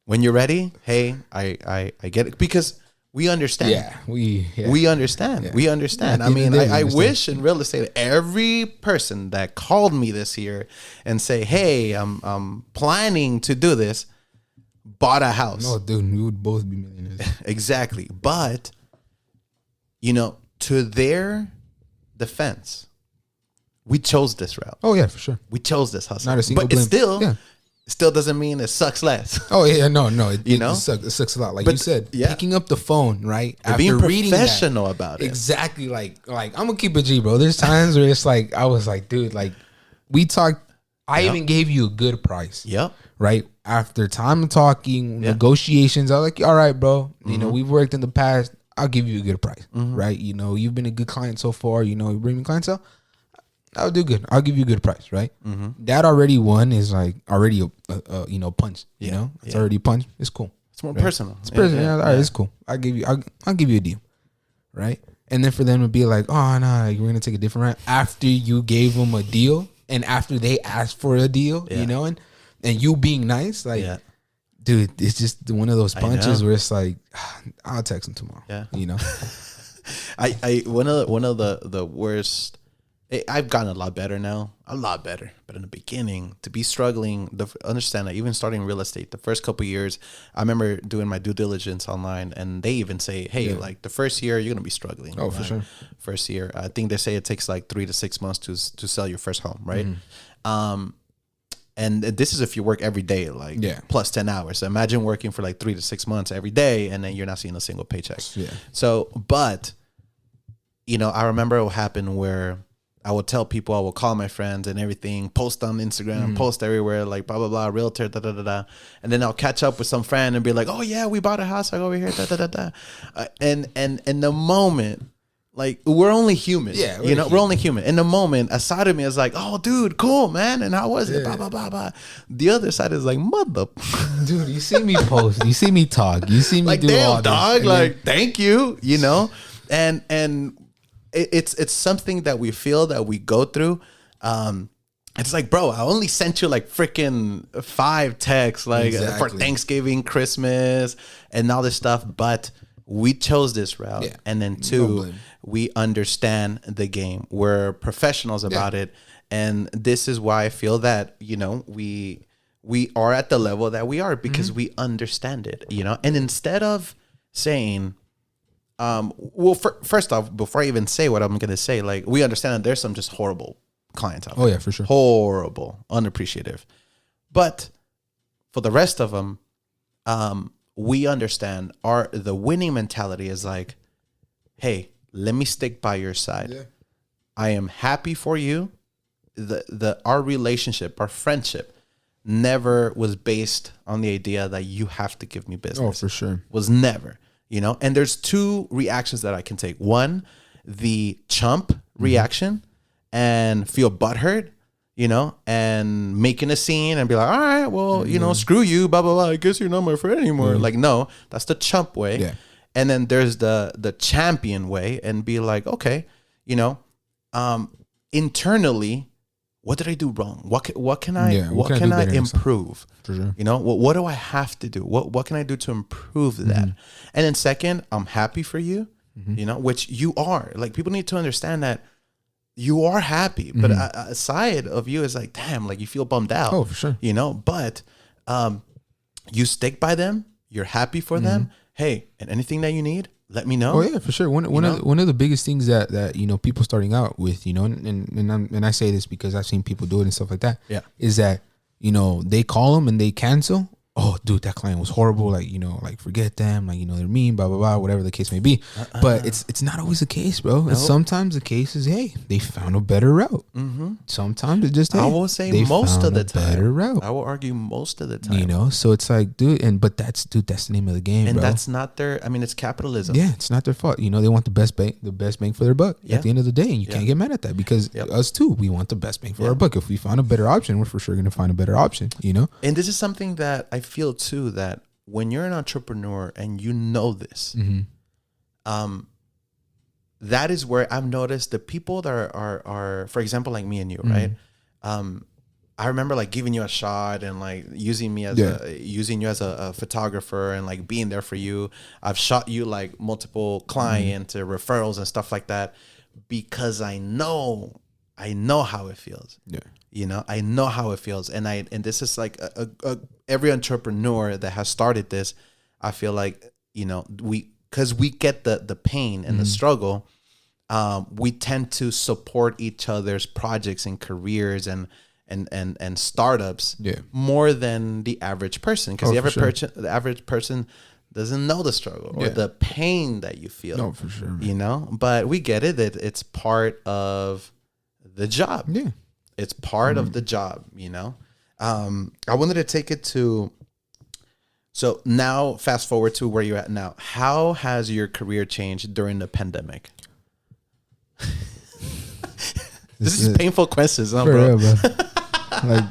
When you're ready, hey, I get it. Because we understand. We understand. Yeah. We understand. I mean, I wish in real estate, every person that called me this year and say, hey, I'm planning to do this, bought a house. No, dude, we would both be millionaires. Exactly. But, to their defense, we chose this route. Oh, yeah, for sure. We chose this hustle. Not a single but blame. It still doesn't mean it sucks less. Oh yeah, no, it sucks a lot. Like you said, picking up the phone, right? After being professional about it. Exactly. Like I'm gonna keep it G, bro. There's times where it's like I was like, dude, like we talked. I even gave you a good price. Yep. Right after time of talking, negotiations, I was like, all right, bro. You know, we've worked in the past. I'll give you a good price. Right? You know, you've been a good client so far. You know, you bring me clientele. I'll do good. I'll give you a good price, right? That already one is like already a punch. You know, it's already a punch. It's cool. It's more personal. It's personal. All right, it's cool. I'll give you a deal, right? And then for them to be like, oh no, we're gonna take a different route after you gave them a deal and after they asked for a deal, you know, and you being nice, like, dude, it's just one of those punches where it's like, I'll text them tomorrow. Yeah, you know. One of the worst. I've gotten a lot better now, but in the beginning, to be struggling, understand that even starting real estate, the first couple of years, I remember doing my due diligence online, and they even say, hey, like the first year, you're going to be struggling. Oh, for sure. First year. I think they say it takes like 3 to 6 months to sell your first home, right? And this is if you work every day, like plus 10 hours. So imagine working for like 3 to 6 months every day, and then you're not seeing a single paycheck. Yeah. So, but, I remember what happened where I will tell people, I will call my friends and everything, post on Instagram, post everywhere, like blah, blah, blah, realtor, da, da, da, da. And then I'll catch up with some friend and be like, oh yeah, we bought a house like over here, da, da, da, da. And the moment, like, we're only human. Yeah, we're only human. In the moment, a side of me is like, oh, dude, cool, man. And how was it? Blah, blah, blah, blah. The other side is like, mother. Dude, you see me post. You see me talk. You see me like, do damn, all dog. this. Like, thank you, And it's something that we feel, that we go through. It's like, bro, I only sent you like freaking 5 texts, like for Thanksgiving, Christmas, and all this stuff. But we chose this route. Yeah. And then 2, we understand the game. We're professionals about it. And this is why I feel that, we are at the level that we are, because we understand it, And instead of saying, first off, before I even say what I'm going to say, like, we understand that there's some just horrible clients out there. Oh, yeah, for sure. Horrible, unappreciative. But for the rest of them, we understand the winning mentality is like, hey, let me stick by your side. Yeah. I am happy for you. Our relationship, our friendship never was based on the idea that you have to give me business. Oh, for sure. Was never. And there's 2 reactions that I can take. One, the chump reaction and feel butthurt, and making a scene and be like, all right, well, screw you, blah, blah, blah. I guess you're not my friend anymore. Like, no, that's the chump way. Yeah. And then there's the champion way, and be like, okay, internally, what did I do wrong? What can I improve? For sure. What do I have to do? What can I do to improve that? And then second, I'm happy for you, which you are. Like, people need to understand that you are happy, but a side of you is like, damn, like, you feel bummed out. Oh, for sure. But you stick by them. You're happy for them. Hey, and anything that you need, let me know. Oh yeah, for sure. One of the biggest things that people starting out with, and I say this because I've seen people do it and stuff like that. Yeah, is that they call them and they cancel. Oh, dude, that client was horrible. Like, like, forget them. Like, they're mean, blah, blah, blah, whatever the case may be. But it's not always the case, bro. Nope. Sometimes the case is, hey, they found a better route. Sometimes it's just, hey, I will say most of the time. Better route. I will argue most of the time. So it's like, dude, but that's the name of the game, and bro. that's not it's capitalism. Yeah, it's not their fault. They want the best bang for their buck at the end of the day. And you can't get mad at that, because us too, we want the best bang for our buck. If we find a better option, we're for sure going to find a better option, And this is something that I feel too, that when you're an entrepreneur and this, that is where I've noticed the people that are for example, like me and you, right? I remember like giving you a shot and like using you as a photographer and like being there for you. I've shot you like multiple client referrals and stuff like that, because I know how it feels. Yeah. I know how it feels. And this is like every entrepreneur that has started this, I feel like, because we get the pain and the struggle, we tend to support each other's projects and careers and startups more than the average person. Because the average person doesn't know the struggle or the pain that you feel. No, for sure. Man. But we get it. It's part of the job. Yeah. It's part of the job, I wanted to take it to, so now fast forward to where you're at now. How has your career changed during the pandemic? This is painful questions, huh, bro? Real, bro. Like,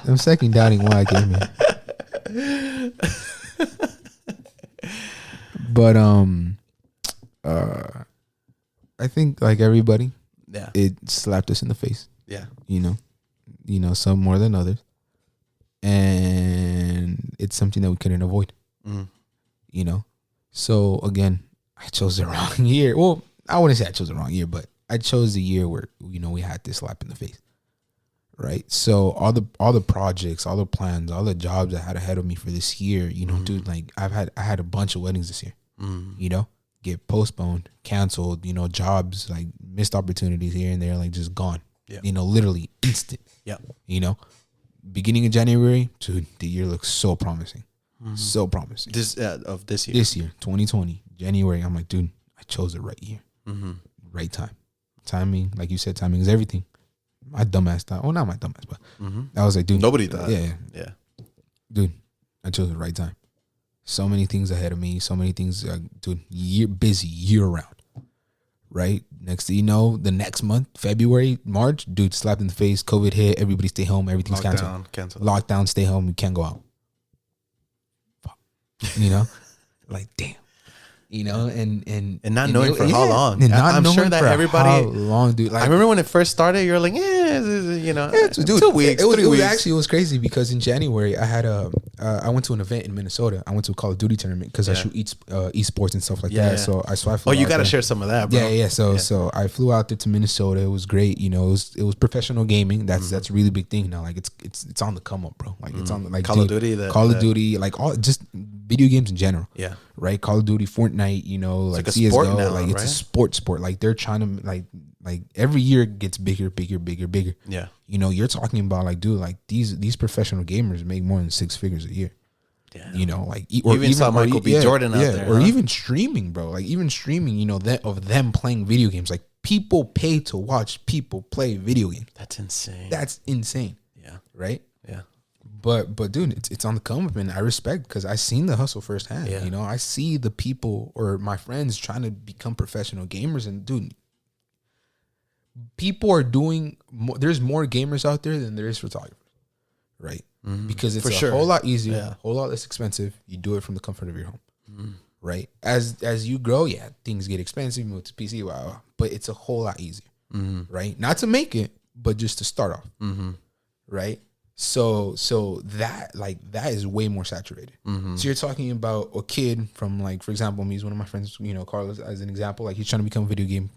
I'm second doubting why I came here. But I think like everybody, it slapped us in the face. Yeah. Some more than others. And it's something that we couldn't avoid. So again, I chose the wrong year. Well, I wouldn't say I chose the wrong year, but I chose the year where, we had this slap in the face. Right. So all the projects, all the plans, all the jobs I had ahead of me for this year, dude, like I had a bunch of weddings this year, get postponed, canceled, jobs, like missed opportunities here and there, like just gone. Yeah. Literally instant. Yeah. Beginning of January, dude, the year looks so promising. So promising. This year. This year, 2020, January. I'm like, dude, I chose the right year. Right time. timing, like you said, timing is everything. My dumbass thought. Oh, not my dumbass, but I was like, dude, nobody thought. Yeah, dude, I chose the right time. So many things ahead of me. So many things, dude. Busy year round. Right. Next thing you know, the next month, February, March, dude, slapped in the face. COVID hit. Everybody stay home. Everything's canceled. Lockdown. Stay home. You can't go out. Fuck. You know, like damn. You know, and not knowing for how long. And not I'm knowing sure that for everybody. how long, dude. Like, I remember when it first started, you were like, you know, dude, 2 weeks. It was 3 weeks. actually, it was crazy because in January I had I went to an event in Minnesota. I went to a Call of Duty tournament because I shoot esports and stuff like that. So I flew. Oh, you got to share some of that, bro. Yeah. So I flew out there to Minnesota. It was great. You know, it was professional gaming. That's a really big thing now. Like it's on the come up, bro. Like it's on like Call of Duty, Call of Duty, like all just video games in general. Yeah. Right. Call of Duty, Fortnite. You know, like a CS:GO. sport now, like it's a sport. Like they're trying to like every year it gets bigger. Yeah. You know, you're talking about like, dude, like these professional gamers make more than 6 figures a year. Yeah. You know, like even saw Michael B. Jordan out there, or even streaming, bro. Like even streaming, you know, that of them playing video games. Like people pay to watch people play video games. That's insane. Yeah. Right. Yeah. But dude, it's on the come up, and I respect because I seen the hustle firsthand. Yeah. You know, I see the people or my friends trying to become professional gamers, and dude, people are doing more, there's more gamers out there than there is photographers, right? Because it's whole lot easier, a whole lot less expensive. You do it from the comfort of your home, right? As you grow, things get expensive. You move to PC, wow, but it's a whole lot easier, right? Not to make it, but just to start off, right? So that is way more saturated. So you're talking about a kid from, like, for example, me, is one of my friends, you know, Carlos, as an example, like he's trying to become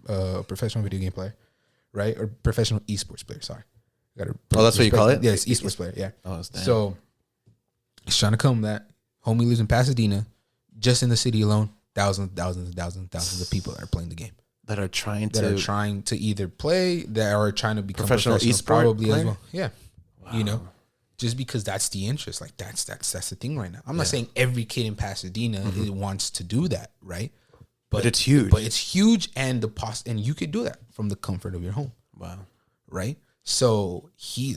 a professional video game player, right? Or professional esports player. Sorry, that's what you call it? Yes, esports player. Yeah. Oh, damn. So he's trying to come that. Homie lives in Pasadena. Just in the city alone, thousands of people that are playing the game. That are trying to either play, that are trying to become professional esports probably player? as well. Yeah. Wow. You know, just because that's the interest. Like that's the thing right now. I'm not saying every kid in Pasadena wants to do that, right? But it's huge. But it's huge, and and you could do that from the comfort of your home. Wow. Right? So he's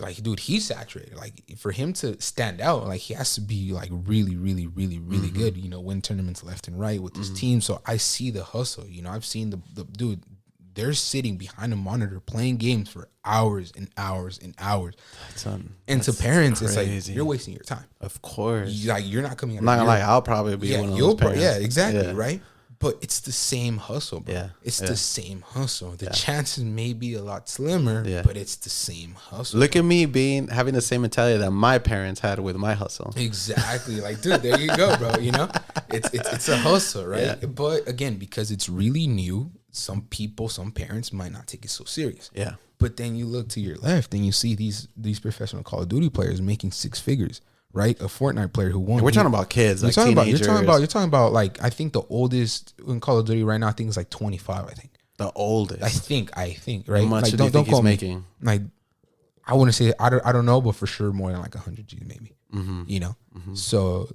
saturated. Like for him to stand out, like he has to be like really, really, really, really good. You know, win tournaments left and right with his team. So I see the hustle. You know, I've seen the dude. They're sitting behind a monitor playing games for hours and hours and hours. And to parents, crazy. It's like, you're wasting your time. Of course. You're not coming out. I'm not gonna lie, I'll probably be one of those parents. Yeah, exactly, right? But it's the same hustle, bro. Yeah. It's the same hustle. The chances may be a lot slimmer, but it's the same hustle. Look at me having the same mentality that my parents had with my hustle. Exactly. Like, dude, there you go, bro. You know? It's a hustle, right? Yeah. But again, because it's really new, some parents might not take it so serious. Yeah. But then you look to your left and you see these professional Call of Duty players making 6 figures, right? A Fortnite player who won. We're talking about kids, like teenagers. You're talking about like, I think the oldest in Call of Duty right now, I think is like 25. I think the oldest. I think right. How much like, do you think he's making? Like, I wouldn't say I don't know, but for sure more than like 100 G's maybe. You know, so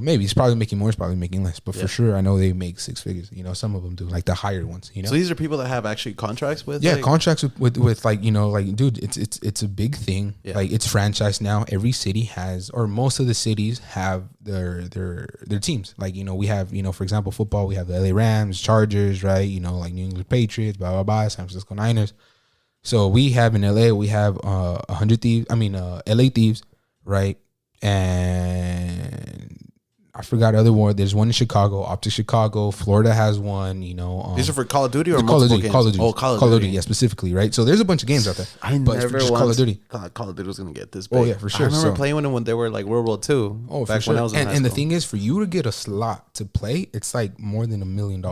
maybe he's probably making more, he's probably making less, but for sure I know they make 6 figures. You know, some of them do, like the higher ones. You know, so these are people that have actually contracts with. Yeah, like, contracts with like, you know, like, dude, it's a big thing. Yeah. Like it's franchised now. Every city has, or most of the cities have their teams. Like, you know, we have, you know, for example, football, we have the LA Rams, Chargers, right? You know, like New England Patriots, blah blah blah, San Francisco Niners. So we have in LA, we have 100 Thieves. I mean, LA Thieves, right? And I forgot other one. There's one in Chicago, Optic Chicago. Florida has one. You know, these are for Call of Duty or Call of Duty. Call of Duty. Oh, Call of Duty. Yeah, specifically, right? So there's a bunch of games out there. I never Call of Duty thought Call of Duty was gonna get this big. Oh yeah, for sure. I remember playing when they were like World War II. Oh, for sure. When I was in high school. The thing is, for you to get a slot to play, it's like more than $1 million.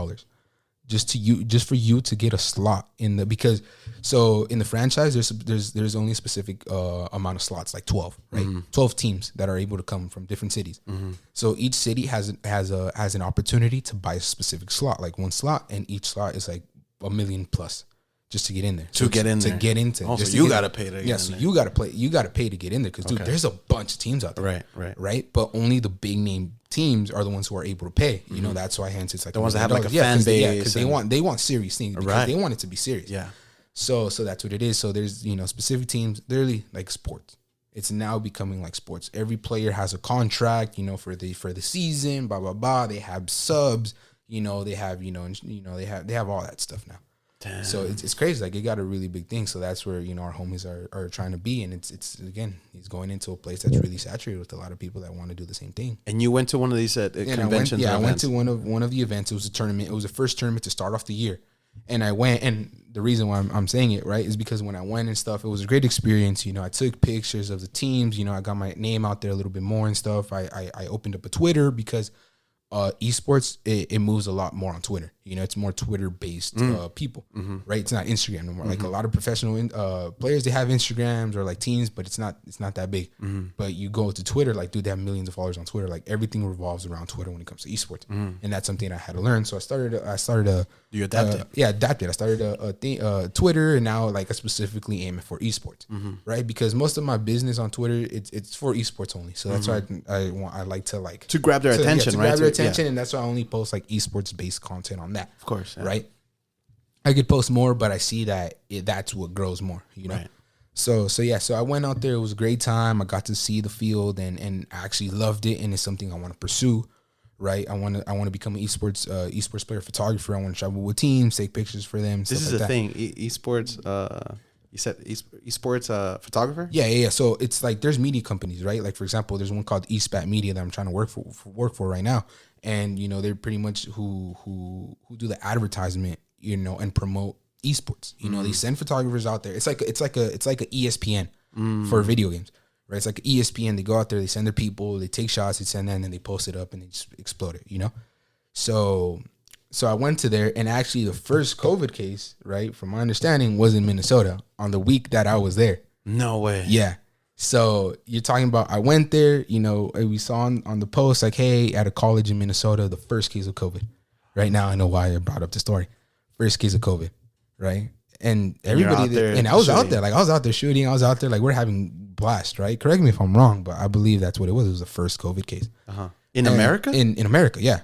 Just for you to get a slot in the, because so in the franchise there's only a specific amount of slots, like 12, right? 12 teams that are able to come from different cities. So each city has an opportunity to buy a specific slot, like one slot, and each slot is like $1 million plus just to get in there. To get into. Oh, so you gotta pay to get in there. So you gotta pay to get in there, because dude, there's a bunch of teams out there. Right. But only the big name teams are the ones who are able to pay. You know, that's why hence it's like the ones that have like a fan base. Because they want serious things, because they want it to be serious. Yeah. So that's what it is. So there's, specific teams, literally like sports. It's now becoming like sports. Every player has a contract, for the season, blah blah blah. They have subs, they have, they have all that stuff now. Damn. So it's crazy. Like, it got a really big thing. So that's where, our homies are trying to be. And it's again, he's going into a place that's really saturated with a lot of people that want to do the same thing. And you went to one of these conventions? I went to one of the events. It was a tournament. It was the first tournament to start off the year. And I went, and the reason why I'm saying it, right, is because when I went and stuff, it was a great experience. I took pictures of the teams. I got my name out there a little bit more and stuff. I opened up a Twitter because esports, it moves a lot more on Twitter. It's more Twitter based people, right? It's not Instagram no more. Like, a lot of professional players, they have Instagrams or like teams, but it's not that big. But you go to Twitter, like, dude, they have millions of followers on Twitter. Like, everything revolves around Twitter when it comes to esports, and that's something I had to learn. So I started. You adapted? Adapted. I started a Twitter, and now, like, I specifically aim it for esports, right? Because most of my business on Twitter, it's for esports only. So that's why I like to grab their attention, right? Grab their attention, and that's why I only post like esports based content on that. Of course, right? I could post more, but I see that that's what grows more, Right. So I went out there. It was a great time. I got to see the field, and I actually loved it, and it's something I want to pursue. Right, I want to become an esports player, photographer. I want to travel with teams, take pictures for them. This is the thing, esports. You said esports photographer. Yeah. So it's like, there's media companies, right? Like, for example, there's one called eSpat Media that I'm trying to work for right now, and they're pretty much who do the advertisement, and promote esports. They send photographers out there. It's like a ESPN for video games. Right, it's like ESPN. They go out there, they send their people, they take shots, they send that, and then they post it up and they just explode it, So I went to there, and actually the first COVID case, right, from my understanding, was in Minnesota on the week that I was there. No way. Yeah. So you're talking about, I went there, we saw on the post, like, hey, at a college in Minnesota, the first case of COVID. Right now, I know why I brought up the story. First case of COVID, right? And everybody there, and I was out there, like, I was out there shooting. I was out there, like, we're having blast, right? Correct me if I'm wrong, but I believe that's what it was. It was the first COVID case. In America? In America, yeah.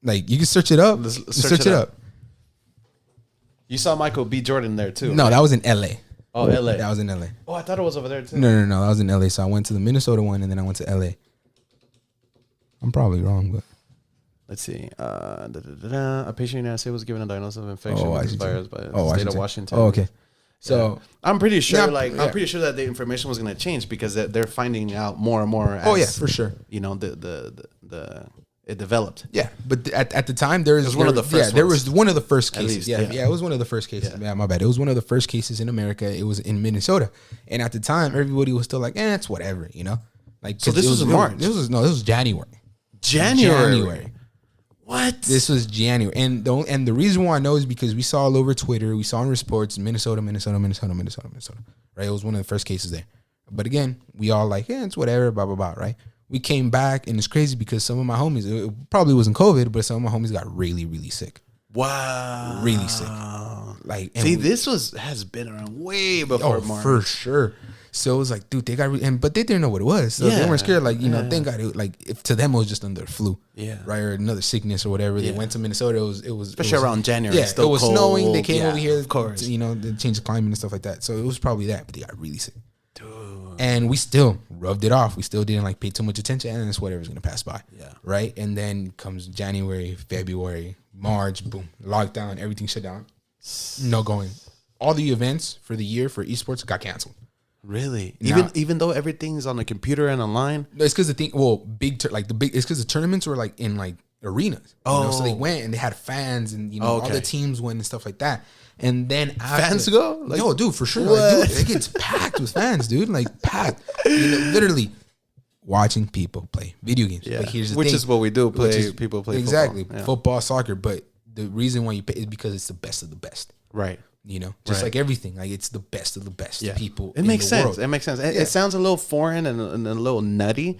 Like, you can search it up. Search it up. You saw Michael B. Jordan there too? No, right? That was in LA. Oh, LA. That was in LA. Oh, I thought it was over there too. No. That was in LA. So I went to the Minnesota one, and then I went to LA. I'm probably wrong, but let's see. A patient in the United States was given a diagnosis of infection with this virus by the state of Washington. Oh, okay. So I'm pretty sure, I'm pretty sure that the information was going to change because they're finding out more and more. As, for sure. It developed. Yeah, but at the time there was one of the first. Yeah, there was one of the first cases. Least, yeah, it was one of the first cases. Yeah, my bad. It was one of the first cases in America. It was in Minnesota, and at the time everybody was still like, it's whatever, Like, so this was in March. This was January. January. What? This was January, and the reason why I know is because we saw all over Twitter, we saw on reports, Minnesota. Right, it was one of the first cases there. But again, we all like, it's whatever, blah blah blah. Right, we came back, and it's crazy because some of my homies, it probably wasn't COVID, but some of my homies got really, really sick. Wow, really sick. Like, see, this has been around way before March. For sure. So it was like, dude, they got, but they didn't know what it was. So they weren't scared. Like, thank God. If to them it was just another flu, right, or another sickness or whatever. They went to Minnesota. It was especially around January. Yeah, still it was cold. snowing. They came over here, of course. They changed the climate and stuff like that. So it was probably that. But they got really sick, dude. And we still rubbed it off. We still didn't pay too much attention, and it's whatever's gonna pass by. Yeah. Right. And then comes January, February, March. Boom, lockdown. Everything shut down. No going. All the events for the year for esports got canceled. Really? Even though everything's on the computer and online? No, it's because the thing. Well, it's because the tournaments were in arenas. So they went and they had fans and all the teams went and stuff like that. And then fans go? Yo, dude, for sure. Dude, it gets packed with fans, dude. Packed. Literally watching people play video games. Yeah. Here's the Which thing. is what we do. People play exactly football. Yeah. Football, soccer. But the reason why you pay is because it's the best of the best. Right. Just like everything, it's the best of the best people. It makes sense. World. It makes sense. It sounds a little foreign and a little nutty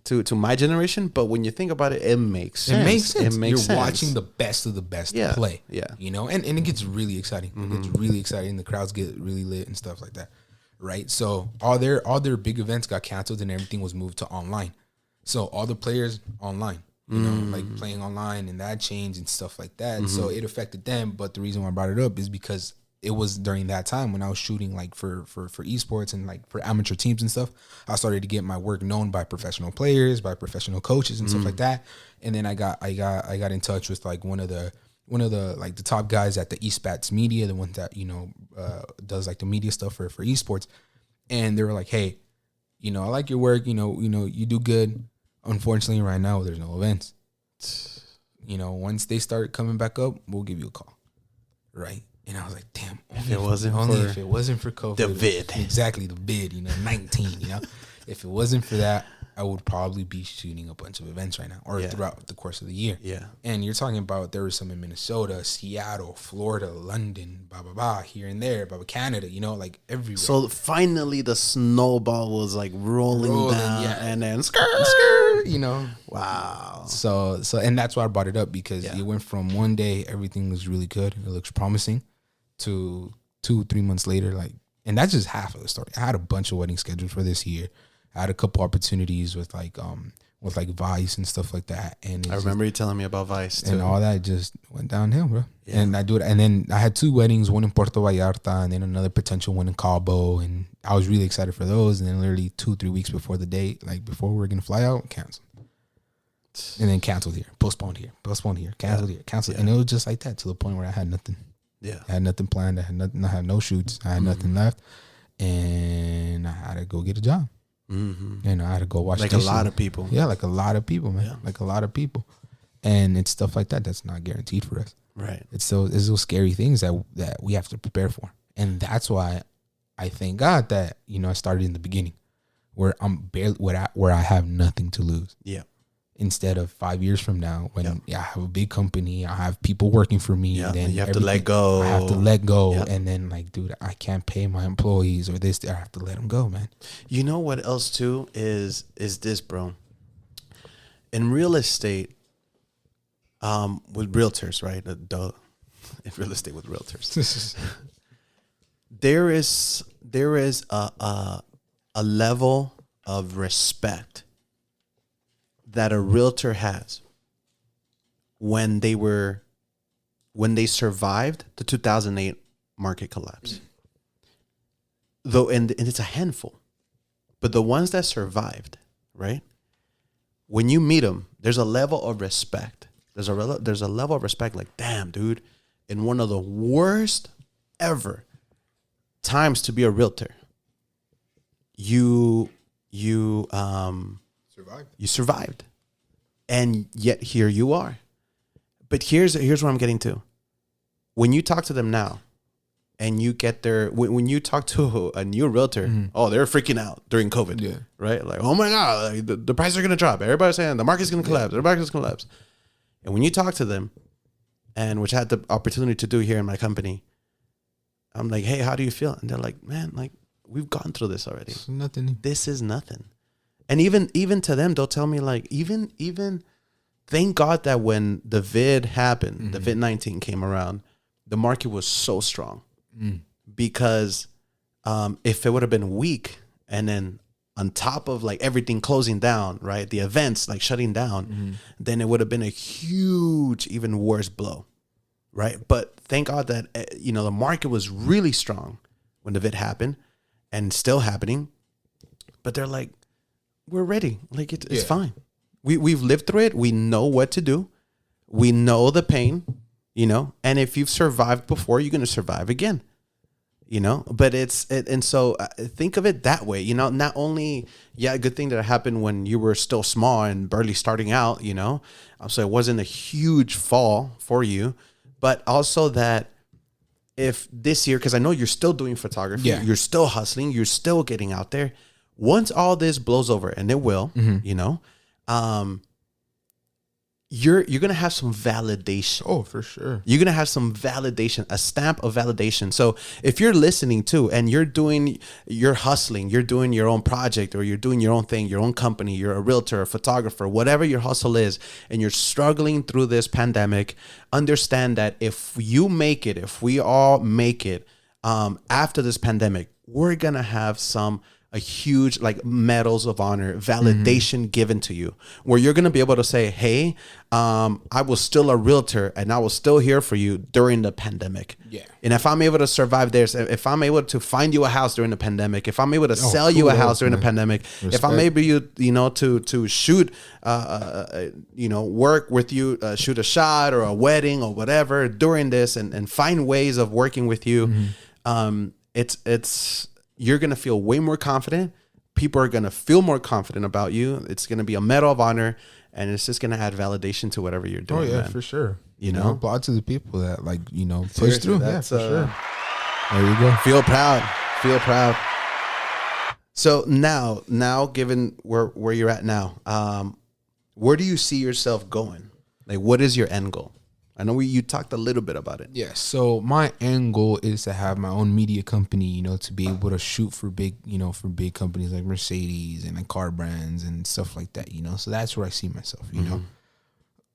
to my generation, but when you think about it, it makes sense. It makes sense. You're watching the best of the best play. Yeah. And it gets really exciting. It gets really exciting. The crowds get really lit and stuff like that. Right. So all their big events got canceled and everything was moved to online. So all the players online. Playing online, and that changed and stuff like that. So it affected them. But the reason why I brought it up is because it was during that time when I was shooting like for esports and like for amateur teams and stuff. I started to get my work known by professional players, by professional coaches and stuff like that. And then I got in touch with like one of the like the top guys at the eSpats Media, the one that, you know, does like the media stuff for esports. And they were like, hey, you know, I like your work, you know, you do good. Unfortunately, right now there's no events. You know, once they start coming back up, we'll give you a call. Right. And I was like, damn, if it wasn't for COVID, the vid. Exactly, the vid, you know, 19, you know. If it wasn't for that, I would probably be shooting a bunch of events right now or throughout the course of the year. Yeah. And you're talking about there was some in Minnesota, Seattle, Florida, London, blah, blah, blah, here and there, blah, blah, Canada, you know, like everywhere. So finally the snowball was like rolling down and then you know. Wow. So and that's why I brought it up, because it went from one day everything was really good, it looks promising, to 2-3 months later, like, and that's just half of the story. I had a bunch of weddings scheduled for this year. I had a couple opportunities with like Vice and stuff like that. And I remember you telling me about Vice too. And all that just went downhill, bro. Yeah. And I do it. And then I had 2 weddings, one in Puerto Vallarta and then another potential one in Cabo. And I was really excited for those. And then literally 2-3 weeks before the date, like before we were going to fly out, canceled. And then canceled here, postponed here, canceled here, canceled. And it was just like that to the point where I had nothing. Yeah. I had nothing planned. I had no shoots. I had nothing left. And I had to go get a job. Mm-hmm. And I had to go watch like a lot of people. Yeah, like a lot of people, man. Yeah. Like a lot of people. And it's stuff like that that's not guaranteed for us. Right. It's those scary things that we have to prepare for. And that's why I thank God that, you know, I started in the beginning where I'm barely where I have nothing to lose. Yeah. Instead of 5 years from now when I have a big company, I have people working for me. Yeah, then you have to let go. I have to let go. Yeah. And then like, dude, I can't pay my employees or this. I have to let them go, man. You know what else too is this, bro? In real estate, with realtors, right? In real estate with realtors, there is a level of respect that a realtor has when they survived the 2008 market collapse. Though, and it's a handful, but the ones that survived, right? When you meet them, there's a level of respect. There's a level of respect. Like, damn, dude, in one of the worst ever times to be a realtor, you survived. And yet here you are. But here's what I'm getting to. When you talk to them now and you get when you talk to a new realtor, they're freaking out during COVID. Yeah. Right? Like, oh my God, like the prices are going to drop. Everybody's saying the market's going to collapse. The market's going to collapse. And when you talk to them, and which I had the opportunity to do here in my company, I'm like, hey, how do you feel? And they're like, man, like, we've gone through this already. It's nothing. This is nothing. And even to them, they'll tell me like, even thank God that when the vid happened, the vid-19 came around, the market was so strong because if it would have been weak and then on top of like everything closing down, right, the events like shutting down, then it would have been a huge, even worse blow, right? But thank God that the market was really strong when the vid happened and still happening. But they're like, we're ready. Like it's fine. We've lived through it. We know what to do. We know the pain, and if you've survived before, you're going to survive again, but and so think of it that way, not only, a good thing that happened when you were still small and barely starting out, so it wasn't a huge fall for you, but also that if this year, because I know you're still doing photography, you're still hustling, you're still getting out there. Once all this blows over, and it will, you're gonna have some validation. Oh, for sure. You're gonna have some validation, a stamp of validation. So if you're listening too, and you're hustling, you're doing your own project, or you're doing your own thing, your own company, you're a realtor, a photographer, whatever your hustle is, and you're struggling through this pandemic, understand that if we all make it, after this pandemic, we're gonna have some a huge like medals of honor, validation given to you, where you're going to be able to say, hey, I was still a realtor and I was still here for you during the pandemic. Yeah. And if I'm able to survive this, if I'm able to find you a house during the pandemic, if I'm able to sell you a house during the pandemic, if I'm able to shoot, work with you, shoot a shot or a wedding or whatever during this and find ways of working with you, it's you're going to feel way more confident. People are going to feel more confident about you. It's going to be a medal of honor, and it's just going to add validation to whatever you're doing. Oh, yeah, man. for sure. You know? Applaud to the people that, like, push Seriously, through. Yeah, for sure. There you go. Feel proud. Feel proud. So now, given where you're at now, where do you see yourself going? Like, what is your end goal? I know you talked a little bit about it. Yeah. So my end goal is to have my own media company, to be able to shoot for big companies like Mercedes and like car brands and stuff like that, So that's where I see myself,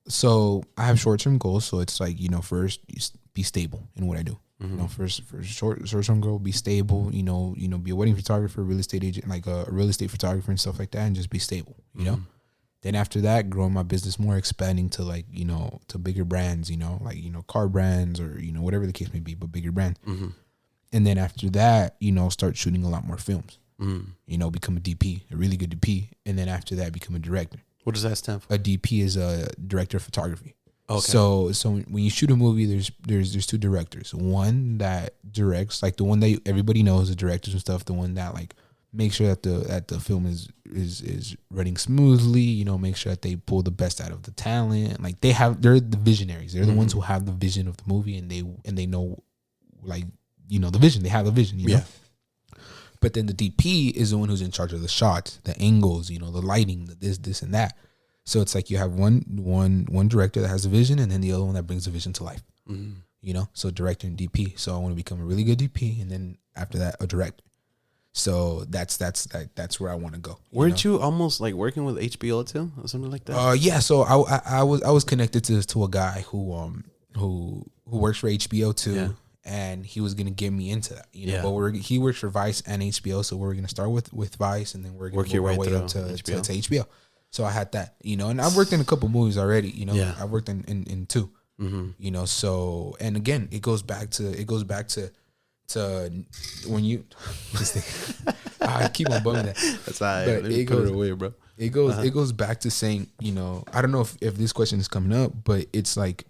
So I have short-term goals. So it's like, first be stable in what I do. First short-term goal, be stable, be a wedding photographer, real estate agent, like a real estate photographer and stuff like that, and just be stable, Then after that, growing my business more, expanding to like, to bigger brands, like, car brands or, whatever the case may be, but bigger brands. And then after that, start shooting a lot more films, become a DP, a really good DP. And then after that, become a director. What does that stand for? A DP is a director of photography. Okay. So when you shoot a movie, there's two directors. One that directs, like the one that everybody knows, the directors and stuff. The one that like make sure that the film is running smoothly. Make sure that they pull the best out of the talent. Like they're the visionaries. They're the ones who have the vision of the movie, and they know, like the vision. They have the vision. You know? But then the DP is the one who's in charge of the shots, the angles, the lighting, the this and that. So it's like you have one director that has a vision, and then the other one that brings the vision to life. So director and DP. So I want to become a really good DP, and then after that, a director. So that's where I want to go. Weren't you almost like working with HBO too, or something like that? Yeah. So I was connected to a guy who works for HBO too. Yeah. And he was gonna get me into that, But he works for Vice and HBO, so we're gonna start with Vice, and then we're gonna work our way up to HBO. So I had that, and I've worked in a couple movies already, I've worked in two, So, and again, it goes back to when you I keep on bumming that. That's all right. Let me put it away, bro. It goes back to saying, I don't know if this question is coming up, but it's like,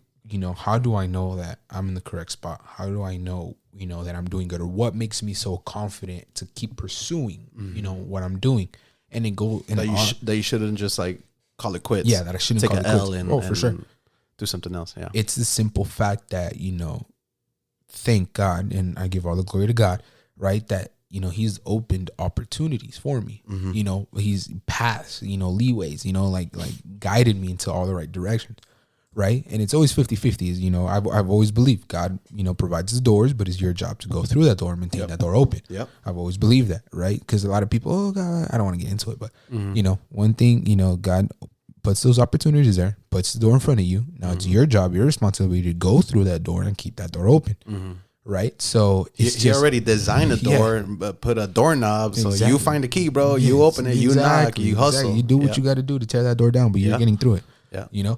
how do I know that I'm in the correct spot? How do I know, that I'm doing good? Or what makes me so confident to keep pursuing, what I'm doing? And then go and that you shouldn't just like call it quits. Yeah, that I shouldn't call it quits. For sure. Do something else. Yeah. It's the simple fact that, thank God, and I give all the glory to God, right? That, he's opened opportunities for me. He's paths, leeways, like guided me into all the right directions. Right. And it's always 50-50. I've always believed God, provides the doors, but it's your job to go through that door and maintain that door open. Yep. I've always believed that. Right. Because a lot of people, oh, God, I don't want to get into it. But, one thing, God puts those opportunities there, puts the door in front of you. Now it's your job, your responsibility to go through that door and keep that door open. Right. So he already designed a door, but put a doorknob. So you find the key, bro. You open it, you knock, you hustle. You do what you got to do to tear that door down, but you're getting through it. Yeah.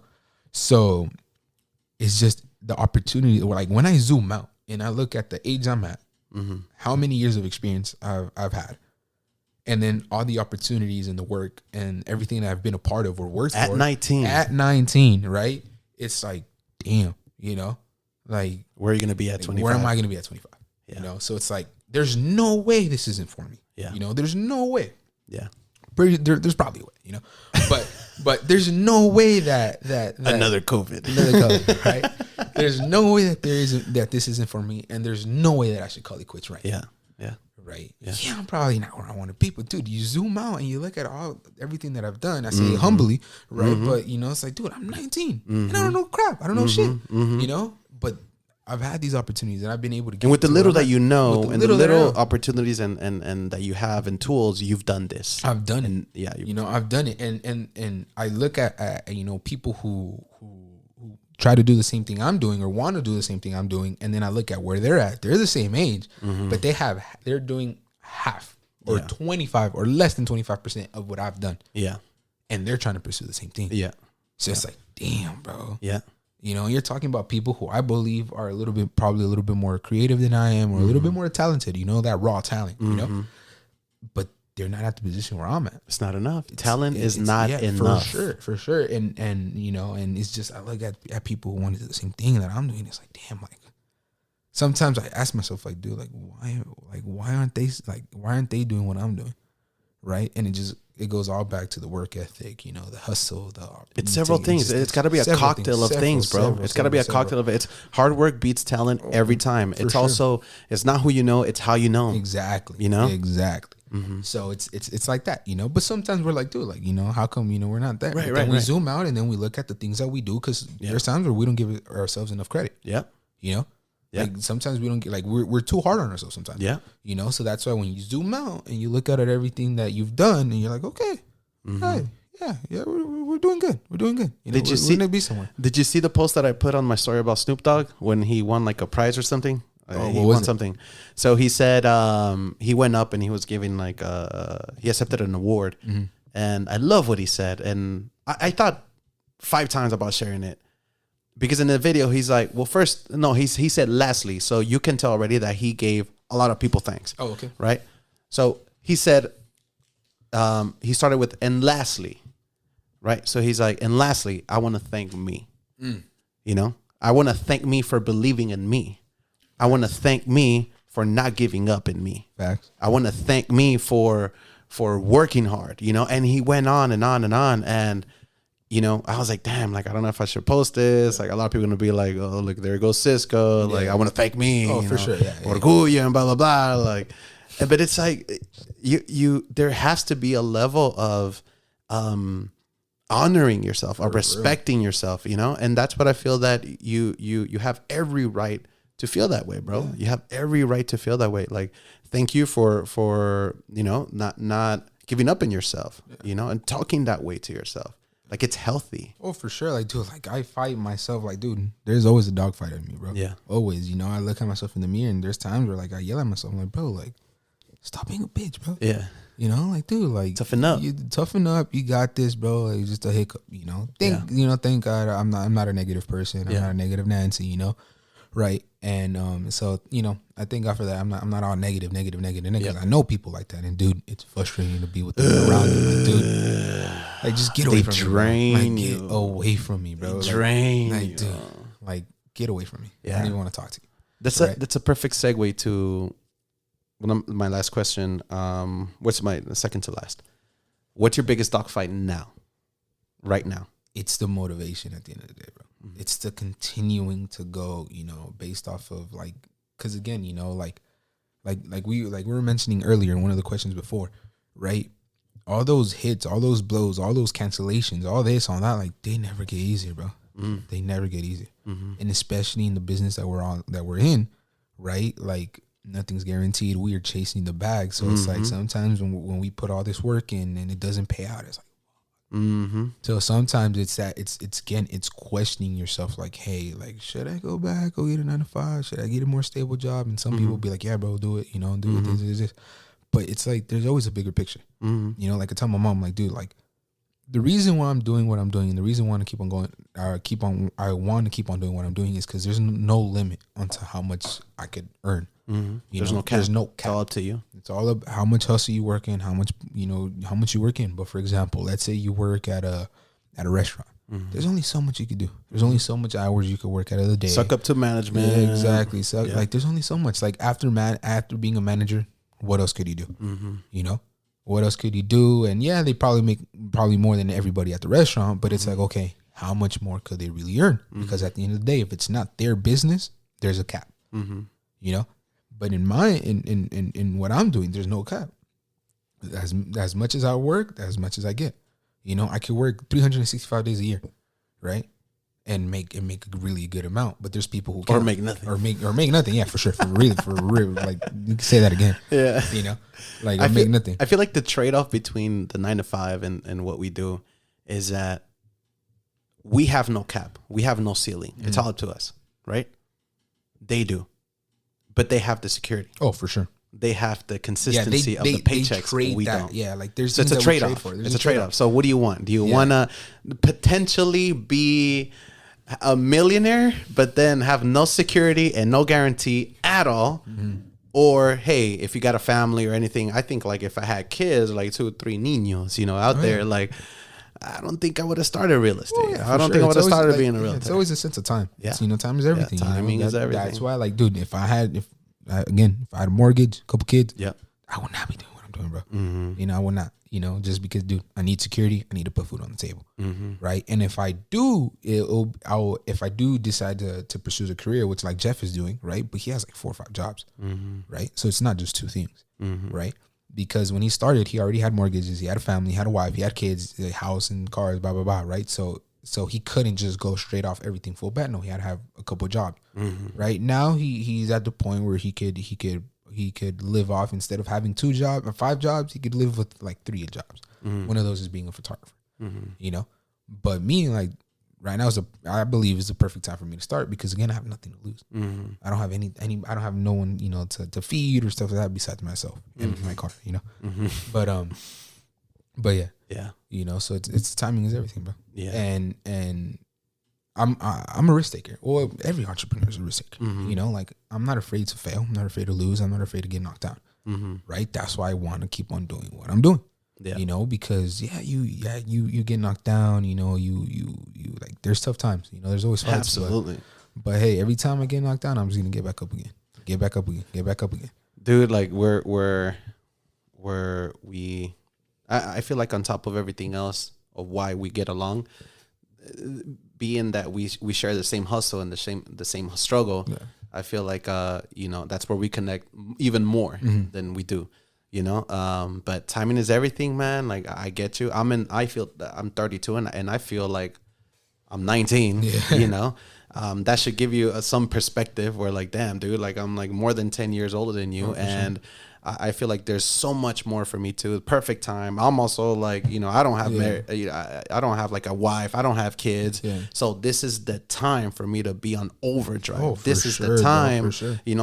So it's just the opportunity. Like when I zoom out and I look at the age I'm at, how many years of experience I've had, and then all the opportunities and the work and everything that I've been a part of or worked at for 19. At 19, right? It's like, damn, like where are you gonna be at 25? Where am I gonna be at 25? Yeah. So it's like there's no way this isn't for me. Yeah. There's no way. Yeah. There's probably a way, but there's no way that another COVID, right? There's no way that this isn't for me, and there's no way that I should call it quits right now. Yeah. Right. Yeah, I'm probably not where I want to be, but dude, you zoom out and you look at everything that I've done. I say it humbly, right? But it's like, dude, I'm 19 and I don't know crap. I don't know shit, But I've had these opportunities and I've been able to get. And with the little that and the little opportunities and that you have and tools, you've done this. I've done it. Yeah, I've done it. And I look at people who try to do the same thing I'm doing or want to do the same thing I'm doing, and then I look at where they're at. They're the same age, but they're doing half or 25 or less than 25% of what I've done. Yeah. And they're trying to pursue the same thing. Yeah. So it's like, damn, bro. Yeah. You know, you're talking about people who I believe are probably a little bit more creative than I am, or a little bit more talented, you know, that raw talent, you know, but they're not at the position where I'm at. It's not enough. Talent is not enough. For sure. And, you know, and it's just, I look at people who want to do the same thing that I'm doing. It's like, damn, like, sometimes I ask myself, like, dude, like, why aren't they doing what I'm doing? Right. And it goes all back to the work ethic, you know, the hustle, it's several things. It's got to be a cocktail of things, bro. It's got to be a cocktail of it. It's hard work beats talent every time. It's also, it's not who you know, it's how you know. Exactly. You know? Exactly. So it's like that, you know, but sometimes we're like, dude, like, you know, how come, you know, we're not there? Right, then we zoom out and then we look at the things that we do, because there's times where we don't give ourselves enough credit. Yeah. You know? Yeah. Like sometimes we don't get, like, we're too hard on ourselves sometimes. Yeah. You know, so that's why when you zoom out and you look at everything that you've done and you're like, okay, hey, yeah, we're doing good. We're doing good. You know, we're gonna be somewhere. Did you see the post that I put on my story about Snoop Dogg when he won like a prize or something? He won something. So he said he went up and he was giving like he accepted an award, and I love what he said. And I thought 5 times about sharing it. Because in the video, he's like, well, first, no, he said lastly. So you can tell already that he gave a lot of people thanks. Oh, okay. Right? So he said, he started with, and lastly, right? So he's like, and lastly, I want to thank me. You know? I want to thank me for believing in me. I want to thank me for not giving up in me. Facts. I want to thank me for working hard, you know? And he went on and on and on. And you know, I was like, damn, like, I don't know if I should post this. Like, a lot of people are going to be like, oh, look, there goes Cisco. Like, I want to thank me. Oh, for sure. Yeah. Orgullo and blah, blah, blah. Like, but it's like, there has to be a level of honoring yourself or respecting yourself, you know? And that's what I feel that you have every right to feel that way, bro. Yeah. You have every right to feel that way. Like, thank you for you know, not giving up in yourself, you know, and talking that way to yourself. Like, it's healthy. Oh, for sure. Like, dude, like, I fight myself. Like, dude, there's always a dogfight in me, bro. Yeah. Always. You know, I look at myself in the mirror and there's times where, like, I yell at myself. I'm like, bro, like, stop being a bitch, bro. Yeah. You know, like, dude, like, toughen up. You toughen up. You got this, bro. Like, just a hiccup, you know. Thank God I'm not a negative person. I'm not a negative Nancy, you know. Right. And so, you know, I thank God for that. I'm not all negative. I know people like that. And dude, it's frustrating to be with them around you. Like, dude, like, just get away from me. Like, get away from me, bro. Drain like, you. Dude, like, get away from me. Yeah. I don't even want to talk to you. That's a perfect segue to my last question. What's my second to last? What's your biggest dogfight now? Right now? It's the motivation at the end of the day, bro. Mm-hmm. It's the continuing to go, you know, based off of, like, because again, you know, like we were mentioning earlier in one of the questions before, right? All those hits, all those blows, all those cancellations, all this, all that, like, they never get easier, bro. They never get easier. And especially in the business that we're in, right? Like, nothing's guaranteed. We are chasing the bag. So it's like sometimes when we put all this work in and it doesn't pay out, it's like, so sometimes it's questioning yourself, like, hey, like, should I go back, go get a 9-to-5? Should I get a more stable job? And some people be like, yeah, bro, do it, you know, do it, this. But it's like, there's always a bigger picture. You know, like, I tell my mom, like, dude, like, the reason why I'm doing what I'm doing and the reason why I want to keep on going, I want to keep on doing what I'm doing is because there's no limit onto how much I could earn. There's no cap. There's no cap. It's all up to you. It's all about how much hustle you work in, how much you work in. But for example, let's say you work at a restaurant. There's only so much you could do. There's only so much hours you could work out of the day. Suck up to management. Yeah, exactly. So like, there's only so much. Like, after being a manager, what else could you do? You know, what else could you do? And yeah, they probably make more than everybody at the restaurant. But it's like, okay, how much more could they really earn? Because at the end of the day, if it's not their business, there's a cap. You know. But in what I'm doing, there's no cap. As much as I work, as much as I get. You know, I could work 365 days a year, right? And make a really good amount. But there's people who can't. Or make nothing. Or make nothing. Yeah, for sure. For real. Like, you can say that again. Yeah. You know, like, make nothing. I feel like the trade-off between the 9-to-5 and what we do is that we have no cap. We have no ceiling. It's all up to us, right? They do. But they have the security. Oh, for sure. they have the consistency of the paychecks. We don't. Yeah, like there's so it's a trade-off. It's a trade-off. So what do you want? Do you want to potentially be a millionaire, but then have no security and no guarantee at all? Or, hey, if you got a family or anything, I think like if I had kids, like 2 or 3 niños, out there, like, I don't think I would have started real estate. I don't think I would have started being a realtor. It's always a sense of time. Yeah. Time is everything. Timing is everything. That's why, like, dude, if I had a mortgage, a couple kids, I would not be doing what I'm doing, bro. I would not, just because, dude, I need security. I need to put food on the table. Right. And if I do, if I do decide to pursue the career, which like Jeff is doing, right. But he has like 4 or 5 jobs. Right. So it's not just 2 things. Right. Because when he started, he already had mortgages. He had a family, he had a wife, he had kids, a house and cars, blah, blah, blah. Right. So he couldn't just go straight off everything full bat. No, he had to have a couple of jobs. Right now, he's at the point where he could live off, instead of having 2 jobs or 5 jobs, he could live with like 3 jobs. One of those is being a photographer. But me, like right now, I believe is the perfect time for me to start, because again, I have nothing to lose. I don't have any I don't have no one to feed or stuff like that besides myself and my car. But yeah. So it's timing is everything, bro. Yeah. And I'm a risk taker. Well, every entrepreneur is a risk taker. Like I'm not afraid to fail. I'm not afraid to lose. I'm not afraid to get knocked down. Right. That's why I want to keep on doing what I'm doing. Yeah. Because you get knocked down. You like there's tough times. There's always fights. Absolutely. But hey, every time I get knocked down, I'm just gonna get back up again. Get back up again. Get back up again. Dude, like I feel like on top of everything else of why we get along, being that we share the same hustle and the same struggle, I feel like that's where we connect even more than we do. But timing is everything, man. Like I get you. I feel that I'm 32 and I feel like I'm 19. That should give you some perspective where like, damn, dude, like I'm like more than 10 years older than you, and I feel like there's so much more for me too. Perfect time. I'm also like, I don't have I don't have like a wife. I don't have kids. Yeah. So this is the time for me to be on overdrive. This is the time,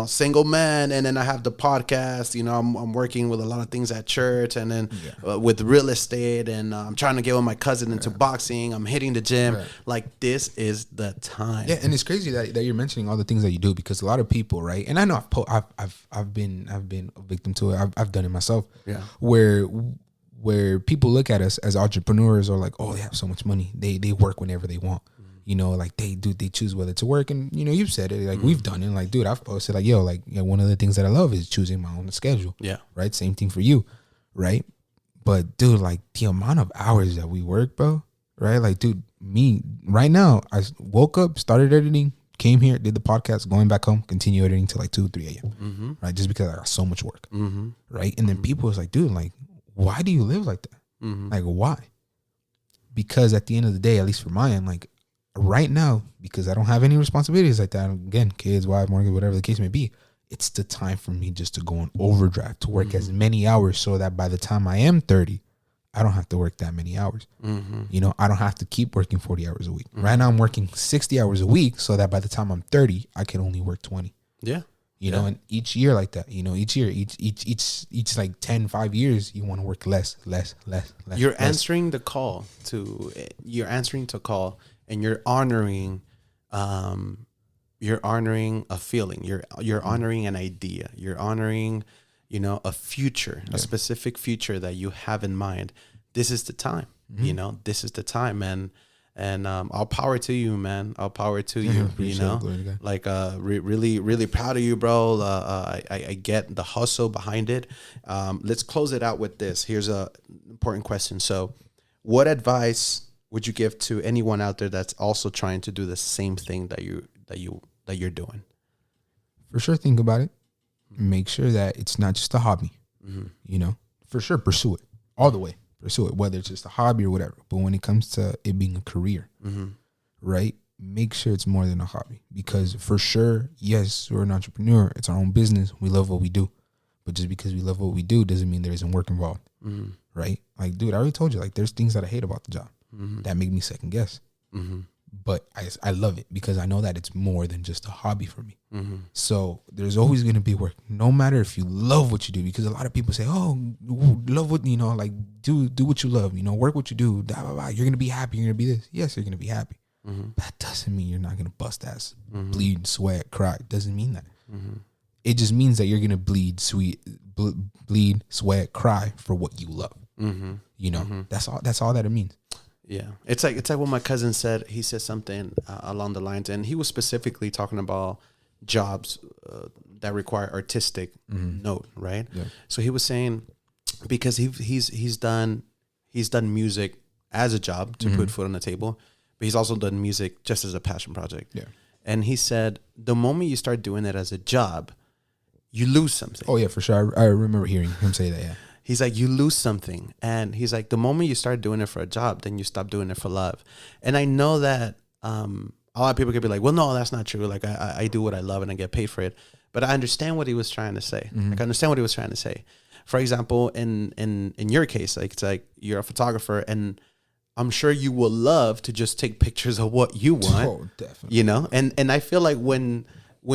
single man. And then I have the podcast, I'm working with a lot of things at church, and then with real estate, and I'm trying to get with my cousin into boxing. I'm hitting the gym. Right. Like this is the time. Yeah. And it's crazy that you're mentioning all the things that you do, because a lot of people, right. And I know I've been a victim to it. I've done it myself. Yeah. Where people look at us as entrepreneurs, or like, oh, they have so much money. They work whenever they want. Like they choose whether to work. And you've said it, like we've done it. Like, dude, I've posted like, one of the things that I love is choosing my own schedule. Yeah. Right. Same thing for you. Right. But dude, like the amount of hours that we work, bro. Right. Like, dude, me right now, I woke up, started editing, came here, did the podcast, going back home, continue editing till like 2, 3 a.m. Right, just because I got so much work. Right, and then people was like, dude, like, why do you live like that? Like, why? Because at the end of the day, at least for my end, like right now, because I don't have any responsibilities like that. Again, kids, wife, mortgage, whatever the case may be. It's the time for me just to go on overdrive, to work as many hours, so that by the time I am 30, I don't have to work that many hours. I don't have to keep working 40 hours a week. Right now I'm working 60 hours a week, so that by the time I'm 30, I can only work 20. Yeah. And each year like that, each like 10, 5 years, you want to work less. You're answering the call, and you're honoring a feeling. You're honoring an idea. You're honoring a future, a specific future that you have in mind. This is the time, this is the time, and all power to you, man. All power to you, like, really, really proud of you, bro. I get the hustle behind it. Let's close it out with this. Here's a important question. So what advice would you give to anyone out there that's also trying to do the same thing that you're doing? For sure, think about it. Make sure that it's not just a hobby. For sure, pursue it all the way. Pursue it, whether it's just a hobby or whatever. But when it comes to it being a career, right, make sure it's more than a hobby. Because for sure, yes, we're an entrepreneur. It's our own business. We love what we do. But just because we love what we do doesn't mean there isn't work involved, right? Like, dude, I already told you, like, there's things that I hate about the job that make me second guess. but I love it because I know that it's more than just a hobby for me. So there's always going to be work, no matter if you love what you do, because a lot of people say, oh, love what, like do what you love, work what you do, blah, blah, blah. You're going to be happy. You're going to be this. Yes, you're going to be happy. That doesn't mean you're not going to bust ass, bleed, sweat, cry. It doesn't mean that. It just means that you're going to bleed, sweat, cry for what you love. That's all that it means. Yeah, it's like what my cousin said. He said something along the lines, and he was specifically talking about jobs that require artistic note, right? Yeah. So he was saying because he's done music as a job to put food on the table, but he's also done music just as a passion project. Yeah. And he said the moment you start doing it as a job, you lose something. Oh yeah, for sure. I remember hearing him say that. Yeah. He's like, you lose something. And he's like, the moment you start doing it for a job, then you stop doing it for love. And I know that a lot of people could be like, well, no, that's not true. Like, I do what I love and I get paid for it. But I understand what he was trying to say. Like, I understand what he was trying to say. For example, in your case, like, it's like you're a photographer and I'm sure you will love to just take pictures of what you want. Oh, definitely. And I feel like when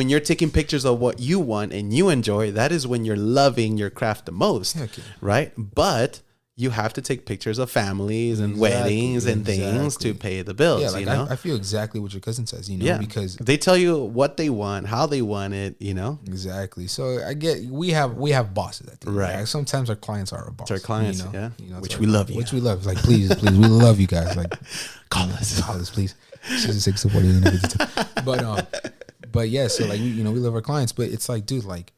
you're taking pictures of what you want and you enjoy, that is when you're loving your craft the most, right? But you have to take pictures of families and weddings and things to pay the bills. Yeah, like I feel exactly what your cousin says, because they tell you what they want, how they want it, Exactly. So I get we have bosses at the end. Right. Sometimes our clients are our bosses. It's our clients, which we love you. Which we love. Like, please, we love you guys. Like, call us, please. 664. But yeah, so like we love our clients, but it's like, dude, like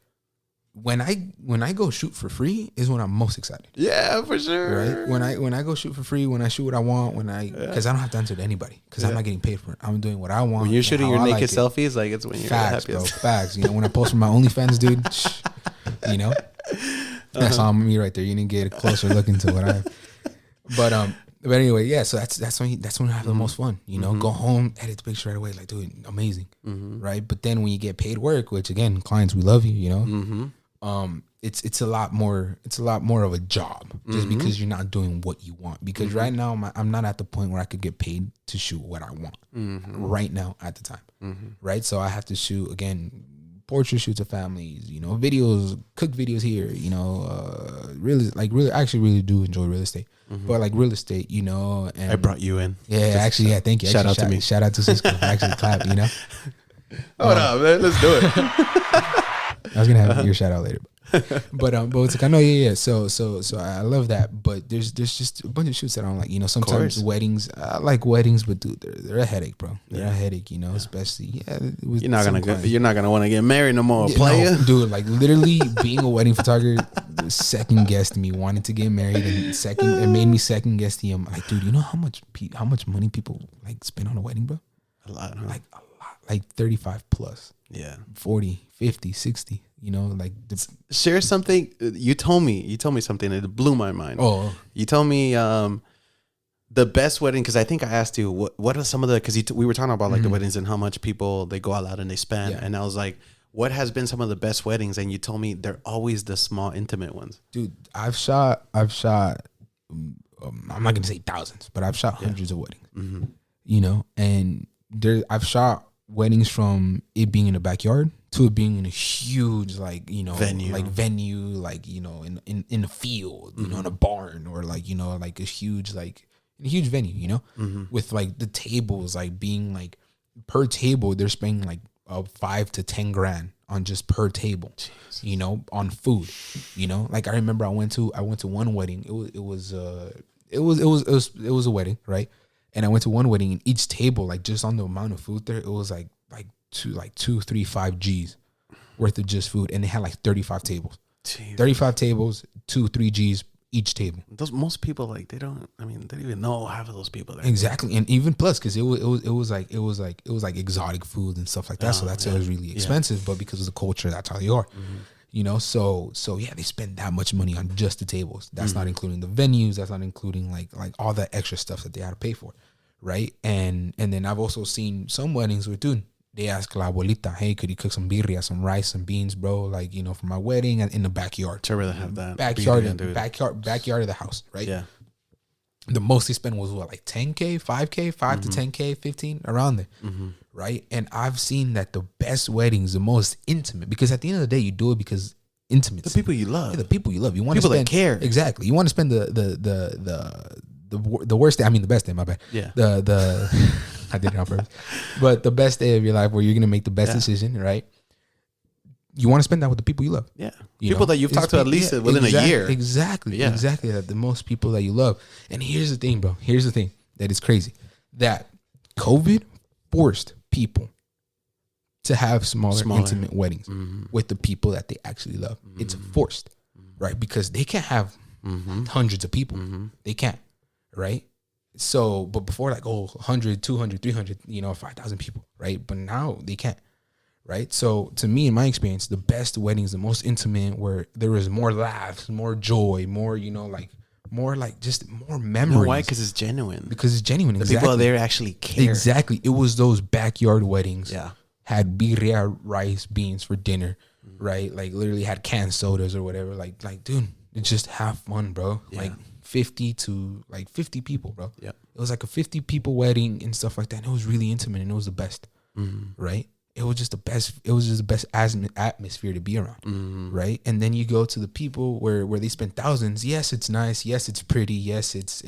when I go shoot for free is when I'm most excited. Yeah, for sure. Right? When I go shoot for free, when I shoot what I want, because I don't have to answer to anybody, because I'm not getting paid for it. I'm doing what I want. When you're shooting your naked selfies, like it's when you're facts, happiest. Bro, facts. When I post for my OnlyFans, dude, that's on me right there. You didn't get a closer look into what I have. But anyway, yeah. So that's when I have the most fun. Go home, edit the picture right away. Like, dude, amazing, right? But then when you get paid work, which again, clients, we love you. It's a lot more. It's a lot more of a job, just because you're not doing what you want. Because right now, I'm not at the point where I could get paid to shoot what I want. Right now, at the time, right? So I have to shoot again. Portrait shoots of families, videos, cook videos here, really do enjoy real estate. But like real estate, and I brought you in. Yeah, actually, yeah, thank you. Shout out to me. Shout out to Cisco. Actually, clap, Hold on, man. Let's do it. I was gonna have your shout out later. But it's like, I know, yeah. So I love that, but there's just a bunch of shoots that I don't like. Sometimes weddings, I like weddings, but dude, they're a headache, bro. They're a headache, especially you're not gonna want to get married no more, player. No, dude, like literally being a wedding photographer second guessed me wanting to get married, and it made me second guess the like, dude, you know how much money people like spend on a wedding, bro? A lot, huh? Like a lot, like 35 plus. Yeah. 40, 50, 60. Share something. You told me something and it blew my mind. Oh, you told me the best wedding, because I think I asked you what are some of the, because we were talking about like the weddings and how much people they go all out and they spend, and I was like, what has been some of the best weddings? And you told me they're always the small intimate ones. Dude, I've shot I'm not gonna say thousands, but I've shot hundreds of weddings. And I've shot weddings from it being in the backyard to it being in a huge venue, in a field, in a barn, or like a huge venue, with like the tables being per table they're spending like $5 to $10,000 on just per table. Jeez. On food. Like I remember I went to one wedding. It was a wedding, right? And I went to one wedding, and each table, like just on the amount of food there, it was like 2, 3, 5 G's worth of just food, and they had like 35 tables. Jeez. 35 tables, 2, 3 G's each table. Most people they don't even know half of those people there. Exactly, and even plus because it was like exotic food and stuff like that. So that's why it was really expensive. But because of the culture, that's how they are. So yeah, they spend that much money on just the tables. That's not including the venues. That's not including like all that extra stuff that they had to pay for, right? And then I've also seen some weddings where, dude, they ask la abuelita, hey, could you cook some birria, some rice, some beans, bro? For my wedding, and in the backyard. I'd rather have that backyard of the house, right? Yeah. the most they spent was what, like 10K, 5K, 5 to 10K, 15, around there. Right. And I've seen that the best weddings, the most intimate, because at the end of the day, you do it because intimacy. The people you love. Yeah, the people you love. You want people to spend, that care. Exactly. You want to spend the worst day. I mean, the best day. My bad. Yeah. The I did it on purpose. But the best day of your life, where you're gonna make the best decision, right? You want to spend that with the people you love. Yeah. People that you've talked to at least within a year. Exactly. Yeah. Exactly. That the most people that you love. And here's the thing, bro. Here's the thing that is crazy. That COVID forced people to have smaller. Intimate weddings with the people that they actually love. It's forced, right? Because they can't have hundreds of people. They can't, right? So, but before, like, 100, 200, 300, 5,000 people, right? But now they can't, right? So to me, in my experience, the best weddings, the most intimate, where there is more laughs, more joy, more, more memories. You know why? Because it's genuine. Because it's genuine. The people there actually care. Exactly. It was those backyard weddings. Yeah. Had birria, rice, beans for dinner, right? Like, literally had canned sodas or whatever. Like, dude, just have fun, bro. Yeah. Like 50 people, bro. Yeah. It was like a 50 people wedding and stuff like that. And it was really intimate, and it was the best, right? It was just the best. It was just the best atmosphere to be around, right? And then you go to the people where they spend thousands. Yes, it's nice. Yes, it's pretty. Yes, it's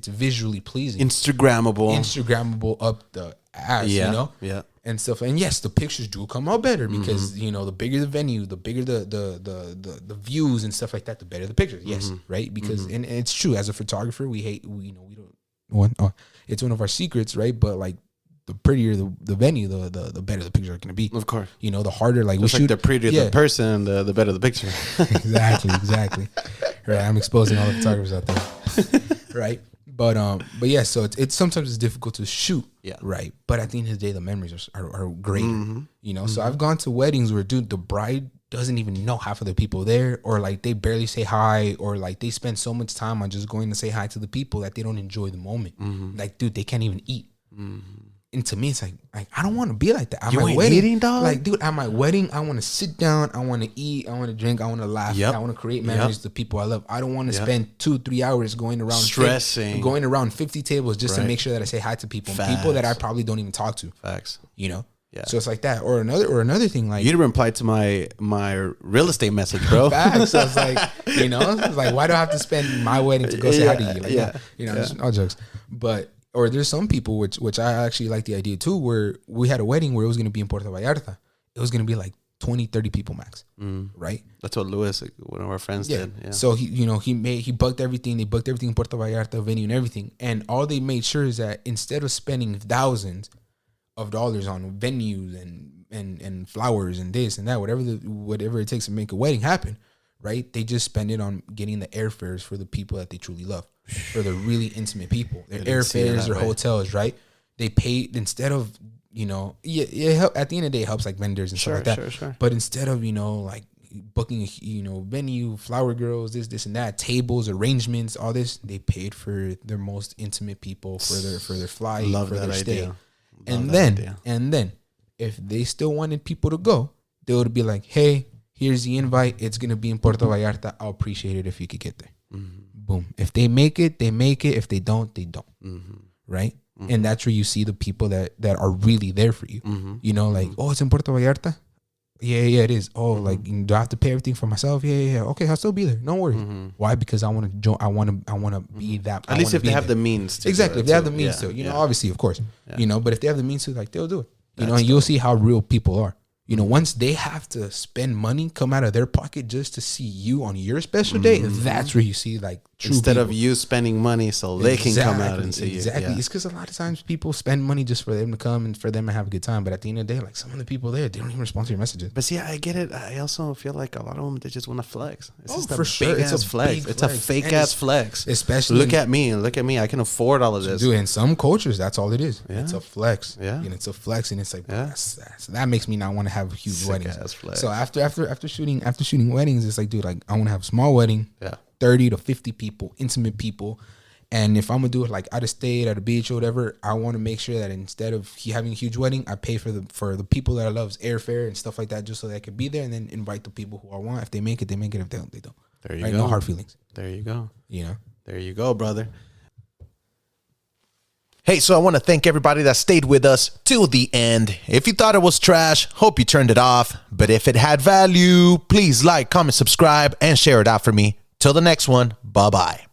visually pleasing. Instagrammable up the ass, Yeah. And stuff. And yes, the pictures do come out better because the bigger the venue, the bigger the views and stuff like that, the better the pictures. Yes, right? Because and it's true. As a photographer, we don't. It's one of our secrets, right? But like, the prettier the venue, the better the pictures are going to be. Of course. The harder, like, just we shoot. The prettier the person, the better the picture. Exactly. Right. I'm exposing all the photographers out there. Right. But yeah, so it's sometimes it's difficult to shoot. Yeah. Right. But at the end of the day, the memories are greater. So I've gone to weddings where, dude, the bride doesn't even know half of the people there, or like they barely say hi, or like they spend so much time on just going to say hi to the people that they don't enjoy the moment. Like, dude, they can't even eat. And to me, it's like I don't want to be like that. At my wedding, eating, dog? Like, dude, at my wedding, I want to sit down, I want to eat, I want to drink, I want to laugh, I want to create memories with the people I love. I don't want to spend 2-3 hours going around stressing, going around 50 tables just to make sure that I say hi to people, people that I probably don't even talk to. Facts. Yeah. So it's like that, or another thing, like, you didn't reply to my real estate message, bro. Facts. So it's like, it's like, why do I have to spend my wedding to go say hi to you? Like, just all jokes, but. Or there's some people, which I actually like the idea too, where we had a wedding where it was going to be in Puerto Vallarta. It was going to be like 20, 30 people max, right? That's what Luis, one of our friends, did. Yeah. So he booked everything. They booked everything in Puerto Vallarta, venue and everything. And all they made sure is that instead of spending thousands of dollars on venues and flowers and this and that, whatever it takes to make a wedding happen, right? They just spend it on getting the airfares for the people that they truly love, for the really intimate people. Their airfares, their hotels, right? They pay instead of, at the end of the day, it helps like vendors and stuff like that. Sure. But instead of, like booking, venue, flower girls, this and that, tables, arrangements, all this, they paid for their most intimate people for their flight, for their stay. And then if they still wanted people to go, they would be like, hey, here's the invite. It's going to be in Puerto Vallarta. I'll appreciate it if you could get there. Boom. If they make it, they make it. If they don't, they don't. Right? And that's where you see the people that are really there for you. Like, oh, it's in Puerto Vallarta? Yeah, it is. Oh, like, do I have to pay everything for myself? Yeah. Okay, I'll still be there. No worries. Why? Because I want to join. I want to be that. At least if they have the means to. Exactly. If they have the means to. Obviously, of course. But if they have the means to, like, they'll do it. And you'll see how real people are. Once they have to spend money, come out of their pocket just to see you on your special day, that's where you see, like, true instead people. Of you spending money so they can come out and see you. Exactly. It's because a lot of times people spend money just for them to come and for them to have a good time. But at the end of the day, like, some of the people there, they don't even respond to your messages. But see, I get it. I also feel like a lot of them, they just want to flex. It's just for sure. It's a flex. It's a fake ass flex. Especially look at me. I can afford all of this. Dude, in some cultures, that's all it is. Yeah. It's a flex. Yeah. And it's a flex, and it's like, that makes me not want to have huge weddings. So after shooting weddings, it's like, dude, like, I want to have a small wedding. Yeah. 30 to 50 people, intimate people. And if I'm gonna do it like out of state, at a beach or whatever, I want to make sure that instead of having a huge wedding, I pay for the people that I love's airfare and stuff like that, just so that I can be there, and then invite the people who I want. If they make it, they make it. If they don't, they don't. There you go. No hard feelings. There you go. There you go, brother. Hey, so I want to thank everybody that stayed with us till the end. If you thought it was trash, hope you turned it off. But if it had value, please like, comment, subscribe, and share it out for me. Till the next one, bye-bye.